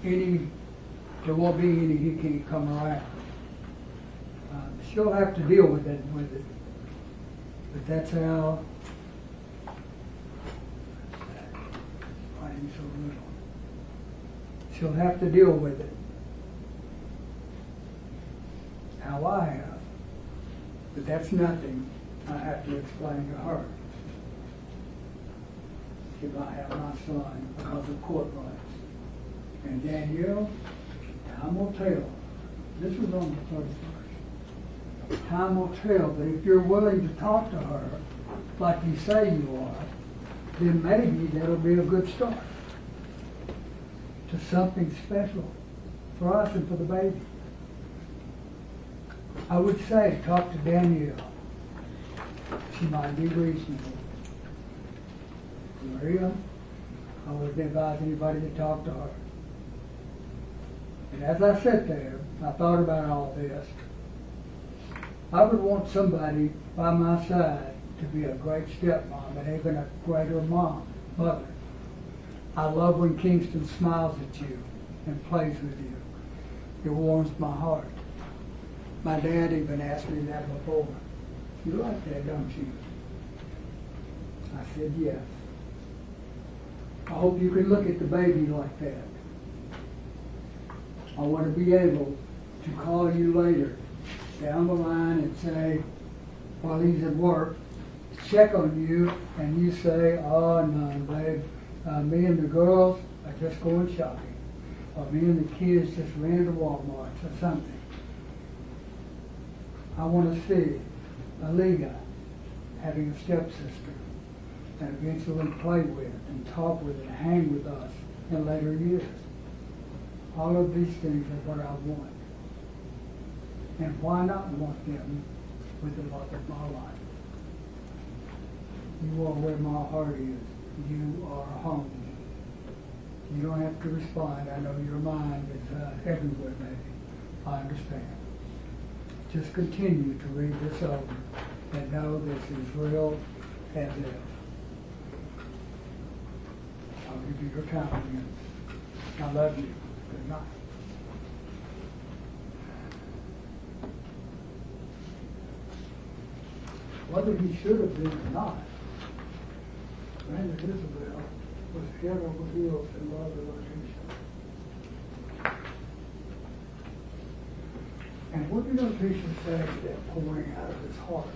any, there won't be any he can't come around. She'll have to deal with it, but that's how. So little. She'll have to deal with it. How I have. But that's nothing I have to explain to her. If I have my son because of court rights. And Danielle, time will tell. This was on the 31st. Time will tell, but if you're willing to talk to her like you say you are, then maybe that'll be a good start to something special for us and for the baby. I would say talk to Danielle. She might be reasonable. Maria, I wouldn't advise anybody to talk to her. And as I sat there, I thought about all this. I would want somebody by my side to be a great stepmom and even a greater mother. I love when Kingston smiles at you and plays with you. It warms my heart. My dad even asked me that before. You like that, don't you? I said yes. I hope you can look at the baby like that. I want to be able to call you later down the line and say, while he's at work, check on you, and you say, oh no, babe, me and the girls are just going shopping, or me and the kids just ran to Walmart or something. I want to see Aaliyah having a stepsister and eventually play with and talk with and hang with us in later years. All of these things are what I want. And why not want them with the love of my life? You are where my heart is. You are home. You don't have to respond. I know your mind is everywhere, baby. I understand. Just continue to read this over and know this is real as if. I'll give you your time again. I love you. Good night. Whether he should have been or not, Brandon Isabelle was head over heels in love with Artesia. And what did Artesia say that pouring out of his heart?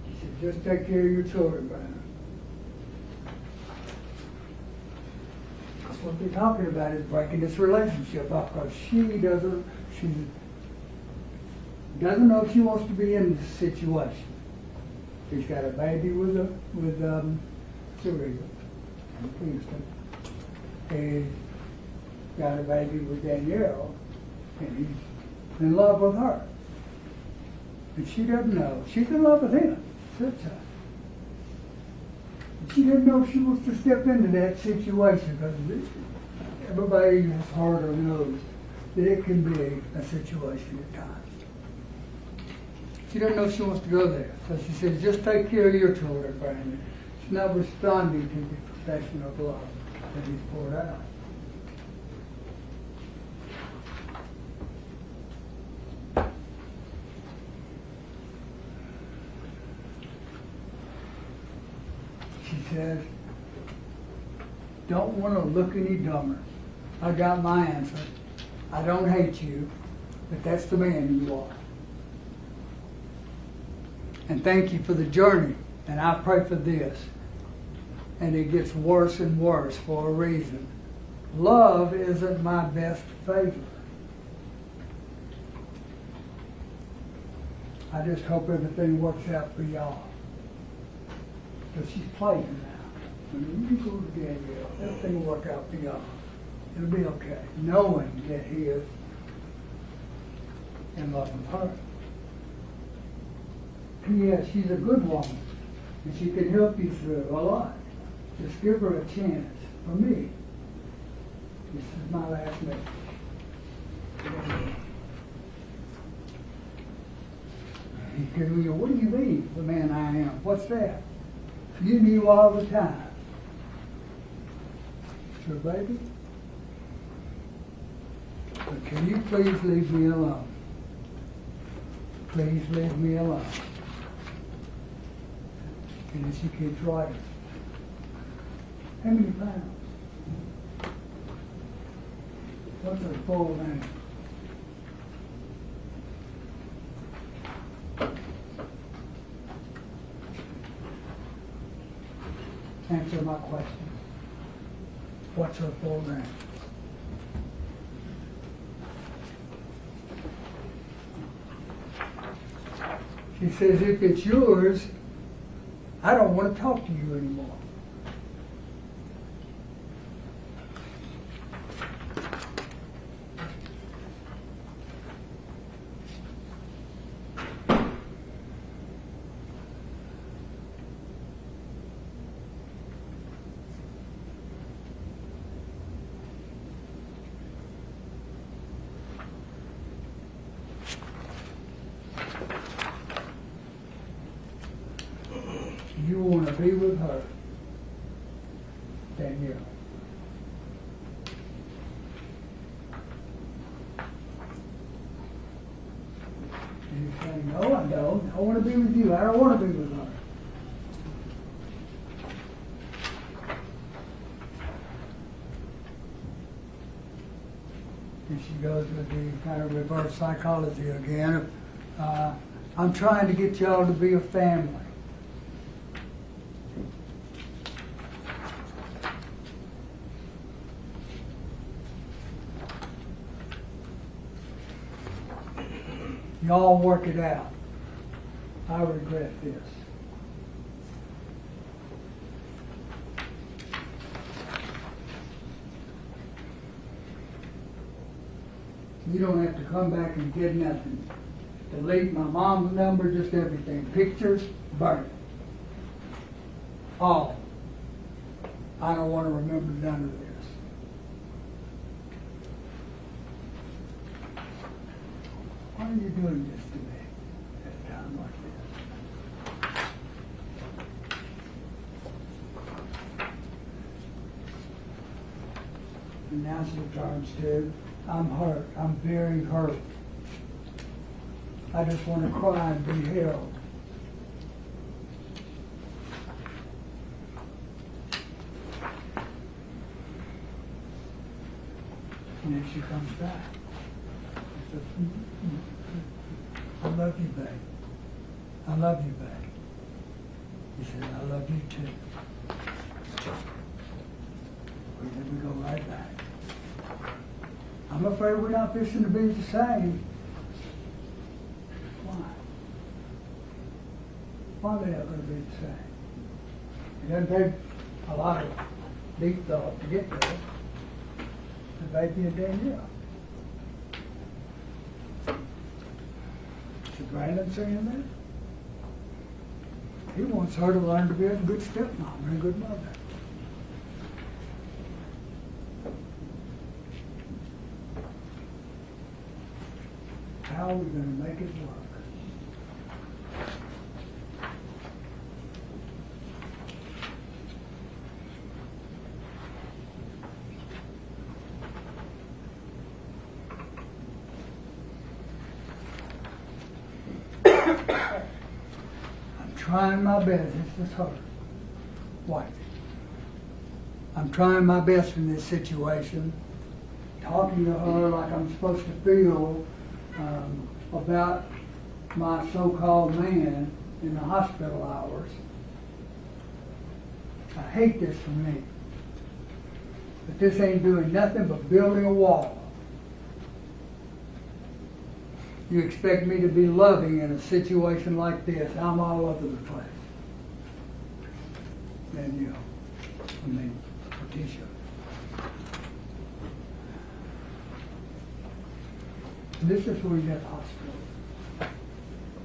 He said, just take care of your children, Brandon. Because what they're talking about is breaking this relationship up, because she doesn't know if she wants to be in this situation. She's got a baby with Serena and Kingston. He's got a baby with Danielle, and he's in love with her. And she doesn't know. She's in love with him. That's her. She doesn't know if she wants to step into that situation, because everybody has heard or knows that it can be a situation at times. She doesn't know if she wants to go there. So she says, just take care of your children, Brandon. She's not responding to the profession of love that he's poured out. She says, don't want to look any dumber. I got my answer. I don't hate you, but that's the man you are. And thank you for the journey, and I pray for this. And it gets worse and worse for a reason. Love isn't my best favor. I just hope everything works out for y'all. Because she's playing now. When you go to Danielle, everything will work out for y'all. It'll be okay, knowing that he is in love with her. P.S. She's a good woman, and she can help you through a lot. Just give her a chance. For me, this is my last message. He said, well, what do you mean, the man I am? What's that? You knew all the time. Sure, baby? But can you please leave me alone? Please leave me alone. And then she keeps writing. How many pounds? What's her full name? Answer my question. What's her full name? She says, if it's yours, I don't want to talk to you anymore. You want to be with her, Danielle. And you say, no, I don't. I want to be with you. I don't want to be with her. And she goes with the kind of reverse psychology again. I'm trying to get y'all to be a family. Y'all work it out. I regret this. You don't have to come back and get nothing. Delete my mom's number, just everything. Pictures, burn it. All. I don't want to remember none of this. Why are you doing this to me at a time like this? And now she returns to, I'm hurt. I'm very hurt. I just want to cry and be held. And then she comes back. She says, I love you, babe. I love you, babe. He said, I love you too. And then we go right back. I'm afraid we're not fixing to be the same. Why? Why are they not going to be the same? It doesn't take a lot of deep thought to get there. The baby and Danielle. Is Brandon saying that? He wants her to learn to be a good stepmom and a good mother. How are we going to make it work? I'm trying my best. This is her. Wife. I'm trying my best in this situation, talking to her like I'm supposed to feel about my so-called man in the hospital hours. I hate this for me. But this ain't doing nothing but building a wall. You expect me to be loving in a situation like this. I'm all over the place. Danielle, Patricia. This is where you at the hospital.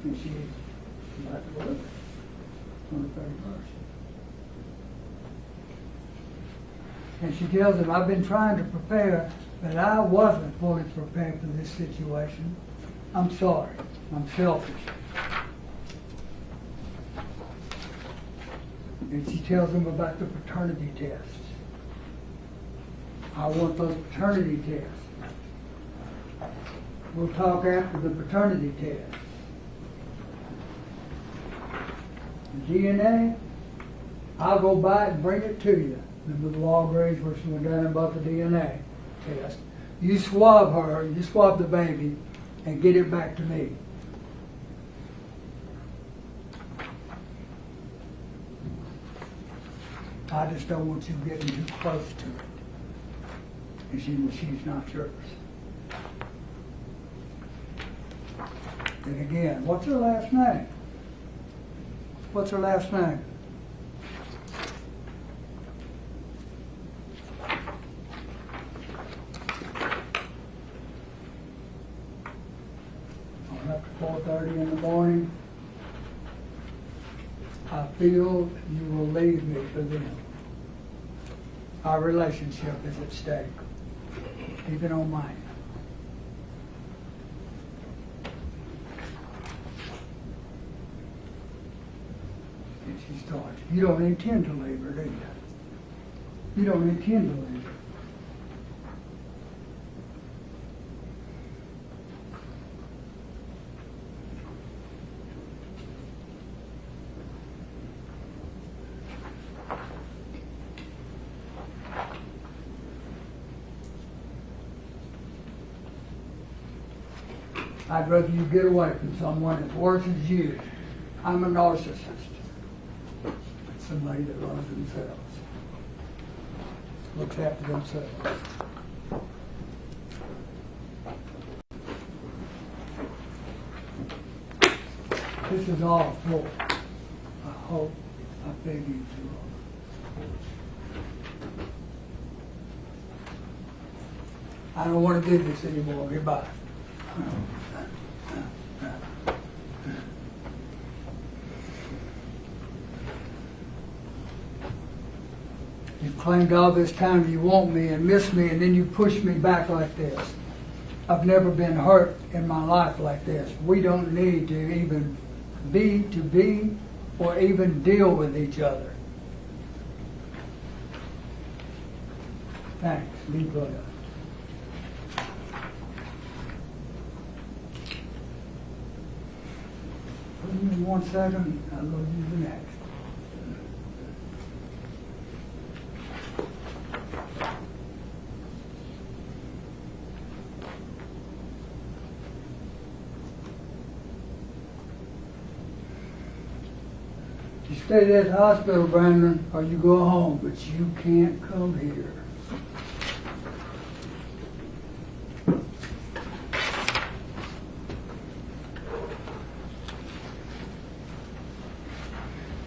And she's about to work on the 31st. And she tells him, I've been trying to prepare, but I wasn't fully prepared for this situation. I'm sorry. I'm selfish. And she tells him about the paternity tests. I want those paternity tests. We'll talk after the paternity test. The DNA, I'll go by and bring it to you. Remember the law agrees where she went down about the DNA test. You swab her, you swab the baby, and get it back to me. I just don't want you getting too close to it. And she's not yours. And again, what's her last name? What's her last name? After 4:30 in the morning, I feel you will leave me for them. Our relationship is at stake, even on mine. And she starts, you don't intend to leave her, do you? You don't intend to leave her. I'd rather you get away from someone as worse as you. I'm a narcissist. Somebody that loves themselves. Looks after themselves. This is all for, I hope, I beg you to. I don't want to do this anymore. Goodbye. You've claimed all this time you want me and miss me, and then you push me back like this. I've never been hurt in my life like this. We don't need to even be or even deal with each other. Thanks. Be good. Give me 1 second, I'll go use the next. You stay at the hospital, Brandon, or you go home, but you can't come here.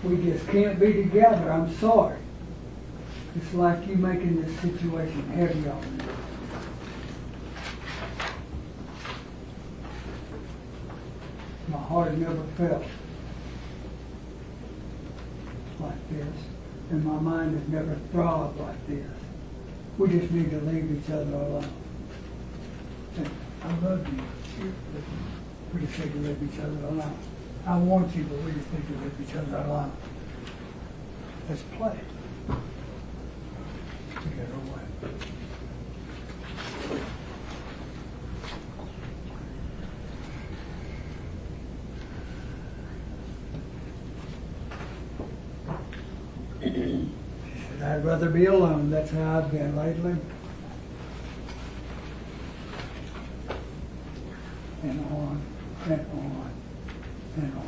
We just can't be together. I'm sorry. It's like you making this situation heavy on me. My heart never felt like this, and my mind has never throbbed like this. We just need to leave each other alone. I love you. We just need to leave each other alone. I want you, but we just need to leave each other alone. Let's play. Together away. I'd rather be alone. That's how I've been lately. And on, and on, and on.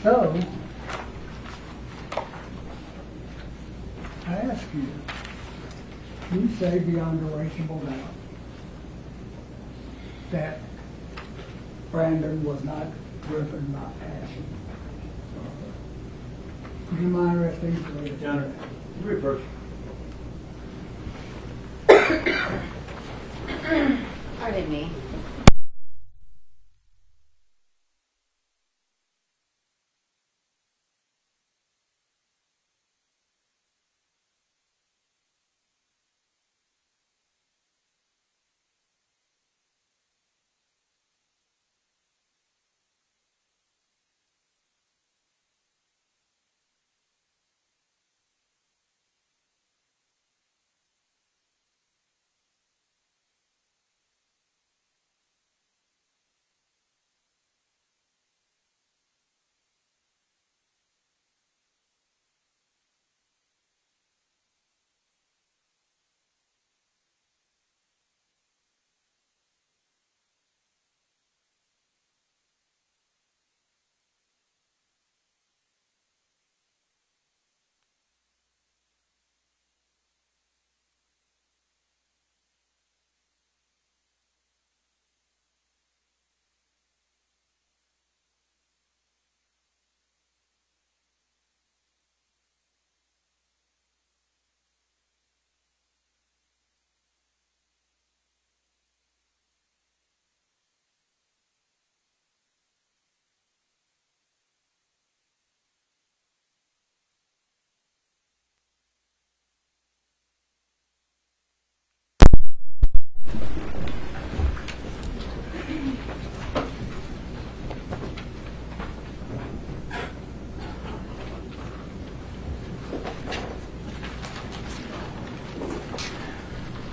So, I ask you say beyond a reasonable doubt that Brandon was not driven by passion? Do you mind resting? Your Honor, you reverse. Pardon me.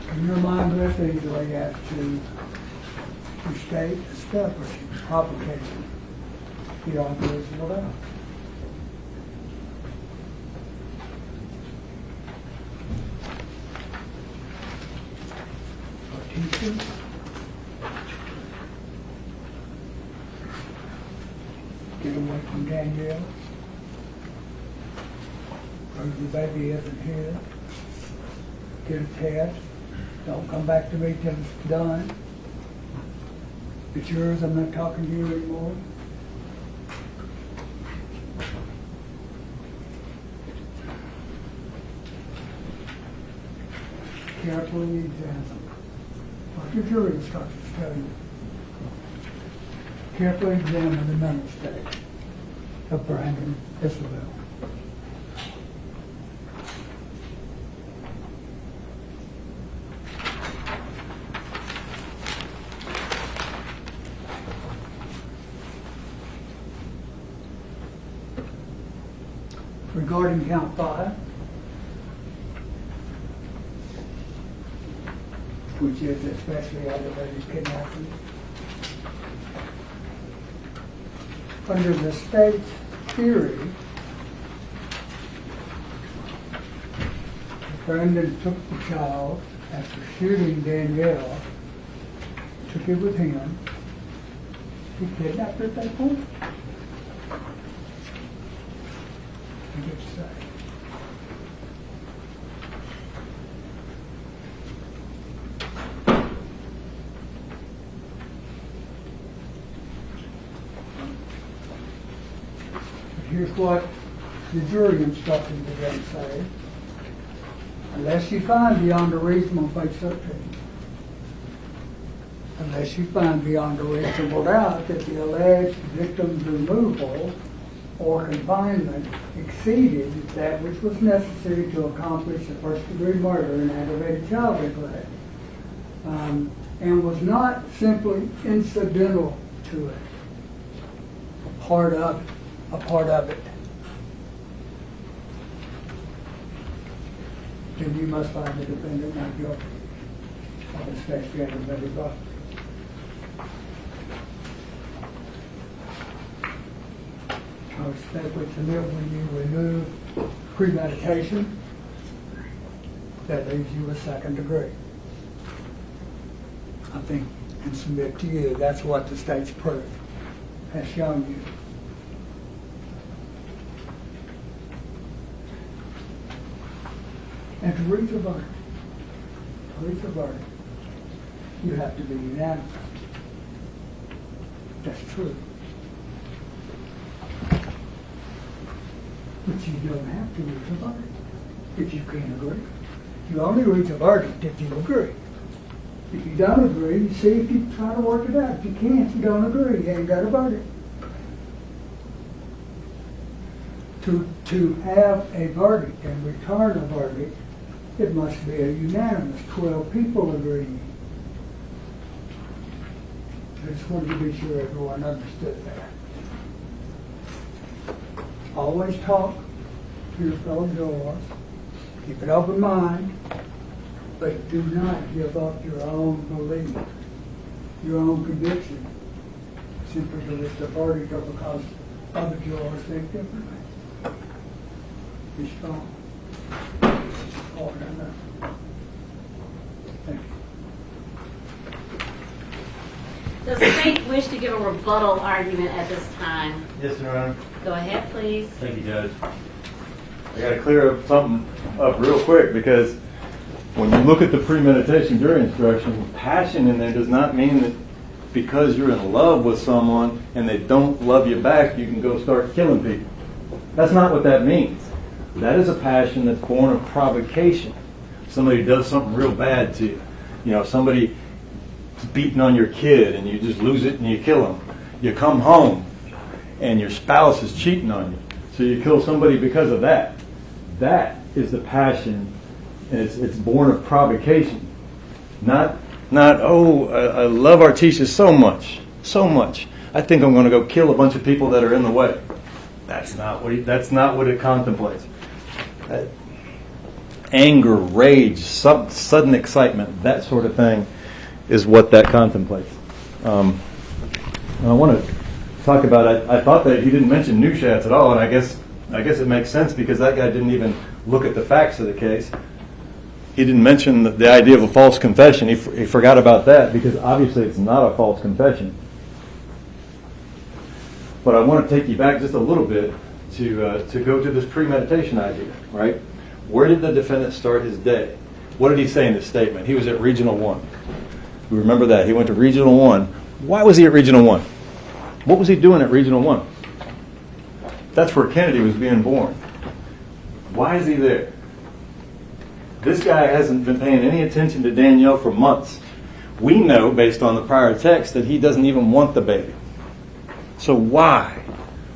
Can your mind rest easily as to the state establishing provocation beyond reasonable doubt? Teachers, get away from Danielle. Prove the baby isn't here. Get a test. Don't come back to me till it's done. It's yours, I'm not talking to you anymore. Carefully examine what your jury instructions tell you. Carefully examine the mental state of Brandon Isabelle. Regarding count 5, which is especially aggravated kidnapping, under the state's theory, Brandon took the child after shooting Danielle, took it with him. He kidnapped her at that point. I get to say. Here's what the jury instructions again say. Unless you find beyond a reasonable faith certainty, unless you find beyond a reasonable doubt that the alleged victim's removal or confinement exceeded that which was necessary to accomplish a first-degree murder and aggravated child neglect, and was not simply incidental to it. part of it, then you must find the defendant not guilty of the state's aggravated robbery. I respectfully submit when you remove premeditation, that leaves you with second degree. I think, and submit to you, that's what the state's proof has shown you. And to reach a verdict, you have to be unanimous. That's true. But you don't have to reach a verdict if you can't agree. You only reach a verdict if you agree. If you don't agree, see if you try to work it out. If you can't, you don't agree. You ain't got a verdict. To have a verdict and return a verdict, it must be a unanimous 12 people agreeing. I just wanted to be sure everyone understood that. Always talk to your fellow jurors. Keep an open mind, but do not give up your own belief, your own conviction, simply to reach a verdict or because other jurors think differently. Be strong. Oh, no. Thank you. Does the state wish to give a rebuttal argument at this time? Yes, Your Honor. Go ahead, please. Thank you, Judge. I got to clear something up real quick, because when you look at the premeditation jury instruction, passion in there does not mean that because you're in love with someone and they don't love you back, you can go start killing people. That's not what that means. That is a passion that's born of provocation. Somebody does something real bad to you. You know, somebody is beating on your kid and you just lose it and you kill them. You come home and your spouse is cheating on you, so you kill somebody because of that. That is the passion, and it's born of provocation. Not oh, I love Artesia so much. I think I'm going to go kill a bunch of people that are in the way. That's not what it contemplates. Anger, rage, sudden excitement, that sort of thing is what that contemplates. And I want to talk about, I thought that he didn't mention Neuschatz at all, and I guess it makes sense because that guy didn't even look at the facts of the case. He didn't mention the idea of a false confession. He forgot about that because obviously it's not a false confession. But I want to take you back just a little bit to go to this premeditation idea, right? Where did the defendant start his day? What did he say in his statement? He was at Regional 1. We remember that. He went to Regional 1. Why was he at Regional 1? What was he doing at Regional 1? That's where Kennedy was being born. Why is he there? This guy hasn't been paying any attention to Danielle for months. We know, based on the prior text, that he doesn't even want the baby. So why?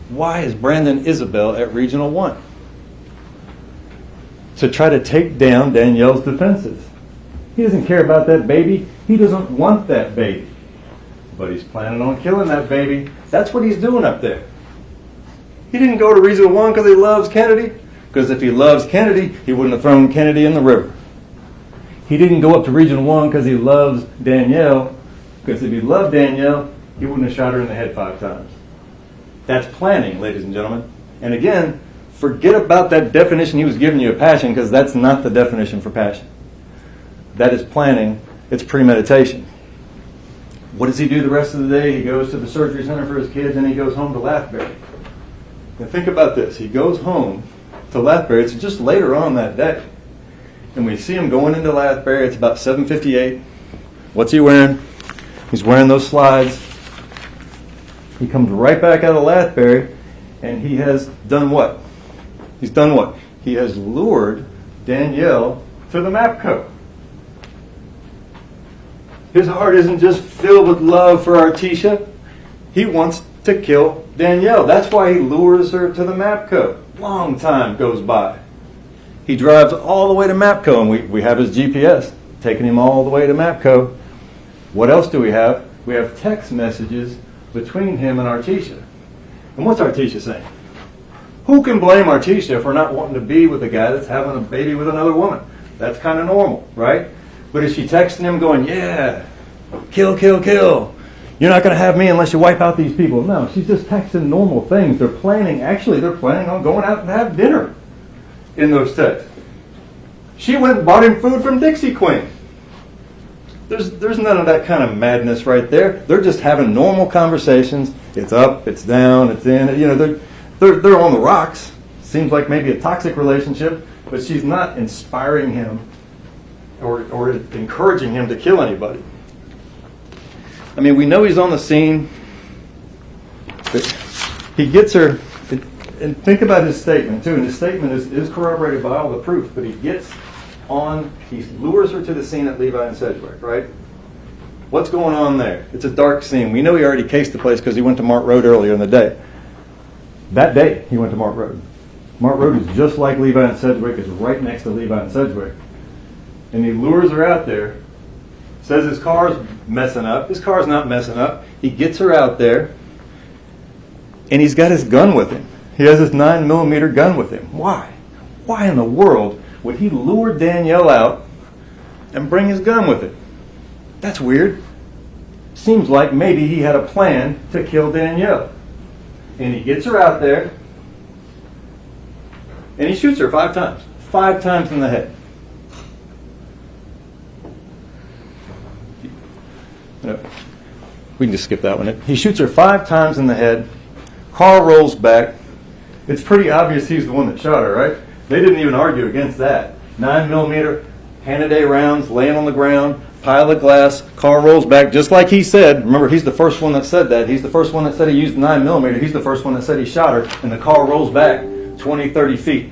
Why is Brandon Isabelle at Regional 1? To try to take down Danielle's defenses. He doesn't care about that baby. He doesn't want that baby. But he's planning on killing that baby. That's what he's doing up there. He didn't go to Regional 1 because he loves Kennedy. Because if he loves Kennedy, he wouldn't have thrown Kennedy in the river. He didn't go up to Regional 1 because he loves Danielle. Because if he loved Danielle, he wouldn't have shot her in the head 5 times. That's planning, ladies and gentlemen. And again, forget about that definition he was giving you of passion, because that's not the definition for passion. That is planning. It's premeditation. What does he do the rest of the day? He goes to the surgery center for his kids, and he goes home to Lathbury. Now think about this. He goes home to Lathbury. It's just later on that day. And we see him going into Lathbury. It's about 7:58. What's he wearing? He's wearing those slides. He comes right back out of Lathbury, and he has done what? He's done what? He has lured Danielle to the MAPCO. His heart isn't just filled with love for Artesia. He wants to kill Danielle. That's why he lures her to the MAPCO. Long time goes by. He drives all the way to MAPCO, and we have his GPS taking him all the way to MAPCO. What else do we have? We have text messages between him and Artesia. And what's Artesia saying? Who can blame Artesia for not wanting to be with a guy that's having a baby with another woman? That's kind of normal, right? But is she texting him going, yeah, kill, kill, kill. You're not going to have me unless you wipe out these people. No, she's just texting normal things. They're planning on going out and have dinner in those texts. She went and bought him food from Dixie Queen. There's none of that kind of madness right there. They're just having normal conversations. It's up, it's down, it's in. You know, they're on the rocks. Seems like maybe a toxic relationship, but she's not inspiring him or encouraging him to kill anybody. I mean, we know he's on the scene. But he gets her, and think about his statement too. And his statement is corroborated by all the proof. But he lures her to the scene at Levi and Sedgwick, right? What's going on there? It's a dark scene. We know he already cased the place because he went to Mart Road earlier in the day. That day, he went to Mart Road. Mart Road is just like Levi and Sedgwick. It's right next to Levi and Sedgwick. And he lures her out there. Says his car's messing up. His car's not messing up. He gets her out there. And he's got his gun with him. He has his 9mm gun with him. Why? Why in the world would he lure Danielle out and bring his gun with him? That's weird. Seems like maybe he had a plan to kill Danielle. And he gets her out there. And he shoots her 5 times. 5 times in the head. No, we can just skip that one. He shoots her 5 times in the head. Car rolls back. It's pretty obvious he's the one that shot her, right? They didn't even argue against that. 9mm Hanaday rounds laying on the ground, pile of glass, car rolls back, just like he said. Remember, he's the first one that said that. He's the first one that said he used 9mm. He's the first one that said he shot her, and the car rolls back 20, 30 feet.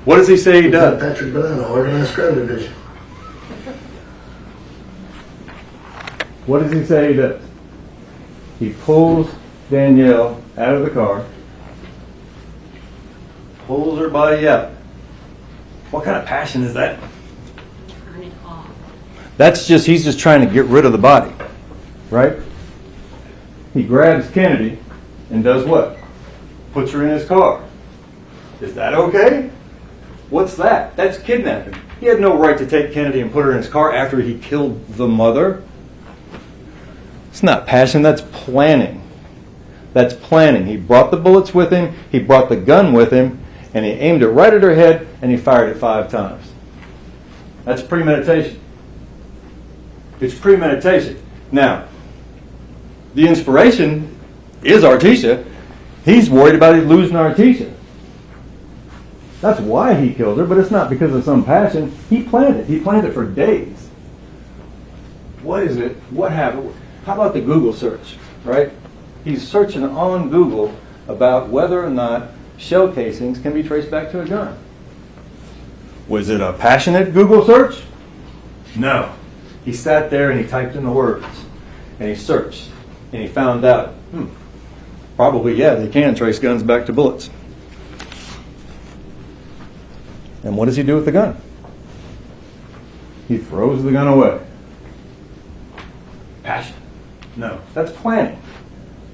What does he say he does? Patrick Banana, Organized Crime Division. What does he say he does? He pulls Danielle out of the car, pulls her body out. What kind of passion is that? Turn it off. He's just trying to get rid of the body, right? He grabs Kennedy and does what? Puts her in his car. Is that okay? What's that? That's kidnapping. He had no right to take Kennedy and put her in his car after he killed the mother. It's not passion, that's planning. That's planning. He brought the bullets with him, he brought the gun with him, and he aimed it right at her head, and he fired it 5 times. That's premeditation. It's premeditation. Now, the inspiration is Artesia. He's worried about losing Artesia. That's why he killed her, but it's not because of some passion. He planned it. He planned it for days. What is it? What happened? How about the Google search, right? He's searching on Google about whether or not shell casings can be traced back to a gun. Was it a passionate Google search? No. He sat there and he typed in the words, and he searched, and he found out, probably, yeah, they can trace guns back to bullets. And what does he do with the gun? He throws the gun away. Passion. No, that's planning.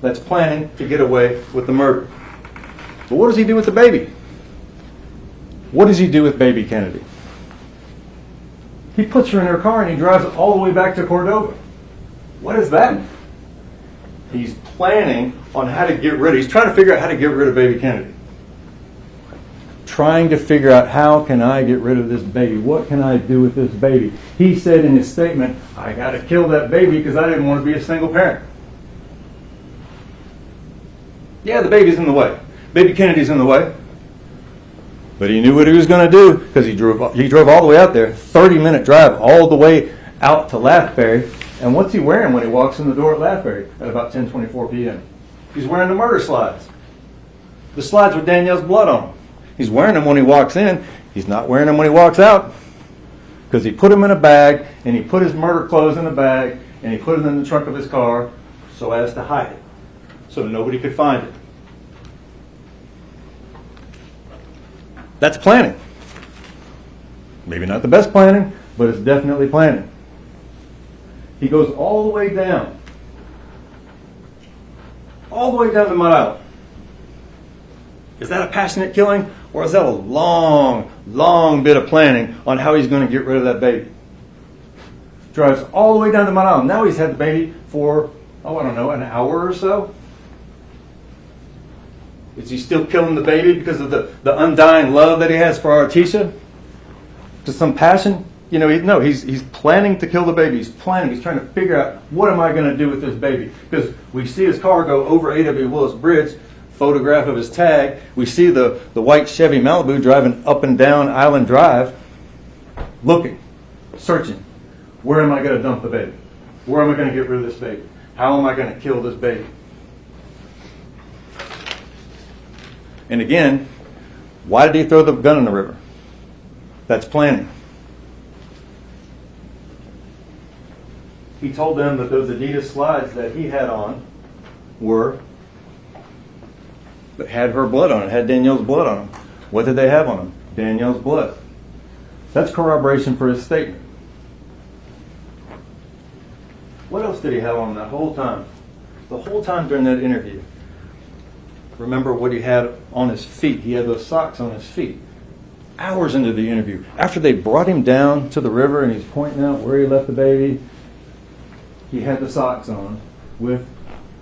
That's planning to get away with the murder. But what does he do with the baby? What does he do with baby Kennedy? He puts her in her car and he drives it all the way back to Cordova. What is that? He's planning on how to get rid of, he's trying to figure out how to get rid of baby Kennedy. Trying to figure out, how can I get rid of this baby? What can I do with this baby? He said in his statement, I got to kill that baby because I didn't want to be a single parent. Yeah, the baby's in the way. Baby Kennedy's in the way. But he knew what he was going to do because he drove all the way out there, 30-minute drive all the way out to Laughberry. And what's he wearing when he walks in the door at Laughberry at about 10:24 p.m.? He's wearing the murder slides. The slides with Danielle's blood on them. He's wearing them when he walks in. He's not wearing them when he walks out because he put them in a bag and he put his murder clothes in a bag and he put them in the trunk of his car so as to hide it, so nobody could find it. That's planning. Maybe not the best planning, but it's definitely planning. He goes all the way down all the way down to Mud Island. Is that a passionate killing, or is that a long, long bit of planning on how he's going to get rid of that baby? Drives all the way down to Mud Island. Now he's had the baby for, I don't know, an hour or so. Is he still killing the baby because of the undying love that he has for Artisha? Just some passion? You know, he's planning to kill the baby. He's planning. He's trying to figure out, what am I going to do with this baby? Because we see his car go over A.W. Willis Bridge, photograph of his tag. We see the white Chevy Malibu driving up and down Island Drive, looking, searching. Where am I going to dump the baby? Where am I going to get rid of this baby? How am I going to kill this baby? And again, why did he throw the gun in the river? That's planning. He told them that those Adidas slides that he had on had her blood on it, had Danielle's blood on them. What did they have on them? Danielle's blood. That's corroboration for his statement. What else did he have on him that whole time? The whole time during that interview. Remember what he had on his feet. He had those socks on his feet. Hours into the interview, after they brought him down to the river and he's pointing out where he left the baby, he had the socks on with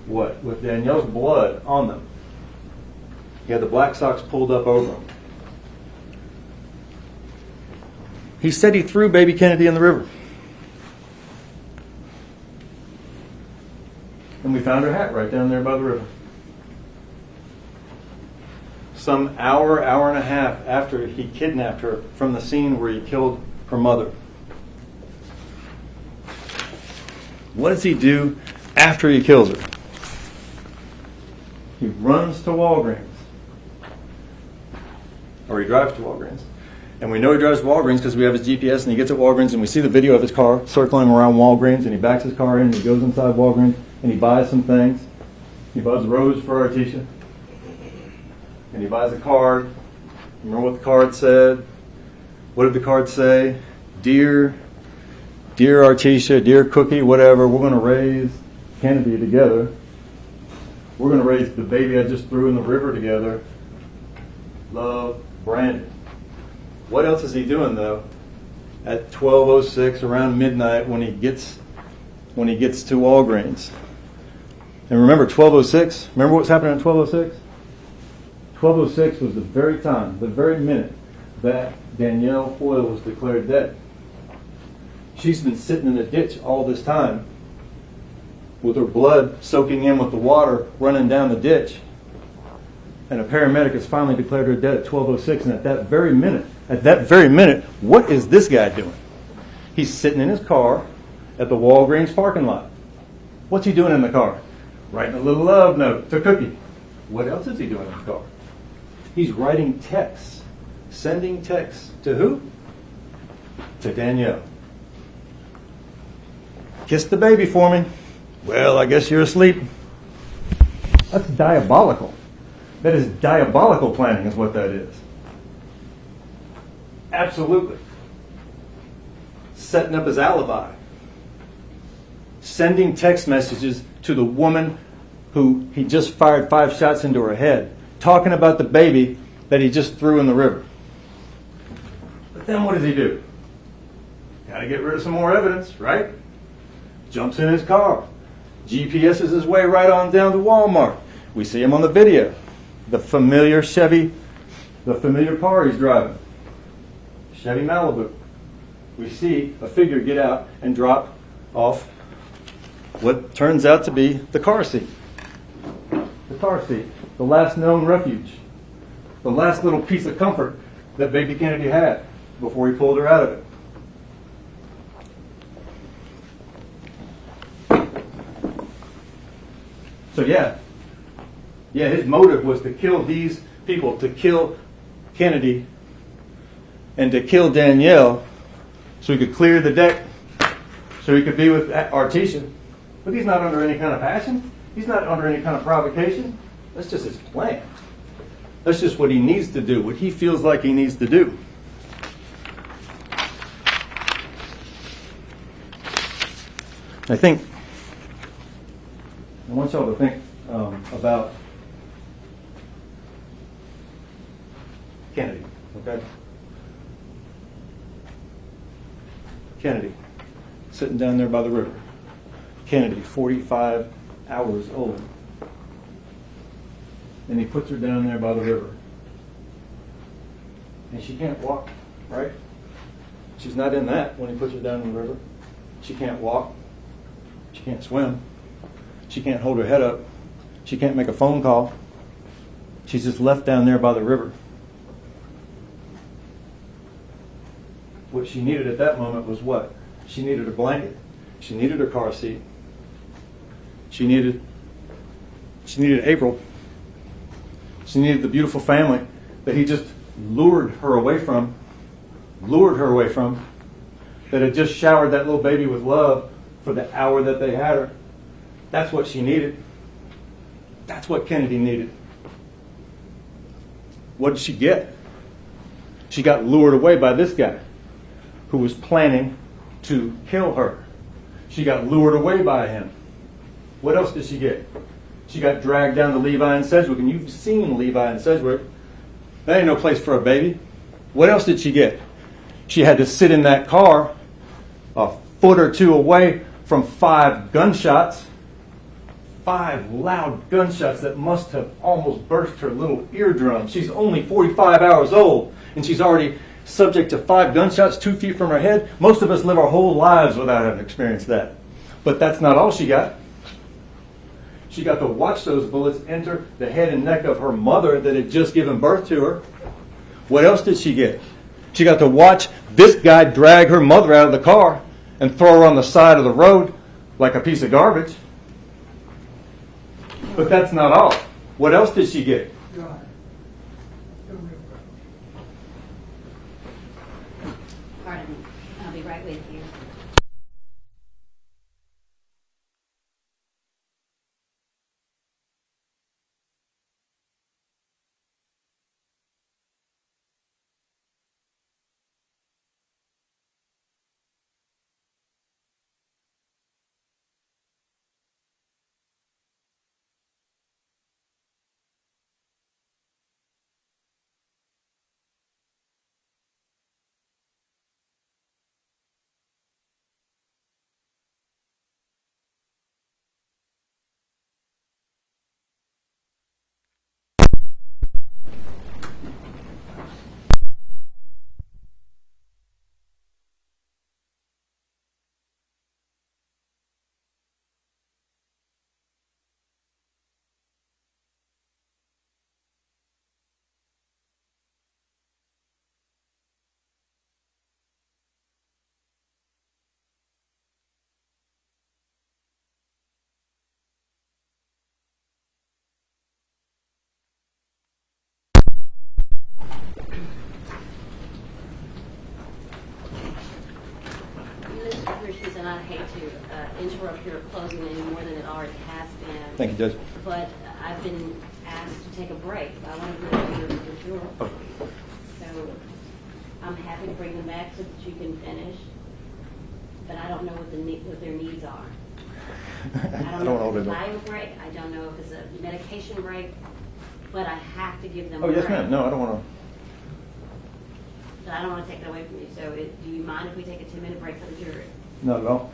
what? With Danielle's blood on them. He had the black socks pulled up over him. He said he threw baby Kennedy in the river. And we found her hat right down there by the river. Some hour and a half after he kidnapped her from the scene where he killed her mother. What does he do after he kills her? He runs to Walgreens. Or he drives to Walgreens. And we know he drives to Walgreens because we have his GPS, and he gets at Walgreens and we see the video of his car circling around Walgreens, and he backs his car in and he goes inside Walgreens and he buys some things. He buys a rose for Artisha. And he buys a card. Remember what the card said? What did the card say? Dear Artisha, dear Cookie, whatever, we're going to raise Kennedy together. We're going to raise the baby I just threw in the river together. Love, Brandon. What else is he doing though? At 12:06, around midnight, when he gets to Walgreens. And remember 12:06. Remember what's happening at 12:06? 12:06 was the very time, the very minute that Danielle Hoyle was declared dead. She's been sitting in a ditch all this time with her blood soaking in with the water running down the ditch. And a paramedic has finally declared her dead at 12:06. And at that very minute, what is this guy doing? He's sitting in his car at the Walgreens parking lot. What's he doing in the car? Writing a little love note to Cookie. What else is he doing in the car? He's writing texts, sending texts to who? To Danielle. Kiss the baby for me. Well, I guess you're asleep. That's diabolical. That is diabolical planning is what that is. Absolutely. Setting up his alibi. Sending text messages to the woman who he just fired 5 shots into her head, talking about the baby that he just threw in the river. But then what does he do? Got to get rid of some more evidence, right? Jumps in his car. GPS's his way right on down to Walmart. We see him on the video. The familiar Chevy, the familiar car he's driving. Chevy Malibu. We see a figure get out and drop off what turns out to be the car seat. The car seat. The last known refuge. The last little piece of comfort that baby Kennedy had before he pulled her out of it. So yeah, his motive was to kill these people, to kill Kennedy and to kill Danielle so he could clear the deck, so he could be with Artisha. But he's not under any kind of passion. He's not under any kind of provocation. That's just his plan. That's just what he needs to do, what he feels like he needs to do. I want y'all to think about Kennedy, okay? Kennedy, sitting down there by the river. Kennedy, 45 hours old. And he puts her down there by the river. And she can't walk, right? She's not in that when he puts her down in the river. She can't walk. She can't swim. She can't hold her head up. She can't make a phone call. She's just left down there by the river. What she needed at that moment was what? She needed a blanket. She needed her car seat. She needed April. She needed the beautiful family that he just lured her away from, that had just showered that little baby with love for the hour that they had her. That's what she needed. That's what Kennedy needed. What did she get? She got lured away by this guy who was planning to kill her. She got lured away by him. What else did she get? She got dragged down to Levi and Sedgwick, and you've seen Levi and Sedgwick. That ain't no place for a baby. What else did she get? She had to sit in that car a foot or two away from 5 gunshots. 5 loud gunshots that must have almost burst her little eardrum. She's only 45 hours old, and she's already subject to 5 gunshots 2 feet from her head. Most of us live our whole lives without having experienced that. But that's not all she got. She got to watch those bullets enter the head and neck of her mother that had just given birth to her. What else did she get? She got to watch this guy drag her mother out of the car and throw her on the side of the road like a piece of garbage. But that's not all. What else did she get? Pardon me. I'll be right with you. Mr. Christensen, I hate to interrupt your closing any more than it already has been. Thank you, Judge. But I've been asked to take a break. I want to go to your Oh. So I'm happy to bring them back so that you can finish. But I don't know what their needs are. I don't know if it's a bio break. I don't know if it's a medication break. But I have to give them a Oh, break. yes, ma'am. No, I don't want to. But I don't want to take it away from you. So do you mind if we take a 2-minute break for the jury? Not at all.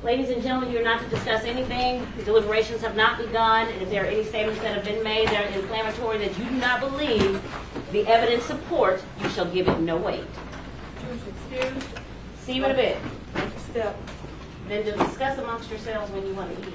Ladies and gentlemen, you're not to discuss anything. The deliberations have not begun. And if there are any statements that have been made that are inflammatory that you do not believe the evidence supports, you shall give it no weight. Excused. See you in a bit. Step. Then discuss amongst yourselves when you want to eat.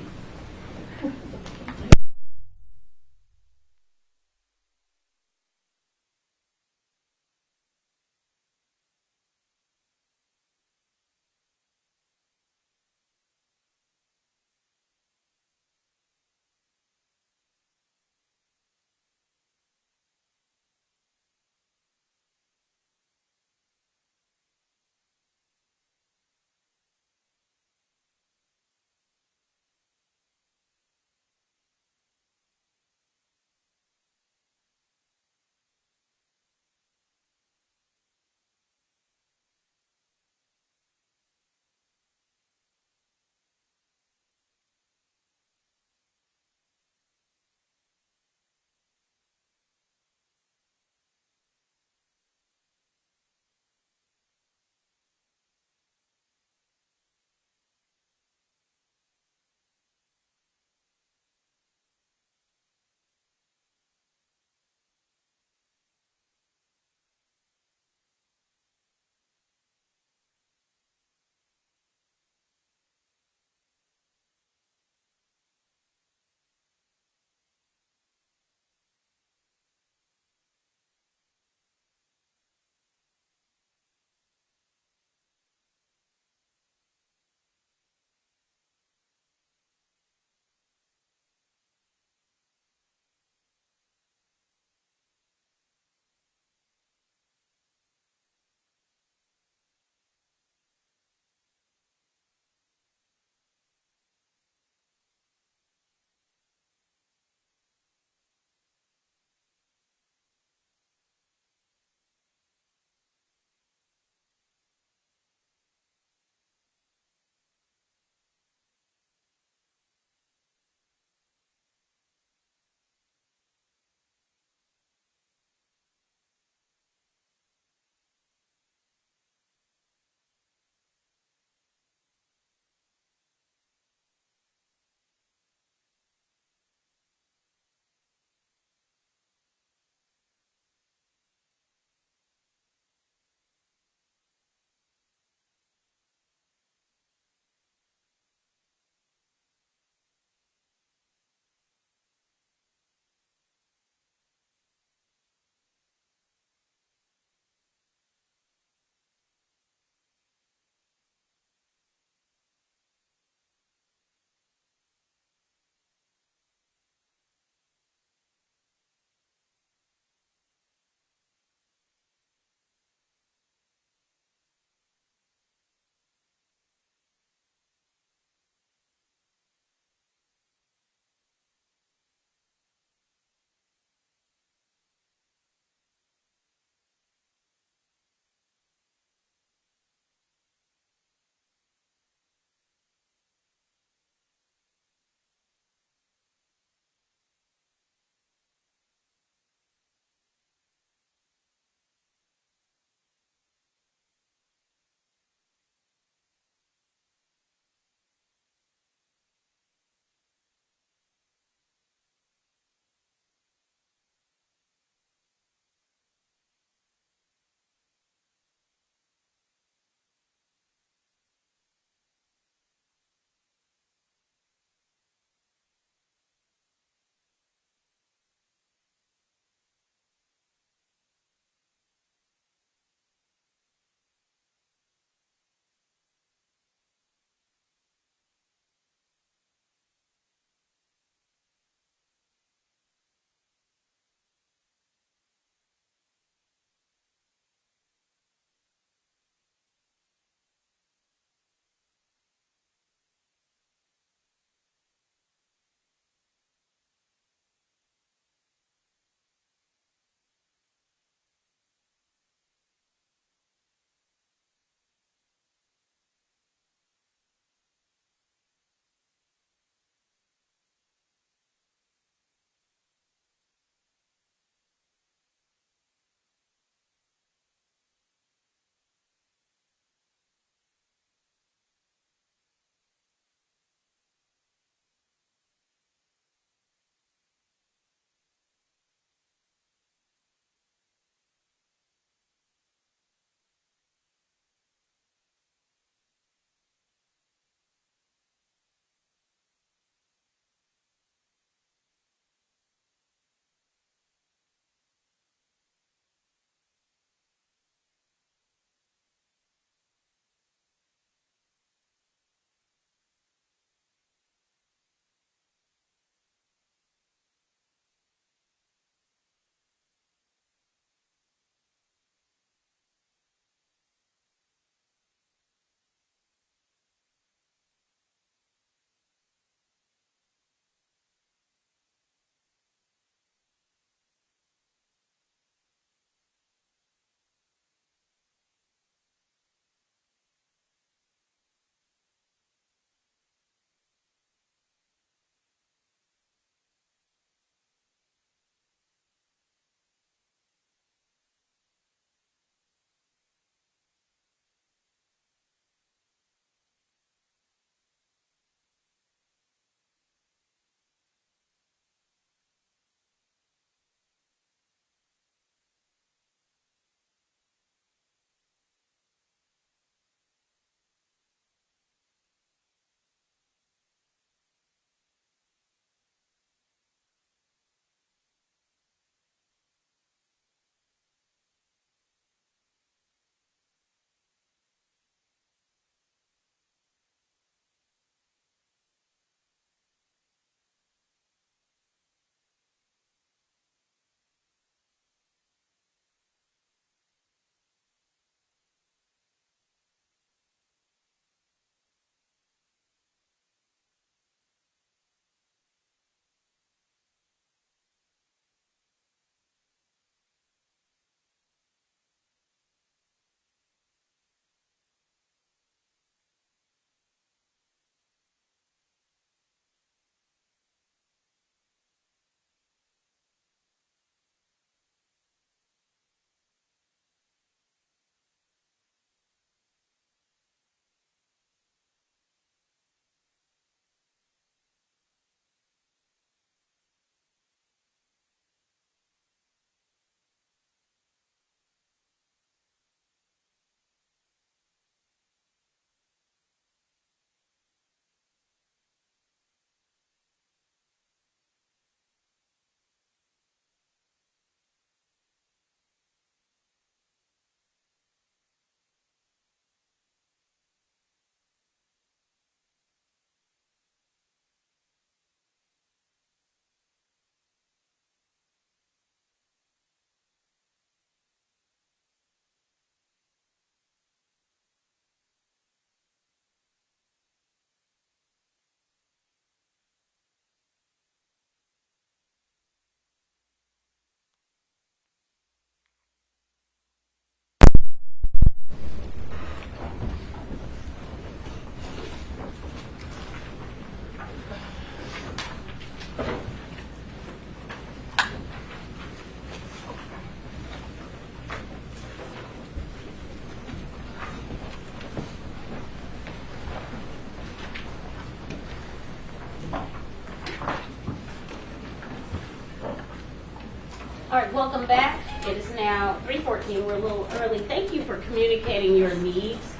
All right, welcome back. It is now 3:14. We're a little early. Thank you for communicating your needs.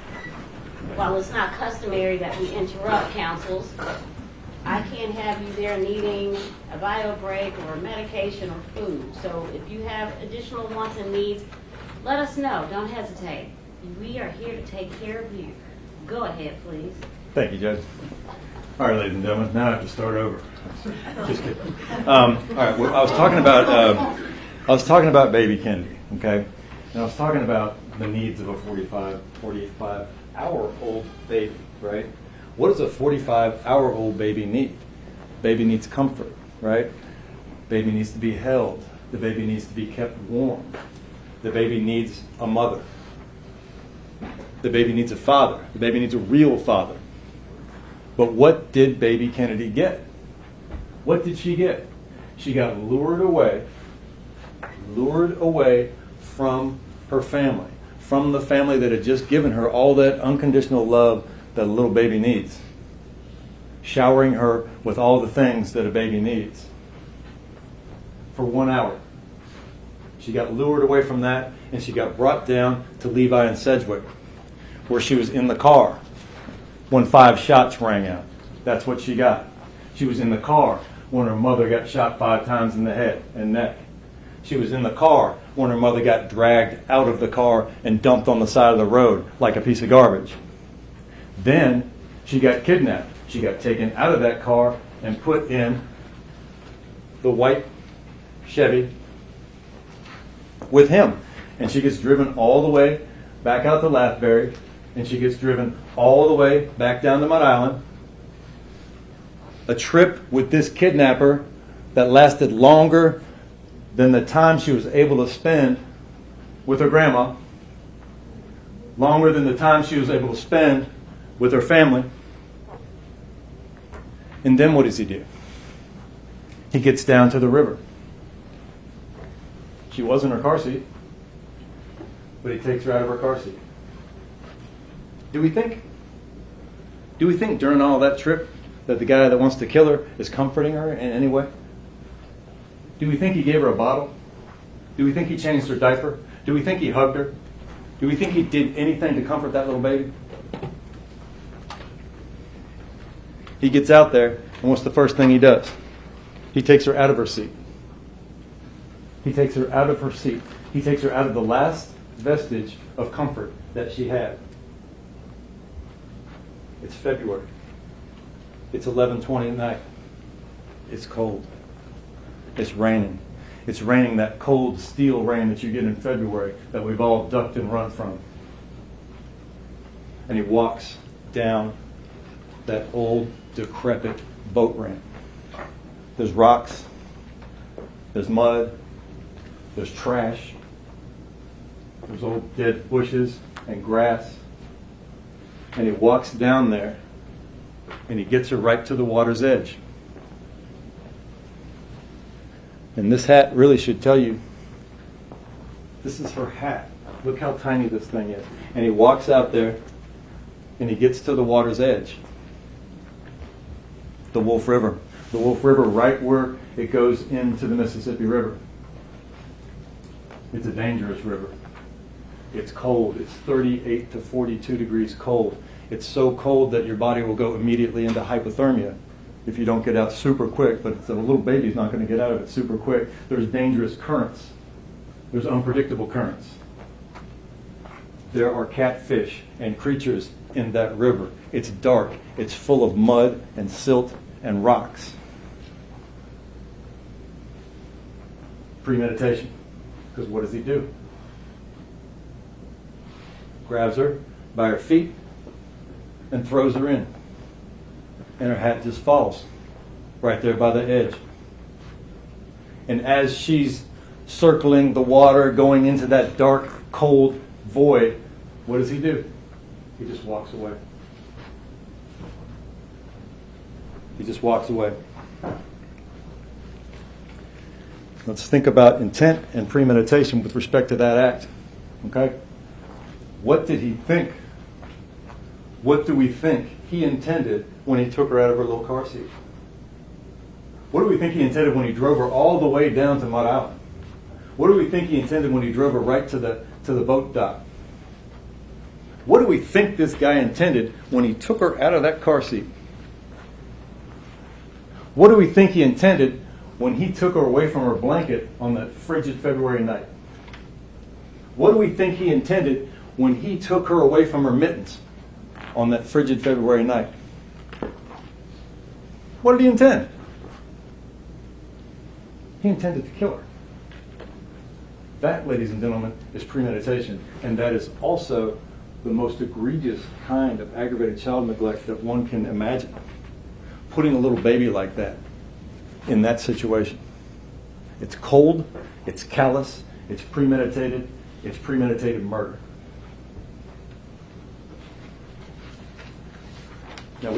While it's not customary that we interrupt counsels, I can't have you there needing a bio break or medication or food. So if you have additional wants and needs, let us know. Don't hesitate. We are here to take care of you. Go ahead, please. Thank you, Judge. All right, ladies and gentlemen, now I have to start over. Just kidding. All right, well, I was talking about baby Kennedy, okay? And I was talking about the needs of a 45-hour-old baby, right? What does a 45-hour-old baby need? Baby needs comfort, right? Baby needs to be held. The baby needs to be kept warm. The baby needs a mother. The baby needs a father. The baby needs a real father. But what did baby Kennedy get? What did she get? She got lured away from her family, from the family that had just given her all that unconditional love that a little baby needs, showering her with all the things that a baby needs. For 1 hour. She got lured away from that, and she got brought down to Levi and Sedgwick, where she was in the car when 5 shots rang out. That's what she got. She was in the car when her mother got shot 5 times in the head and neck. She was in the car when her mother got dragged out of the car and dumped on the side of the road like a piece of garbage. Then she got kidnapped. She got taken out of that car and put in the white Chevy with him. And she gets driven all the way back out to Lathbury, and she gets driven all the way back down to Mud Island. A trip with this kidnapper that lasted longer than the time she was able to spend with her grandma, longer than the time she was able to spend with her family. And then what does he do? He gets down to the river. She was in her car seat, but he takes her out of her car seat. Do we think during all that trip that the guy that wants to kill her is comforting her in any way? Do we think he gave her a bottle? Do we think he changed her diaper? Do we think he hugged her? Do we think he did anything to comfort that little baby? He gets out there, and what's the first thing he does? He takes her out of her seat. He takes her out of her seat. He takes her out of the last vestige of comfort that she had. It's February. It's 11:20 at night. It's cold. It's raining. It's raining, that cold steel rain that you get in February that we've all ducked and run from. And he walks down that old, decrepit boat ramp. There's rocks. There's mud. There's trash. There's old dead bushes and grass. And he walks down there, and he gets her right to the water's edge. And this hat really should tell you, this is her hat. Look how tiny this thing is. And he walks out there, and he gets to the water's edge. The Wolf River. The Wolf River, right where it goes into the Mississippi River. It's a dangerous river. It's cold. It's 38 to 42 degrees cold. It's so cold that your body will go immediately into hypothermia if you don't get out super quick, but the little baby's not going to get out of it super quick. There's dangerous currents. There's unpredictable currents. There are catfish and creatures in that river. It's dark. It's full of mud and silt and rocks. Premeditation. Because what does he do? Grabs her by her feet and throws her in. And her hat just falls right there by the edge. And as she's circling the water, going into that dark, cold void, what does he do? He just walks away. He just walks away. Let's think about intent and premeditation with respect to that act. Okay? What did he think? What do we think he intended when he took her out of her little car seat? What do we think he intended when he drove her all the way down to Mud Island? What do we think he intended when he drove her right to the boat dock? What do we think this guy intended when he took her out of that car seat? What do we think he intended when he took her away from her blanket on that frigid February night? What do we think he intended when he took her away from her mittens on that frigid February night? What did he intend? He intended to kill her. That, ladies and gentlemen, is premeditation, and that is also the most egregious kind of aggravated child neglect that one can imagine. Putting a little baby like that in that situation. It's cold, it's callous, it's premeditated murder. Now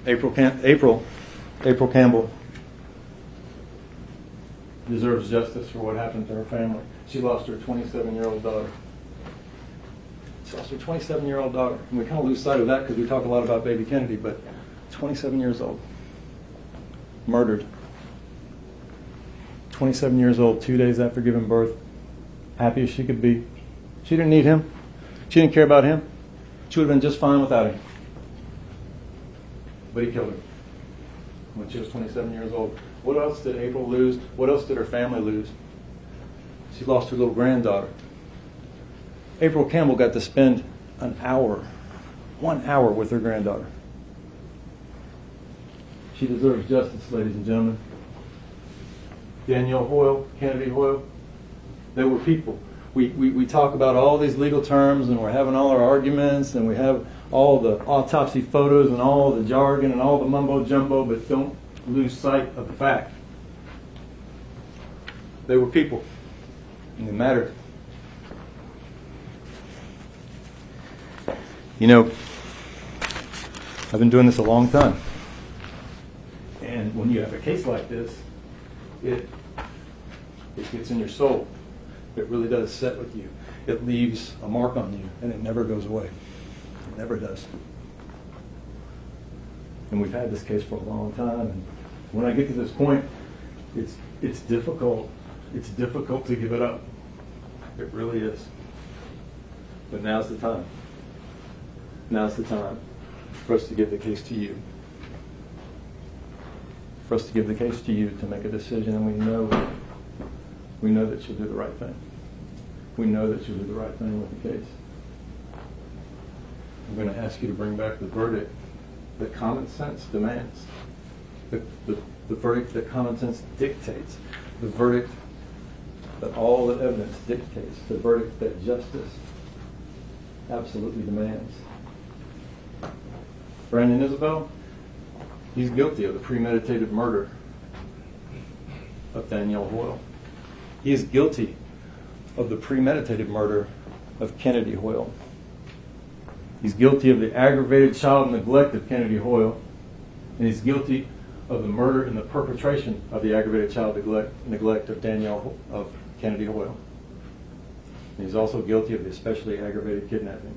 April Campbell deserves justice for what happened to her family. She lost her 27-year-old daughter. She lost her 27-year-old daughter. And we kind of lose sight of that because we talk a lot about baby Kennedy, but 27 years old. Murdered. 27 years old, 2 days after giving birth. Happy as she could be. She didn't need him. She didn't care about him. She would have been just fine without him. But he killed her when she was 27 years old. What else did April lose? What else did her family lose? She lost her little granddaughter. April Campbell got to spend 1 hour with her granddaughter. She deserves justice, ladies and gentlemen. Danielle Hoyle, Kennedy Hoyle, they were people. We talk about all these legal terms and we're having all our arguments and we have all the autopsy photos and all the jargon and all the mumbo jumbo, but don't lose sight of the fact. They were people and they mattered. You know, I've been doing this a long time. And when you have a case like this, it gets in your soul. It really does set with you. It leaves a mark on you, and it never goes away. It never does. And we've had this case for a long time, and when I get to this point, it's difficult. It's difficult to give it up. It really is. But now's the time. Now's the time for us to give the case to you. For us to give the case to you to make a decision, and we know that you'll do the right thing. We know that you'll do the right thing with the case. I'm going to ask you to bring back the verdict that common sense demands, the verdict that common sense dictates, the verdict that all the evidence dictates, the verdict that justice absolutely demands. Brandon Isabelle, he's guilty of the premeditated murder of Danielle Hoyle. He is guilty of the premeditated murder of Kennedy Hoyle. He's guilty of the aggravated child neglect of Kennedy Hoyle, and he's guilty of the murder and the perpetration of the aggravated child neglect of Kennedy Hoyle. And he's also guilty of the especially aggravated kidnapping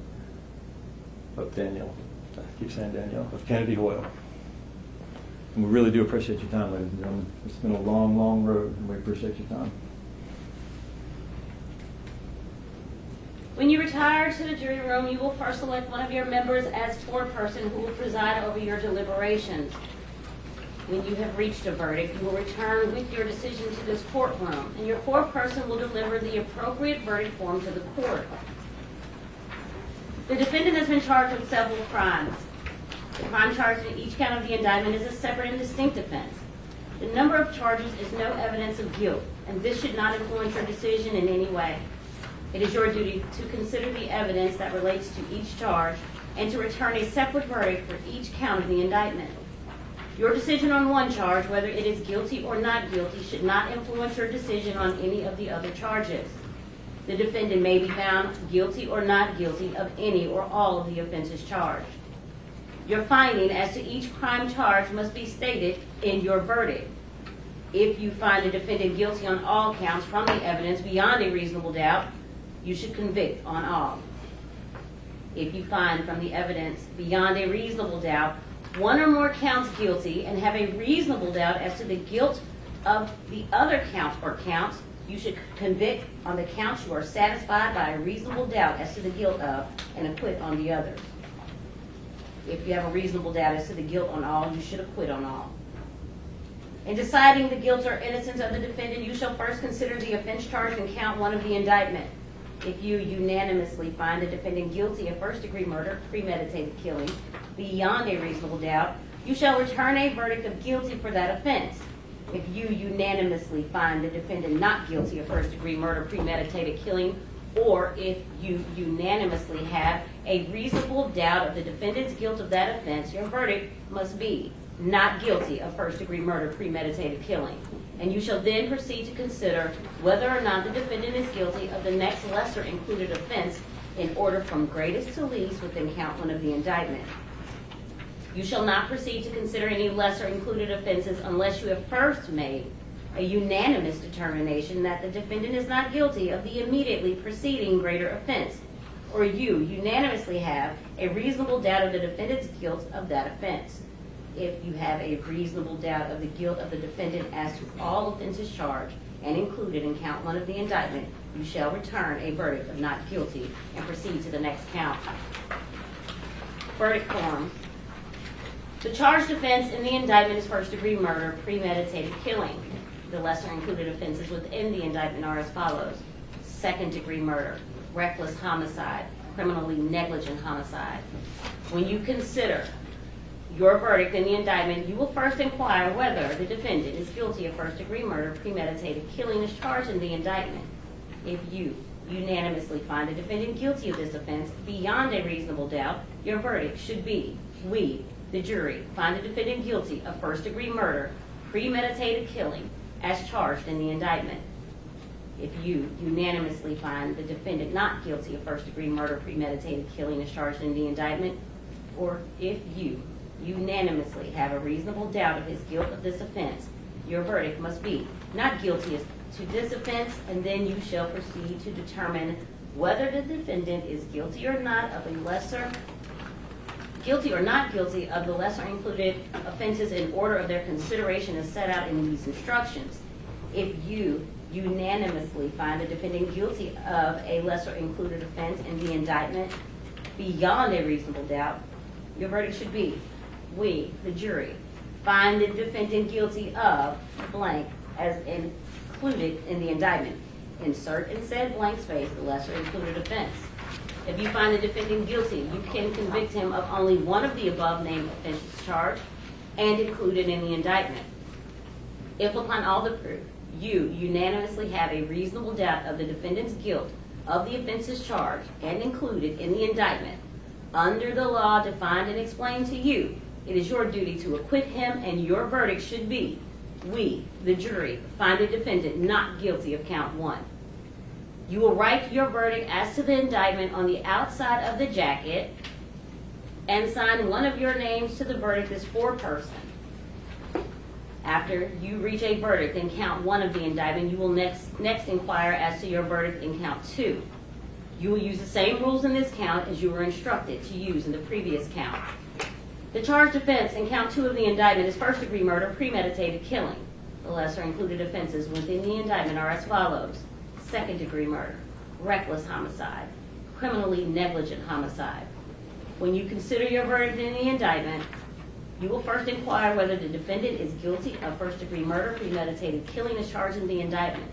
of of Kennedy Hoyle. And we really do appreciate your time, ladies and gentlemen. It's been a long, long road, and we appreciate your time. When you retire to the jury room, you will first select one of your members as foreperson who will preside over your deliberations. When you have reached a verdict, you will return with your decision to this courtroom, and your foreperson will deliver the appropriate verdict form to the court. The defendant has been charged with several crimes. The crime charged in each count of the indictment is a separate and distinct offense. The number of charges is no evidence of guilt, and this should not influence your decision in any way. It is your duty to consider the evidence that relates to each charge and to return a separate verdict for each count of the indictment. Your decision on one charge, whether it is guilty or not guilty, should not influence your decision on any of the other charges. The defendant may be found guilty or not guilty of any or all of the offenses charged. Your finding as to each crime charged must be stated in your verdict. If you find the defendant guilty on all counts from the evidence beyond a reasonable doubt, you should convict on all. If you find from the evidence beyond a reasonable doubt one or more counts guilty and have a reasonable doubt as to the guilt of the other counts or counts, you should convict on the counts you are satisfied by a reasonable doubt as to the guilt of, and acquit on the others. If you have a reasonable doubt as to the guilt on all, you should acquit on all. In deciding the guilt or innocence of the defendant, you shall first consider the offense charged in count 1 of the indictment. If you unanimously find the defendant guilty of first-degree murder, premeditated killing, beyond a reasonable doubt, you shall return a verdict of guilty for that offense. If you unanimously find the defendant not guilty of first-degree murder, premeditated killing, or if you unanimously have a reasonable doubt of the defendant's guilt of that offense, your verdict must be not guilty of first-degree murder, premeditated killing. And you shall then proceed to consider whether or not the defendant is guilty of the next lesser included offense in order from greatest to least within count 1 of the indictment. You shall not proceed to consider any lesser included offenses unless you have first made a unanimous determination that the defendant is not guilty of the immediately preceding greater offense, or you unanimously have a reasonable doubt of the defendant's guilt of that offense. If you have a reasonable doubt of the guilt of the defendant as to all offenses charged and included in count 1 of the indictment, you shall return a verdict of not guilty and proceed to the next count. Verdict form. The charged offense in the indictment is first-degree murder, premeditated killing. The lesser included offenses within the indictment are as follows: second-degree murder, reckless homicide, criminally negligent homicide. When you consider your verdict in the indictment, you will first inquire whether the defendant is guilty of first-degree murder, premeditated killing as charged in the indictment. If you unanimously find the defendant guilty of this offense beyond a reasonable doubt, your verdict should be: we, the jury, find the defendant guilty of first-degree murder, premeditated killing as charged in the indictment. If you unanimously find the defendant not guilty of first-degree murder, premeditated killing as charged in the indictment, or if you unanimously have a reasonable doubt of his guilt of this offense, your verdict must be not guilty to this offense, and then you shall proceed to determine whether the defendant is guilty or not of the lesser included offenses in order of their consideration as set out in these instructions. If you unanimously find the defendant guilty of a lesser included offense in the indictment beyond a reasonable doubt, your verdict should be: we, the jury, find the defendant guilty of blank as included in the indictment. Insert in said blank space the lesser included offense. If you find the defendant guilty, you can convict him of only one of the above named offenses charged and included in the indictment. If upon all the proof you unanimously have a reasonable doubt of the defendant's guilt of the offenses charged and included in the indictment, under the law defined and explained to you, it is your duty to acquit him, and your verdict should be: we, the jury, find the defendant not guilty of count 1. You will write your verdict as to the indictment on the outside of the jacket and sign one of your names to the verdict as foreperson. After you reach a verdict in count 1 of the indictment, you will next inquire as to your verdict in count 2. You will use the same rules in this count as you were instructed to use in the previous count. The charged offense in count 2 of the indictment is first-degree murder, premeditated killing. The lesser included offenses within the indictment are as follows: second-degree murder, reckless homicide, criminally negligent homicide. When you consider your verdict in the indictment, you will first inquire whether the defendant is guilty of first-degree murder, premeditated killing as charged in the indictment.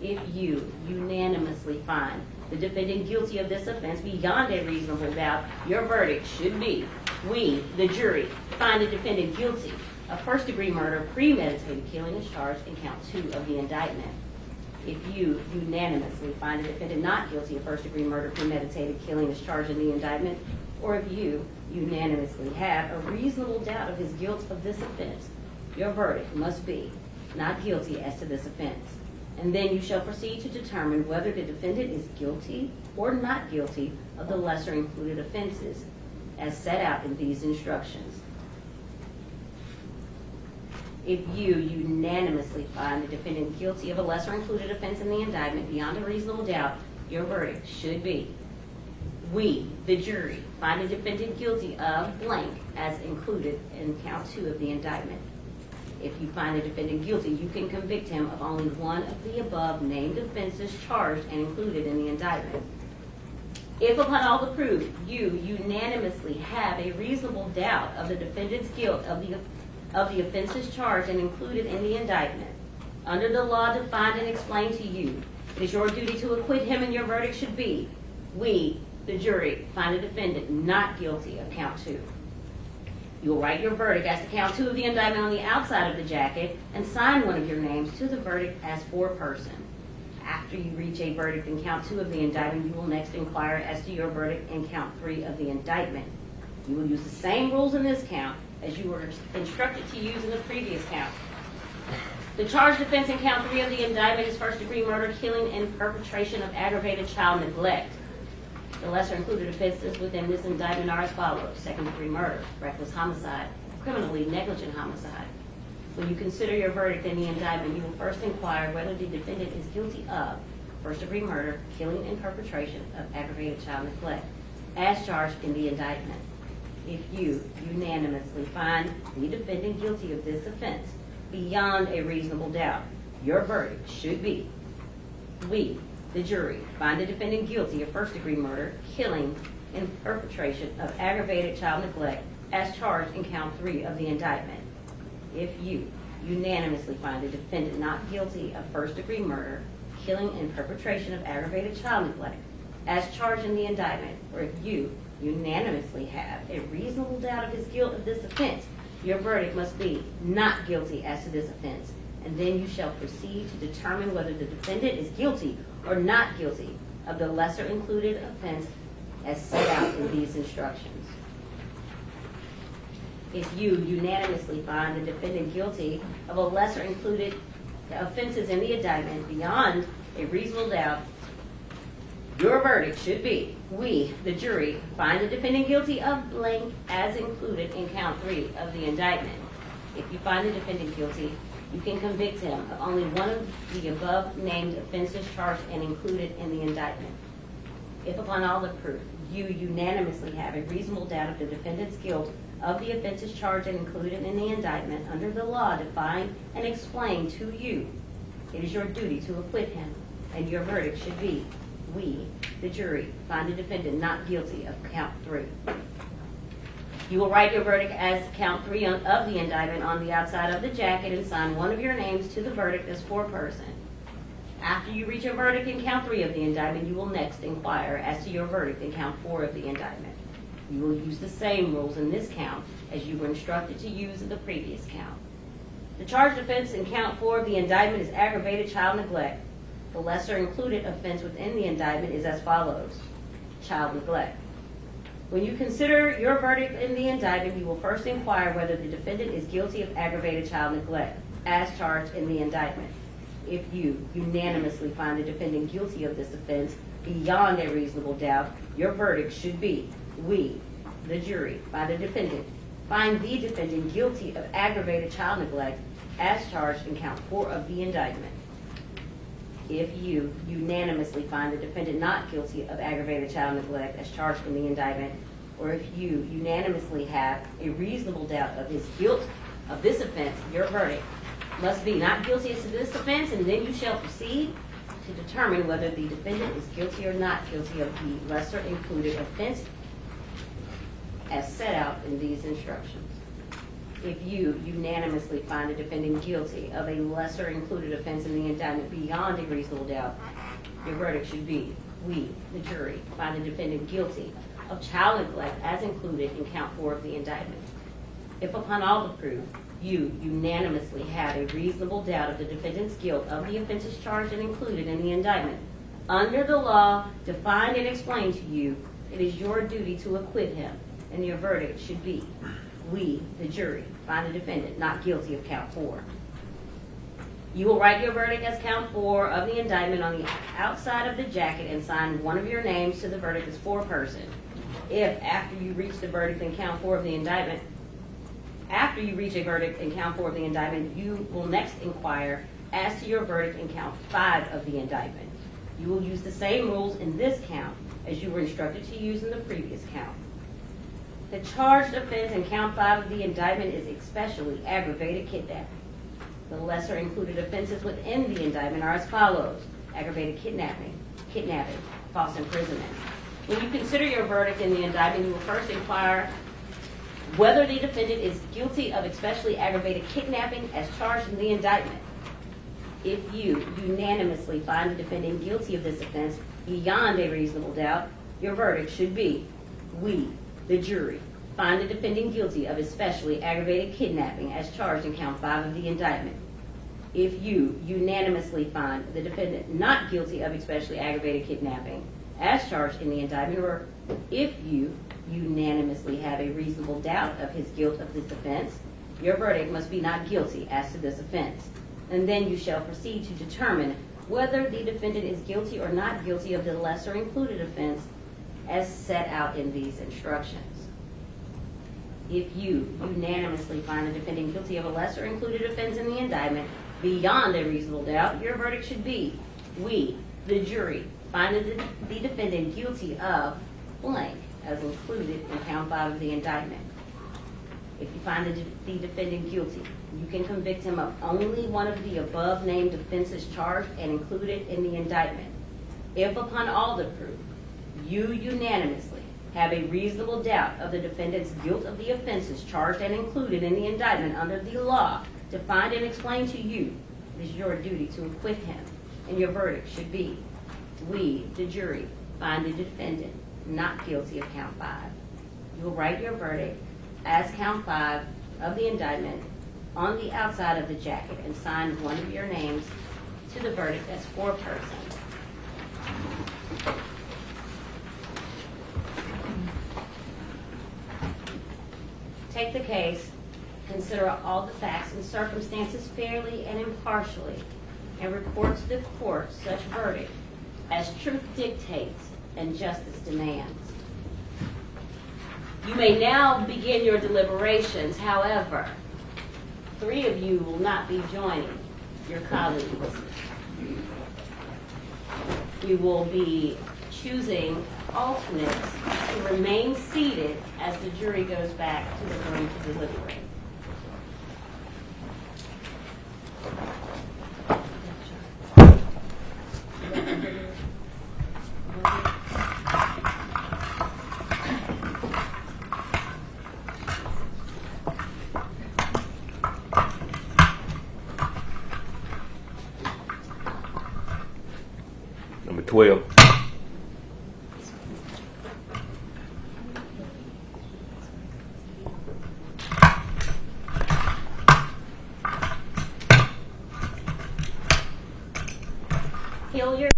If you unanimously find the defendant guilty of this offense beyond a reasonable doubt, your verdict should be: we, the jury, find the defendant guilty of first-degree murder, premeditated killing as charged in count 2 of the indictment. If you unanimously find the defendant not guilty of first-degree murder, premeditated killing as charged in the indictment, or if you unanimously have a reasonable doubt of his guilt of this offense, your verdict must be not guilty as to this offense. And then you shall proceed to determine whether the defendant is guilty or not guilty of the lesser included offenses as set out in these instructions. If you unanimously find the defendant guilty of a lesser included offense in the indictment beyond a reasonable doubt, your verdict should be: we, the jury, find the defendant guilty of blank as included in count 2 of the indictment. If you find the defendant guilty, you can convict him of only one of the above named offenses charged and included in the indictment. If upon all the proof you unanimously have a reasonable doubt of the defendant's guilt of the offenses charged and included in the indictment, under the law defined and explained to you, it is your duty to acquit him, and your verdict should be, we, the jury, find the defendant not guilty of count 2. You will write your verdict as to count 2 of the indictment on the outside of the jacket and sign one of your names to the verdict as foreperson. After you reach a verdict in count 2 of the indictment, you will next inquire as to your verdict in count 3 of the indictment. You will use the same rules in this count as you were instructed to use in the previous count. The charged offense in count 3 of the indictment is first-degree murder, killing, and perpetration of aggravated child neglect. The lesser included offenses within this indictment are as follows: second-degree murder, reckless homicide, criminally negligent homicide. When you consider your verdict in the indictment, you will first inquire whether the defendant is guilty of first-degree murder, killing, and perpetration of aggravated child neglect, as charged in the indictment. If you unanimously find the defendant guilty of this offense beyond a reasonable doubt, your verdict should be, we, the jury, find the defendant guilty of first-degree murder, killing, and perpetration of aggravated child neglect as charged in count 3 of the indictment. If you unanimously find the defendant not guilty of first-degree murder, killing, and perpetration of aggravated child neglect as charged in the indictment, or if you unanimously have a reasonable doubt of his guilt of this offense, your verdict must be not guilty as to this offense, and then you shall proceed to determine whether the defendant is guilty or not guilty of the lesser included offense as set out in these instructions. If you unanimously find the defendant guilty of a lesser included offenses in the indictment beyond a reasonable doubt, your verdict should be, we, the jury, find the defendant guilty of blank as included in count 3 of the indictment. If you find the defendant guilty, you can convict him of only one of the above named offenses charged and included in the indictment. If upon all the proof you unanimously have a reasonable doubt of the defendant's guilt of the offenses charged and included in the indictment under the law defined and explained to you, it is your duty to acquit him, and your verdict should be, we, the jury, find the defendant not guilty of count 3. You will write your verdict as count 3 of the indictment on the outside of the jacket and sign one of your names to the verdict as foreperson. After you reach a verdict in count 3 of the indictment, you will next inquire as to your verdict in count 4 of the indictment. You will use the same rules in this count as you were instructed to use in the previous count. The charged offense in count 4 of the indictment is aggravated child neglect. The lesser included offense within the indictment is as follows: child neglect. When you consider your verdict in the indictment, you will first inquire whether the defendant is guilty of aggravated child neglect, as charged in the indictment. If you unanimously find the defendant guilty of this offense beyond a reasonable doubt, your verdict should be, we, the jury, find the defendant guilty of aggravated child neglect, as charged in count 4 of the indictment. If you unanimously find the defendant not guilty of aggravated child neglect as charged in the indictment, or if you unanimously have a reasonable doubt of his guilt of this offense, your verdict must be not guilty as to this offense, and then you shall proceed to determine whether the defendant is guilty or not guilty of the lesser included offense as set out in these instructions. If you unanimously find the defendant guilty of a lesser included offense in the indictment beyond a reasonable doubt, your verdict should be, we, the jury, find the defendant guilty of child neglect as included in count 4 of the indictment. If upon all the proof you unanimously have a reasonable doubt of the defendant's guilt of the offenses charged and included in the indictment, under the law defined and explained to you, it is your duty to acquit him, and your verdict should be, we, the jury, find the defendant not guilty of count 4. You will write your verdict as count 4 of the indictment on the outside of the jacket and sign one of your names to the verdict as foreperson. If, after you reach a verdict in count 4 of the indictment, you will next inquire as to your verdict in count 5 of the indictment. You will use the same rules in this count as you were instructed to use in the previous count. The charged offense in count 5 of the indictment is especially aggravated kidnapping. The lesser included offenses within the indictment are as follows: aggravated kidnapping, false imprisonment. When you consider your verdict in the indictment, you will first inquire whether the defendant is guilty of especially aggravated kidnapping as charged in the indictment. If you unanimously find the defendant guilty of this offense beyond a reasonable doubt, your verdict should be: we, the jury, find the defendant guilty of especially aggravated kidnapping as charged in count 5 of the indictment. If you unanimously find the defendant not guilty of especially aggravated kidnapping as charged in the indictment, or if you unanimously have a reasonable doubt of his guilt of this offense, your verdict must be not guilty as to this offense. And then you shall proceed to determine whether the defendant is guilty or not guilty of the lesser included offense as set out in these instructions. If you unanimously find the defendant guilty of a lesser included offense in the indictment beyond a reasonable doubt, your verdict should be: we, the jury, find the defendant guilty of blank as included in count 5 of the indictment. If you find the defendant guilty, you can convict him of only one of the above named offenses charged and included in the indictment. If upon all the proof, you unanimously have a reasonable doubt of the defendant's guilt of the offenses charged and included in the indictment under the law defined and explained to you, it is your duty to acquit him, and your verdict should be: we, the jury, find the defendant not guilty of count 5. You will write your verdict as count 5 of the indictment on the outside of the jacket and sign one of your names to the verdict as foreperson. Take the case, consider all the facts and circumstances fairly and impartially, and report to the court such verdict as truth dictates and justice demands. You may now begin your deliberations. However, 3 of you will not be joining your colleagues. We will be choosing alternates to remain seated as the jury goes back to the room to deliberate. Number 12. Hilliard.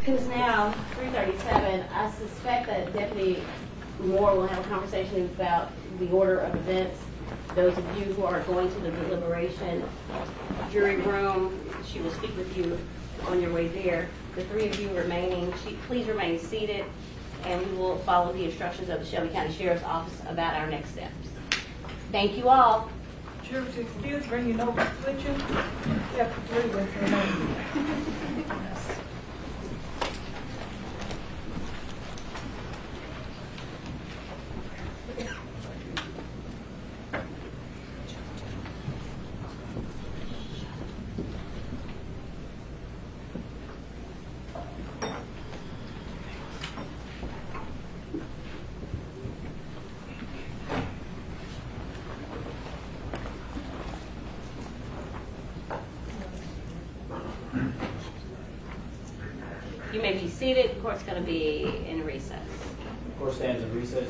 It is now 3:37. I suspect that Deputy Moore will have a conversation about the order of events. Those of you who are going to the deliberation jury room, she will speak with you on your way there. The 3 of you remaining, please remain seated, and we will follow the instructions of the Shelby County Sheriff's Office about our next steps. Thank you all. Jury to excuse, bring your notes with you. Except for 3 with remaining. You may be seated. The court's going to be in recess. Court stands in recess.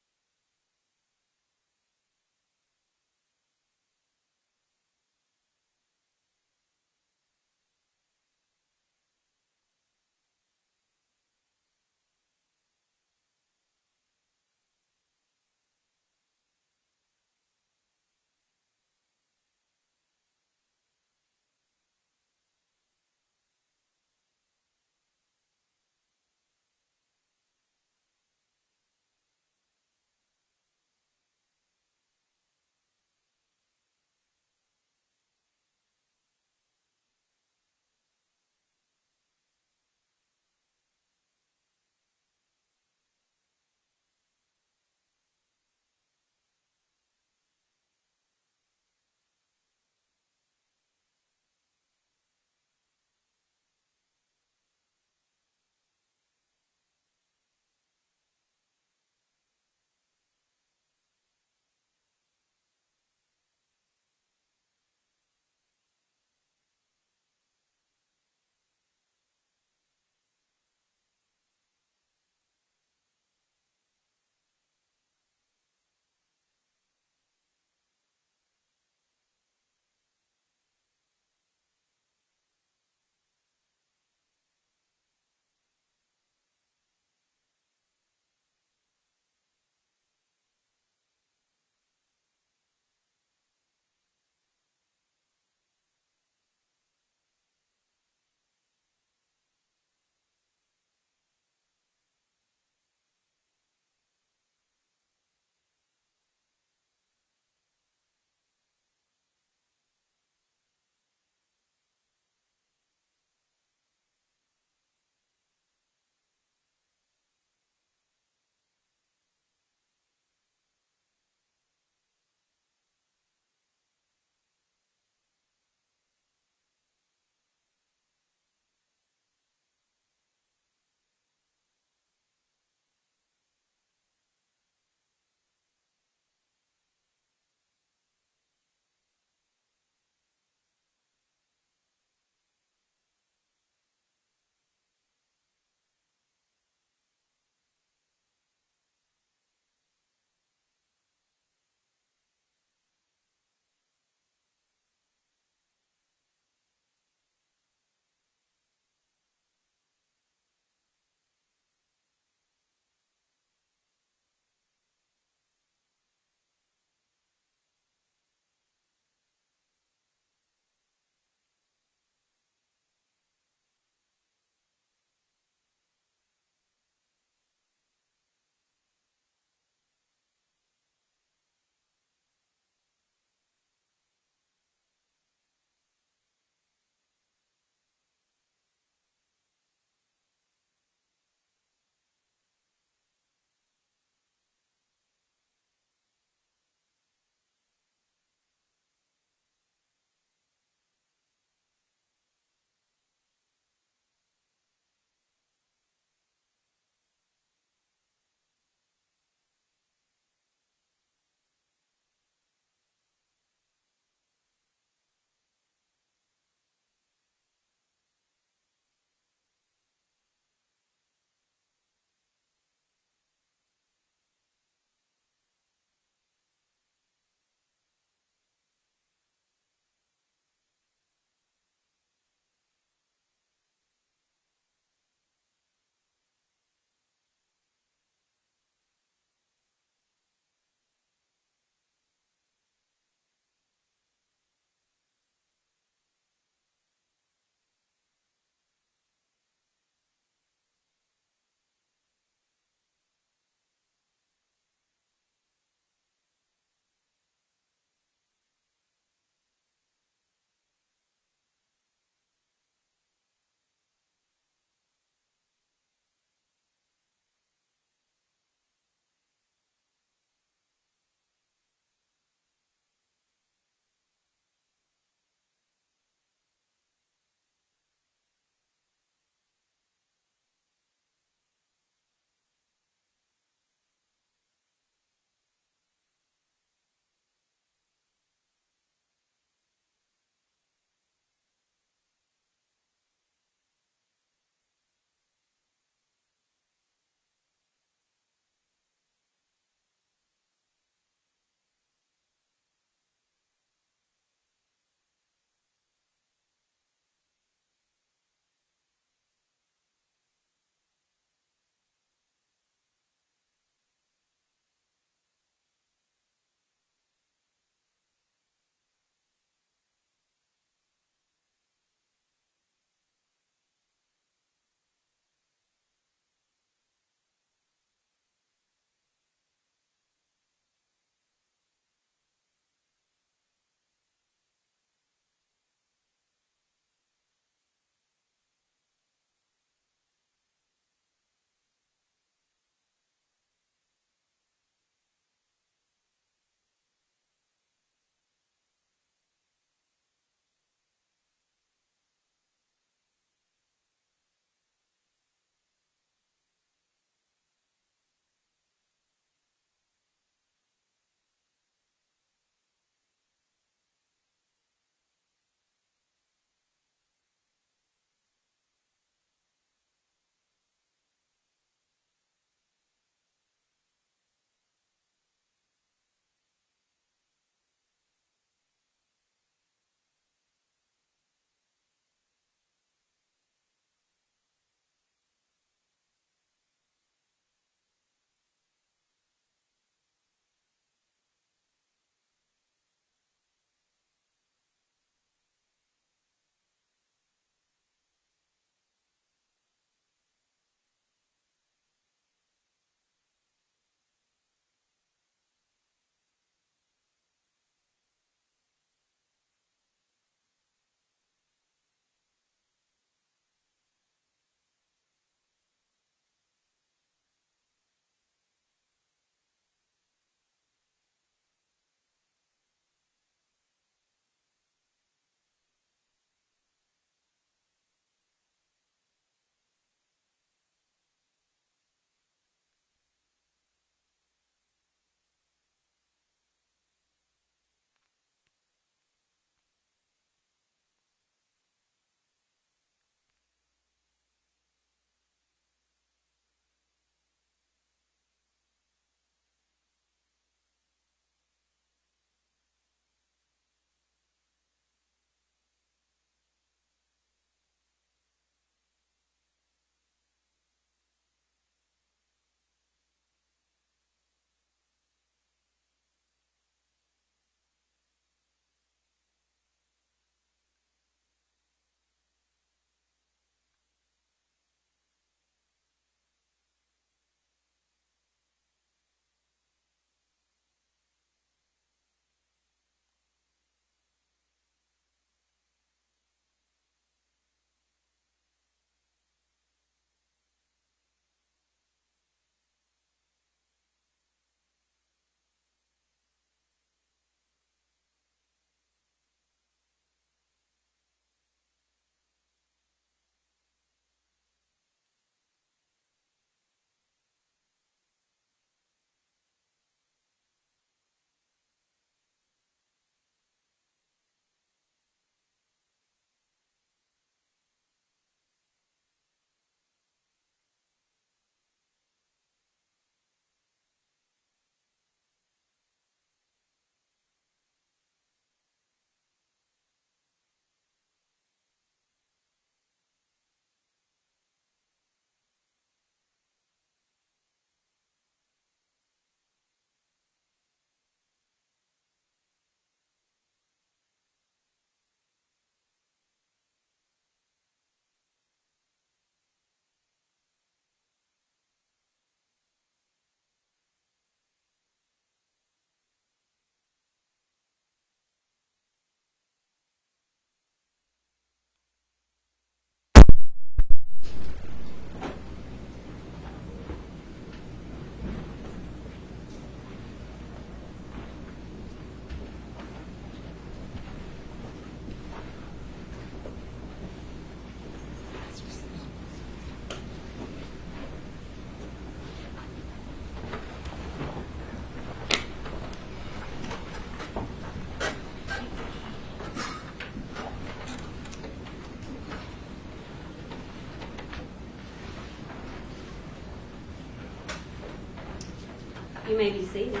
You may be seated.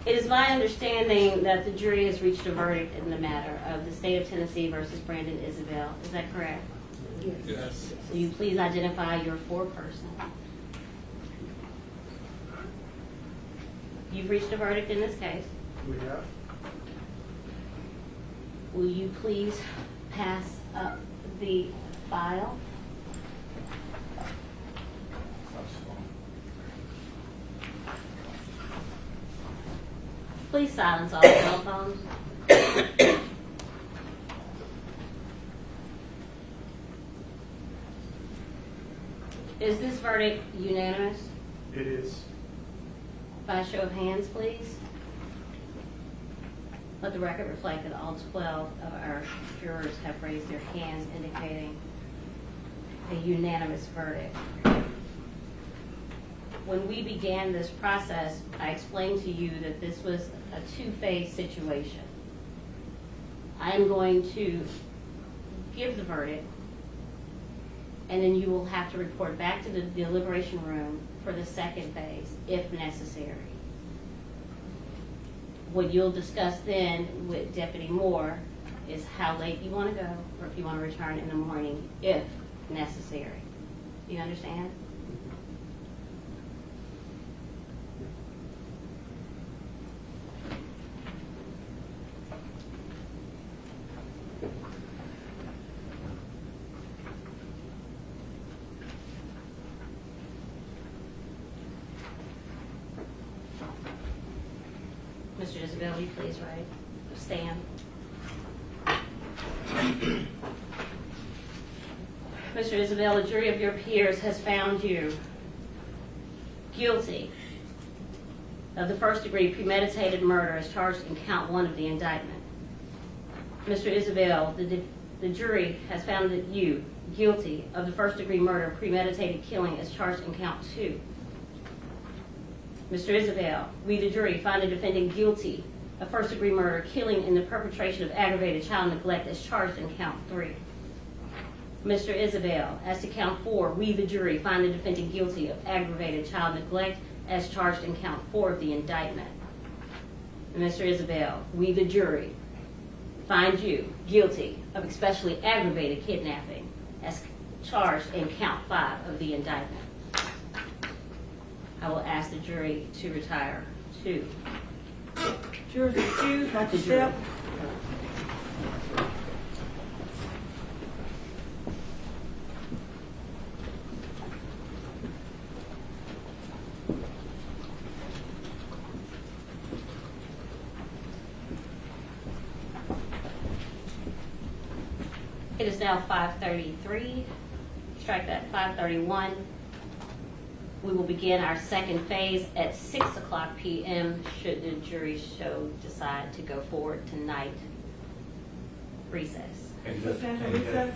It is my understanding that the jury has reached a verdict in the matter of the state of Tennessee versus Brandon Isabelle. Is that correct? Yes. Will you please identify your foreperson? You've reached a verdict in this case. We have. Will you please pass up the file? Please silence all cell phones. Is this verdict unanimous? It is. By a show of hands, please. Let the record reflect that all 12 of our jurors have raised their hands, indicating a unanimous verdict. When we began this process, I explained to you that this was a two-phase situation. I am going to give the verdict, and then you will have to report back to the deliberation room for the second phase, if necessary. What you'll discuss then with Deputy Moore is how late you want to go, or if you want to return in the morning, if necessary. Do you understand? Mr. Isabelle, will you please stand? Mr. Isabelle, a jury of your peers has found you guilty of the first-degree premeditated murder as charged in count 1 of the indictment. Mr. Isabelle, the jury has found that you guilty of the first-degree murder premeditated killing as charged in count 2. Mr. Isabelle, we the jury find the defendant guilty of first-degree murder, killing in the perpetration of aggravated child neglect as charged in count 3. Mr. Isabelle, as to count 4, we the jury find the defendant guilty of aggravated child neglect as charged in count 4 of the indictment. And Mr. Isabelle, we the jury find you guilty of especially aggravated kidnapping as charged in count 5 of the indictment. I will ask the jury to retire to. Jurors excused, not to The jury. step. It is now 5:33. Strike that, 5:31. We will begin our second phase at 6:00 p.m. should the jury show decide to go forward tonight. Recess. Stand for recess.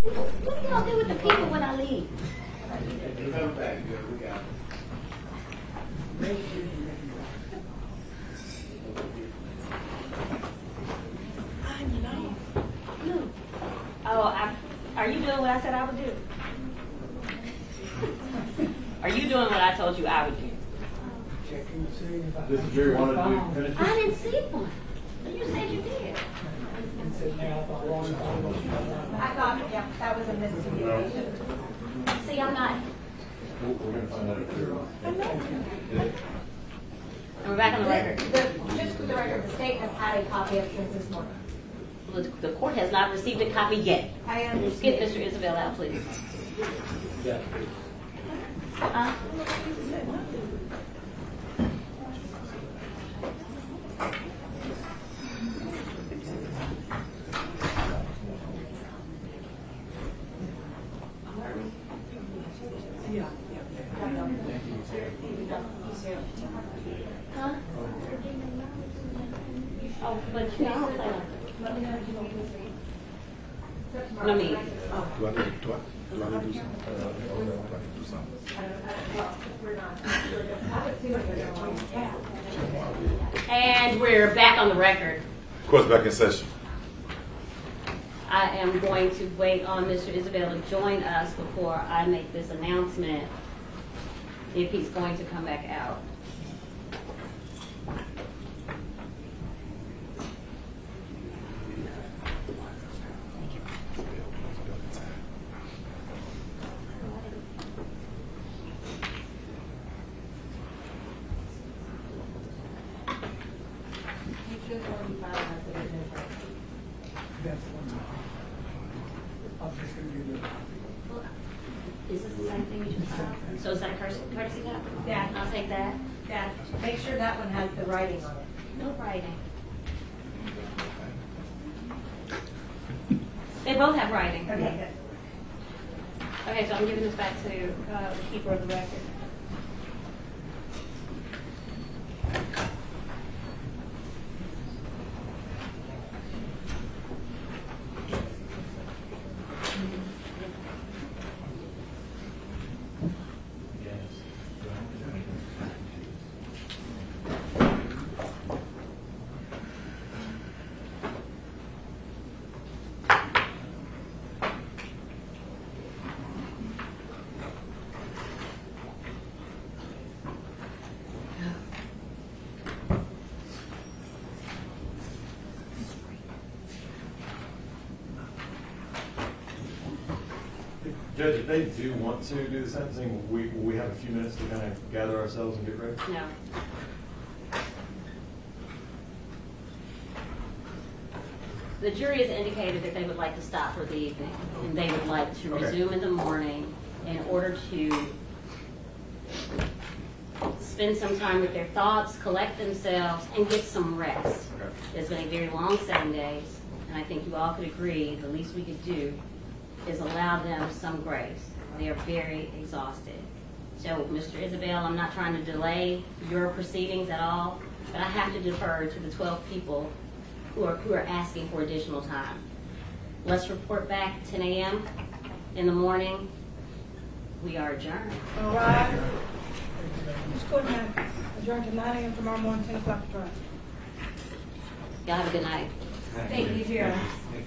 What do y'all do with the people when I leave? Come back, good, we got it. Oh, are you doing what I said I would do? Are you doing what I told you I would do? Checking to see if I. Does the jury want to finish I didn't see one. You said you did. I thought, yeah, that was a miscommunication. See, I'm not. We're going to find out if you're And we're back on the record. Just for the record, the state has had a copy of it since this morning. The court has not received a copy yet. I Get understand. Mr. Isabelle out, please. Huh? Oh, but you don't play like that. No need. Do I need to do something? And we're back on the record. Court's back in session. I am going to wait on Mr. Isabelle to join us before I make this announcement, if he's going to come back out. That's one. I'm just gonna give you. Is this the same thing you just filed? So is that a courtesy copy? Yeah. I'll take that. Yeah, make sure that one has the writing on it. No writing. They both have writing. Okay, Okay, so I'm giving this back to the keeper of the record. Judge, if they do want to do the sentencing, we have a few minutes to kind of gather ourselves and get ready. No. The jury has indicated that they would like to stop for the evening, and they would like to Okay. resume in the morning in order to spend some time with their thoughts, collect themselves, and get some rest. Okay. It's been a very long 7 days, and I think you all could agree the least we could do is allow them some grace. They are very exhausted. So, Mr. Isabelle, I'm not trying to delay your proceedings at all, but I have to defer to the 12 people who are asking for additional time. Let's report back at 10 a.m. in the morning. We are adjourned. All right. This court now adjourned to 9 a.m. tomorrow morning, 10 o'clock to drive. Y'all have a good night. Thank you, Jerry. Okay.